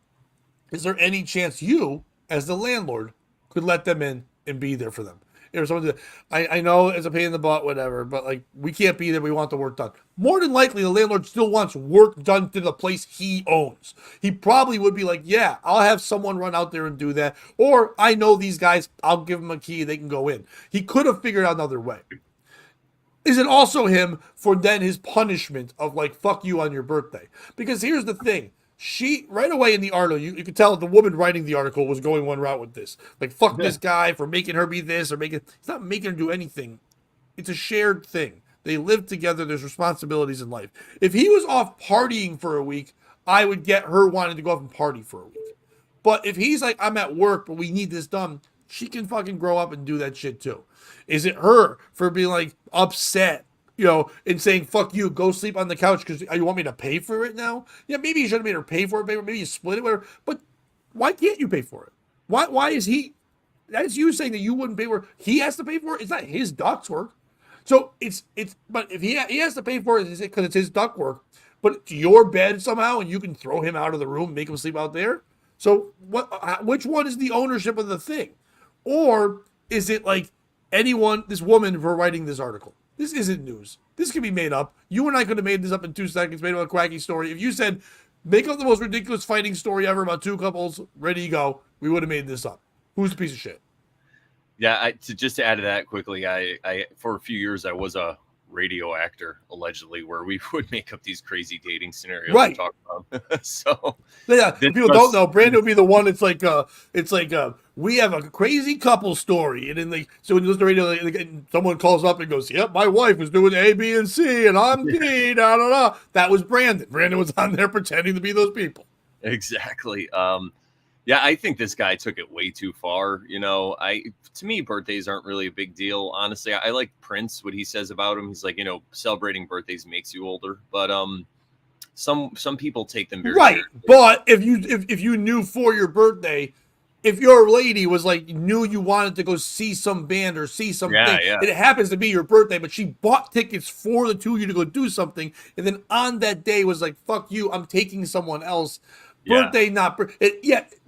Is there any chance you, as the landlord, could let them in and be there for them?" Or something. I know it's a pain in the butt, whatever, but like we can't be there. We want the work done. More than likely, the landlord still wants work done to the place he owns. He probably would be like, "Yeah, I'll have someone run out there and do that," or "I know these guys. I'll give them a key. They can go in." He could have figured out another way. Is it also him for then his punishment of like fuck you on your birthday? Because here's the thing. She right away in the article, you could tell the woman writing the article was going one route with this. Like fuck this guy for making her be this or making he's not making her do anything. It's a shared thing. They live together, there's responsibilities in life. If he was off partying for a week, I would get her wanting to go off and party for a week. But if he's like, "I'm at work, but we need this done," she can fucking grow up and do that shit too. Is it her for being like upset, and saying, "Fuck you, go sleep on the couch because you want me to pay for it now?" Yeah, maybe you should have made her pay for it, maybe you split it, whatever. But why can't you pay for it? Why is he? That's you saying that you wouldn't pay for it. He has to pay for it. It's not his duct's work. So it's but if he has to pay for it because it's his duct work, but it's your bed somehow, and you can throw him out of the room, make him sleep out there. So what? Which one is the ownership of the thing, or is it like anyone? This woman for writing this article. This isn't news. This can be made up. You and I could have made this up in 2 seconds, made up a quacky story. If you said, "Make up the most ridiculous fighting story ever about two couples, ready to go," we would have made this up. Who's the piece of shit? Yeah, to add to that quickly, I for a few years I was a radio actor allegedly, where we would make up these crazy dating scenarios Right. to talk about. So Yeah, if people don't know, Brandon would be the one. It's like we have a crazy couple story, and then so when you listen to radio, someone calls up and goes, "Yep, my wife was doing A, B, and C, and I'm D, da da da." That was Brandon. Brandon was on there pretending to be those people. Exactly. Yeah, I think this guy took it way too far. To me, birthdays aren't really a big deal. Honestly, I like Prince, what he says about him. He's like, celebrating birthdays makes you older. But some people take them very Right. seriously. But if you knew for your birthday, if your lady was like knew you wanted to go see some band or see something, Yeah. and it happens to be your birthday, but she bought tickets for the two of you to go do something, and then on that day was like, "Fuck you, I'm taking someone else." Yeah. Birthday, not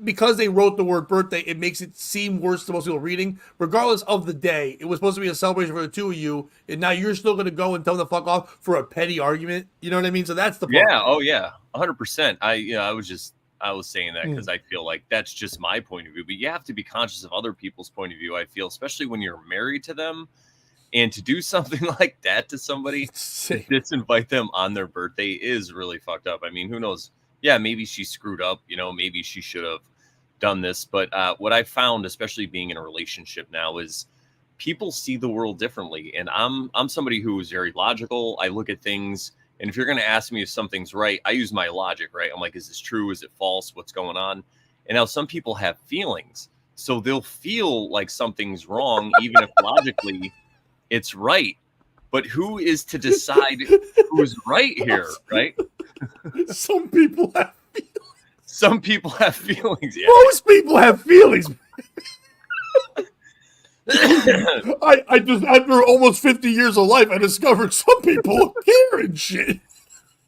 because they wrote the word birthday, it makes it seem worse to most people reading. Regardless of the day, it was supposed to be a celebration for the two of you, and now you're still going to go and tell them to fuck off for a petty argument. You know what I mean? So that's the problem. Yeah. Oh yeah. 100%. I was saying that because I feel like that's just my point of view, but you have to be conscious of other people's point of view. I feel, especially when you're married to them, and to do something like that to somebody, to disinvite them on their birthday is really fucked up. I mean, who knows? Yeah, maybe she screwed up, maybe she should have done this. But what I found, especially being in a relationship now, is people see the world differently. And I'm somebody who is very logical. I look at things, and if you're going to ask me if something's right, I use my logic, right? I'm like, is this true? Is it false? What's going on? And now some people have feelings. So they'll feel like something's wrong, even if logically it's right. But who is to decide who's right here, right? Some people have feelings. Yeah. Most people have feelings. I just, after almost 50 years of life, I discovered some people care and shit.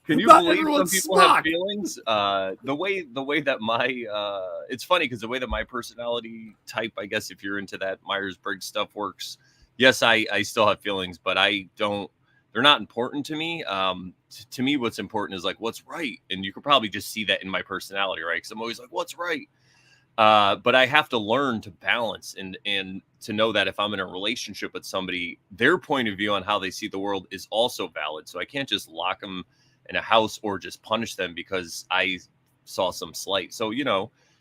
Can you believe some people have feelings? The way that it's funny because the way that my personality type, I guess if you're into that Myers-Briggs stuff works, yes, I still have feelings, but they're not important to me. To me, what's important is like, what's right? And you could probably just see that in my personality, right? Because I'm always like, what's right? But I have to learn to balance and to know that if I'm in a relationship with somebody, their point of view on how they see the world is also valid. So I can't just lock them in a house or just punish them because I saw some slight. So,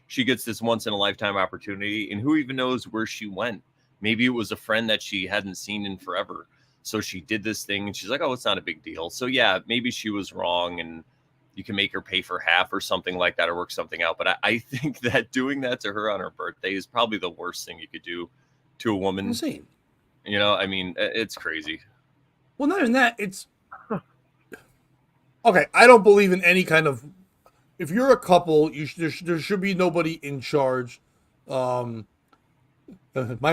she gets this once in a lifetime opportunity, and who even knows where she went? Maybe it was a friend that she hadn't seen in forever. So she did this thing and she's like, oh, it's not a big deal. So yeah, maybe she was wrong and you can make her pay for half or something like that or work something out. But I think that doing that to her on her birthday is probably the worst thing you could do to a woman. Insane. I mean, it's crazy. Well, not even that. It's okay. I don't believe in any kind of. If you're a couple, there should be nobody in charge. My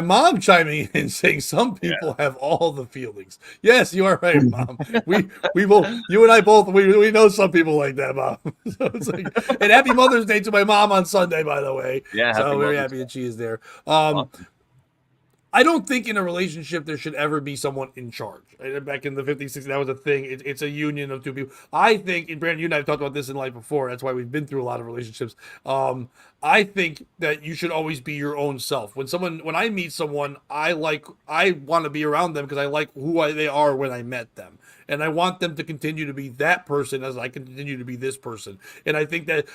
mom chiming in saying some people have all the feelings. Yes, you are right, Mom. We both, you and I both, we know some people like that, Mom. So it's like, and happy Mother's Day to my mom on Sunday, by the way. Yeah, so very happy that she is there. Awesome. I don't think in a relationship there should ever be someone in charge. Back in the 50s, 60s, that was a thing. It's a union of two people. I think, and Brandon, you and I have talked about this in life before. That's why we've been through a lot of relationships. I think that you should always be your own self. When I meet someone, I want to be around them because I like they are when I met them. And I want them to continue to be that person as I continue to be this person. And I think that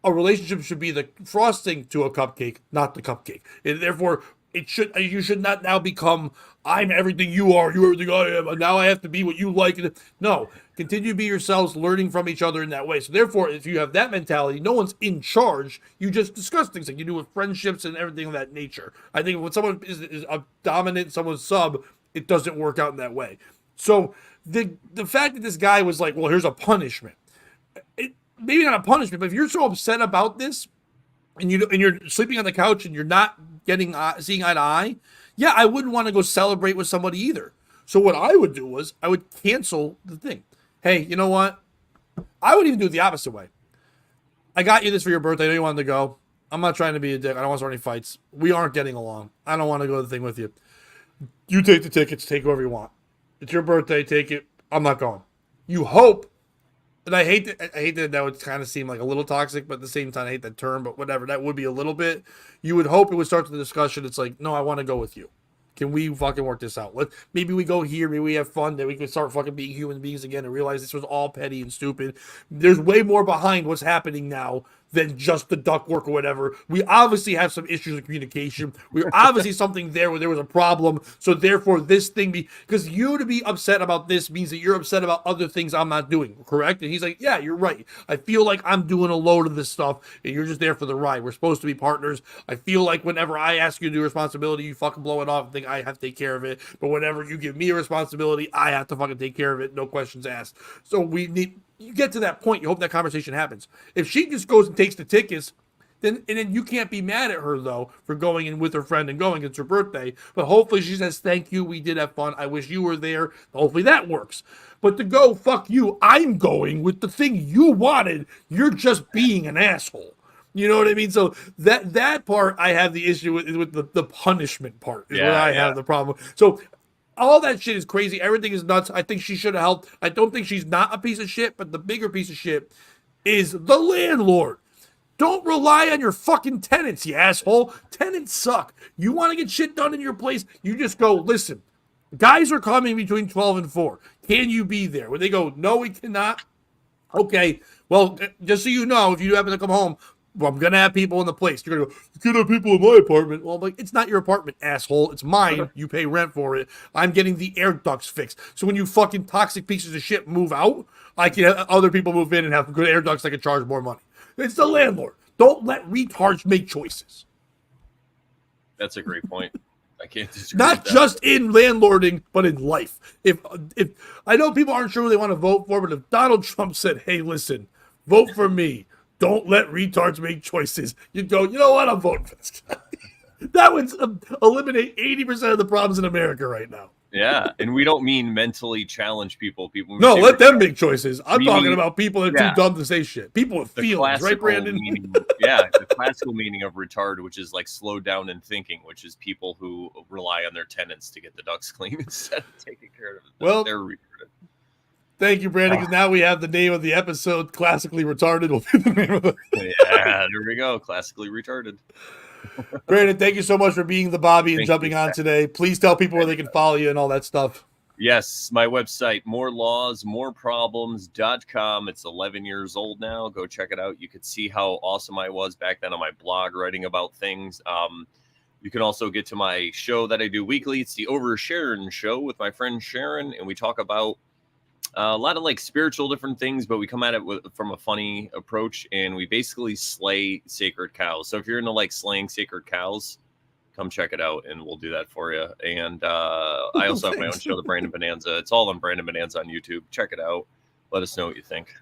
a relationship should be the frosting to a cupcake, not the cupcake. And therefore, you should not now become, I'm everything you are, you're everything I am, and now I have to be what you like. No, continue to be yourselves, learning from each other in that way. So therefore, if you have that mentality, no one's in charge. You just discuss things like you do with friendships and everything of that nature. I think when someone is a dominant, someone's sub, it doesn't work out in that way. So the fact that this guy was like, well, here's a punishment. Maybe not a punishment, but if you're so upset about this, and you're sleeping on the couch and you're not seeing eye to eye, yeah, I wouldn't want to go celebrate with somebody either. So what I would do was I would cancel the thing. Hey, you know what? I would even do it the opposite way. I got you this for your birthday. I know you wanted to go. I'm not trying to be a dick. I don't want to start any fights. We aren't getting along. I don't want to go to the thing with you. You take the tickets. Take whoever you want. It's your birthday. Take it. I'm not going. You hope. And I hate that would kind of seem like a little toxic, but at the same time, I hate that term, but whatever. That would be a little bit. You would hope it would start the discussion. It's like, no, I want to go with you. Can we fucking work this out? Maybe we go here. Maybe we have fun. Then we can start fucking being human beings again and realize this was all petty and stupid. There's way more behind what's happening now than just the ductwork or whatever. We obviously have some issues with communication. We're obviously something there where there was a problem. So therefore, this thing because you to be upset about this means that you're upset about other things I'm not doing. Correct? And he's like, yeah, you're right. I feel like I'm doing a load of this stuff and you're just there for the ride. We're supposed to be partners. I feel like whenever I ask you to do a responsibility, you fucking blow it off and think I have to take care of it. But whenever you give me a responsibility, I have to fucking take care of it. No questions asked. So you get to that point, you hope that conversation happens. If she just goes and takes the tickets, then you can't be mad at her though for going in with her friend and going. It's her birthday. But hopefully she says, thank you, we did have fun. I wish you were there. Hopefully that works. But to go, fuck you, I'm going with the thing you wanted. You're just being an asshole. You know what I mean? So that part I have the issue with the punishment part is where I have the problem. So all that shit is crazy. Everything is nuts. I think she should have helped. I don't think she's not a piece of shit, but the bigger piece of shit is the landlord. Don't rely on your fucking tenants, you asshole. Tenants suck. You want to get shit done in your place, you just go, listen, guys are coming between 12 and 4. Can you be there? When they go, no, we cannot. Okay, well, just so you know, if you happen to come home, well, I'm going to have people in the place. You're going to go, you can't have people in my apartment. Well, I'm like, it's not your apartment, asshole. It's mine. You pay rent for it. I'm getting the air ducts fixed. So when you fucking toxic pieces of shit move out, I can have other people move in and have good air ducts that can charge more money. It's the landlord. Don't let retards make choices. That's a great point. I can't disagree. Not just in landlording, but in life. If I know people aren't sure who they want to vote for, but if Donald Trump said, hey, listen, vote for me. Don't let retards make choices. You'd go, you know what? I'm voting for this guy. That would eliminate 80% of the problems in America right now. Yeah, and we don't mean mentally challenged people. No, let them make choices. I'm talking about people that are too dumb to say shit. People with feelings, right, Brandon? The classical meaning of retard, which is like slow down in thinking, which is people who rely on their tenants to get the ducts clean instead of taking care of it. Well, they're retarded. Thank you, Brandon, because now we have the name of the episode, Classically Retarded. Will be the name of it. Yeah, there we go. Classically retarded. Brandon, thank you so much for being the Bobby and jumping on today. Please tell people where they can follow you and all that stuff. Yes, my website, morelawsmoreproblems.com. It's 11 years old now. Go check it out. You could see how awesome I was back then on my blog writing about things. You can also get to my show that I do weekly. It's the Over Sharon Show with my friend Sharon, and we talk about a lot of like spiritual different things, but we come at it from a funny approach, and we basically slay sacred cows. So if you're into like slaying sacred cows, come check it out and we'll do that for you. And I also have my own show, The Brandon Bonanza. It's all on Brandon Bonanza on YouTube. Check it out. Let us know what you think.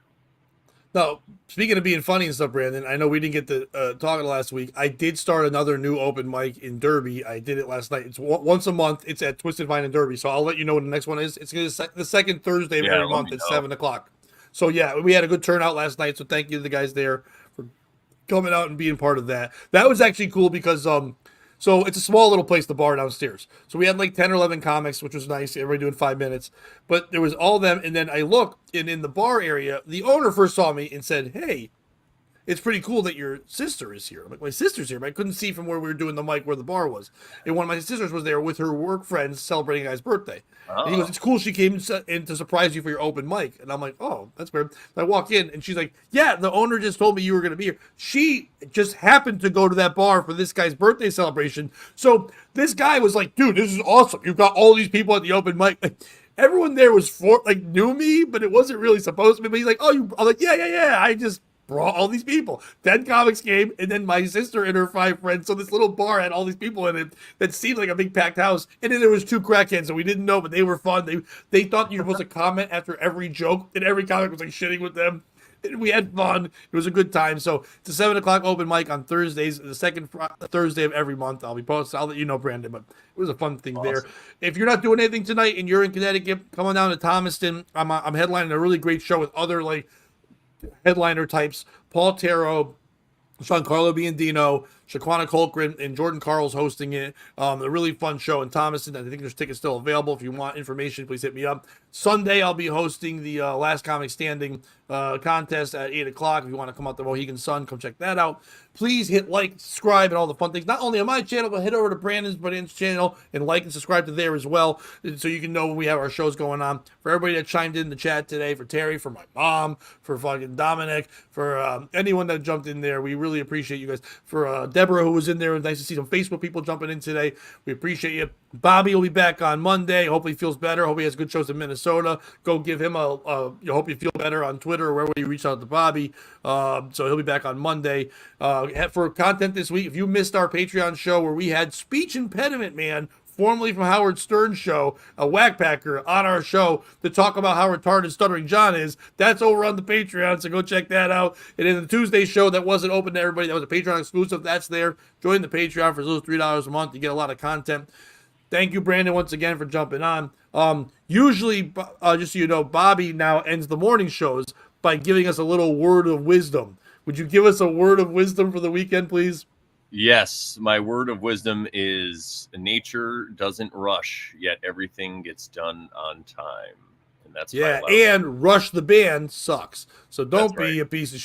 Now, speaking of being funny and stuff, Brandon, I know we didn't get to talking last week. I did start another new open mic in Derby. I did it last night. It's once a month. It's at Twisted Vine in Derby. So I'll let you know when the next one is. It's the second Thursday of every month at 7 o'clock. So yeah, we had a good turnout last night. So thank you to the guys there for coming out and being part of that. That was actually cool because so it's a small little place, the bar downstairs. So we had like 10 or 11 comics, which was nice. Everybody doing 5 minutes. But there was all them. And then I looked, and in the bar area, the owner first saw me and said, "Hey, it's pretty cool that your sister is here." I'm like, "My sister's here," but I couldn't see from where we were doing the mic where the bar was. And one of my sisters was there with her work friends celebrating a guy's birthday. And he goes, "It's cool she came in to surprise you for your open mic." And I'm like, "Oh, that's weird." I walk in, and she's like, "Yeah, the owner just told me you were going to be here." She just happened to go to that bar for this guy's birthday celebration. So this guy was like, "Dude, this is awesome. You've got all these people at the open mic." Like, everyone there was knew me, but it wasn't really supposed to be. But he's like, "Oh, you?" I'm like, "Yeah. I just brought all these people." 10 comics came, and then my sister and her 5 friends. So this little bar had all these people in it that seemed like a big packed house. And then there was 2 crackheads that we didn't know, but they were fun. They thought you were supposed to comment after every joke, and every comic was like shitting with them. And we had fun. It was a good time. So it's a 7 o'clock open mic on Thursdays, the second Thursday of every month. I'll be posting. I'll let you know, Brandon, but it was a fun thing there. If you're not doing anything tonight and you're in Connecticut, come on down to Thomaston. I'm headlining a really great show with other like headliner types: Paul Taro, Giancarlo Biondino, Shaquana Colquhoun, and Jordan Carl's hosting it. A really fun show in Thomaston. I think there's tickets still available. If you want information, please hit me up. Sunday, I'll be hosting the Last Comic Standing contest at 8 o'clock. If you want to come out to Mohegan Sun, come check that out. Please hit like, subscribe, and all the fun things. Not only on my channel, but head over to Brandon's channel and like and subscribe to there as well, so you can know when we have our shows going on. For everybody that chimed in the chat today, for Terry, for my mom, for fucking Dominic, for anyone that jumped in there, we really appreciate you guys. For Deborah, who was in there, it was nice to see some Facebook people jumping in today. We appreciate you. Bobby will be back on Monday. Hopefully he feels better. Hope he has good shows in Minnesota. Go give him hope you feel better on Twitter or wherever you reach out to Bobby. So he'll be back on Monday. For content this week, if you missed our Patreon show where we had Speech Impediment Man, formerly from Howard Stern's show, a whackpacker, on our show to talk about how retarded Stuttering John is, that's over on the Patreon, so go check that out. And in the Tuesday show that wasn't open to everybody, that was a Patreon exclusive, that's there. Join the Patreon for those $3 a month. You get a lot of content. Thank you, Brandon, once again for jumping on. Usually, just so you know, Bobby now ends the morning shows by giving us a little word of wisdom. Would you give us a word of wisdom for the weekend, please? Yes, my word of wisdom is nature doesn't rush, yet everything gets done on time. And that's and Rush the Band sucks. So don't That's right. be a piece of shit.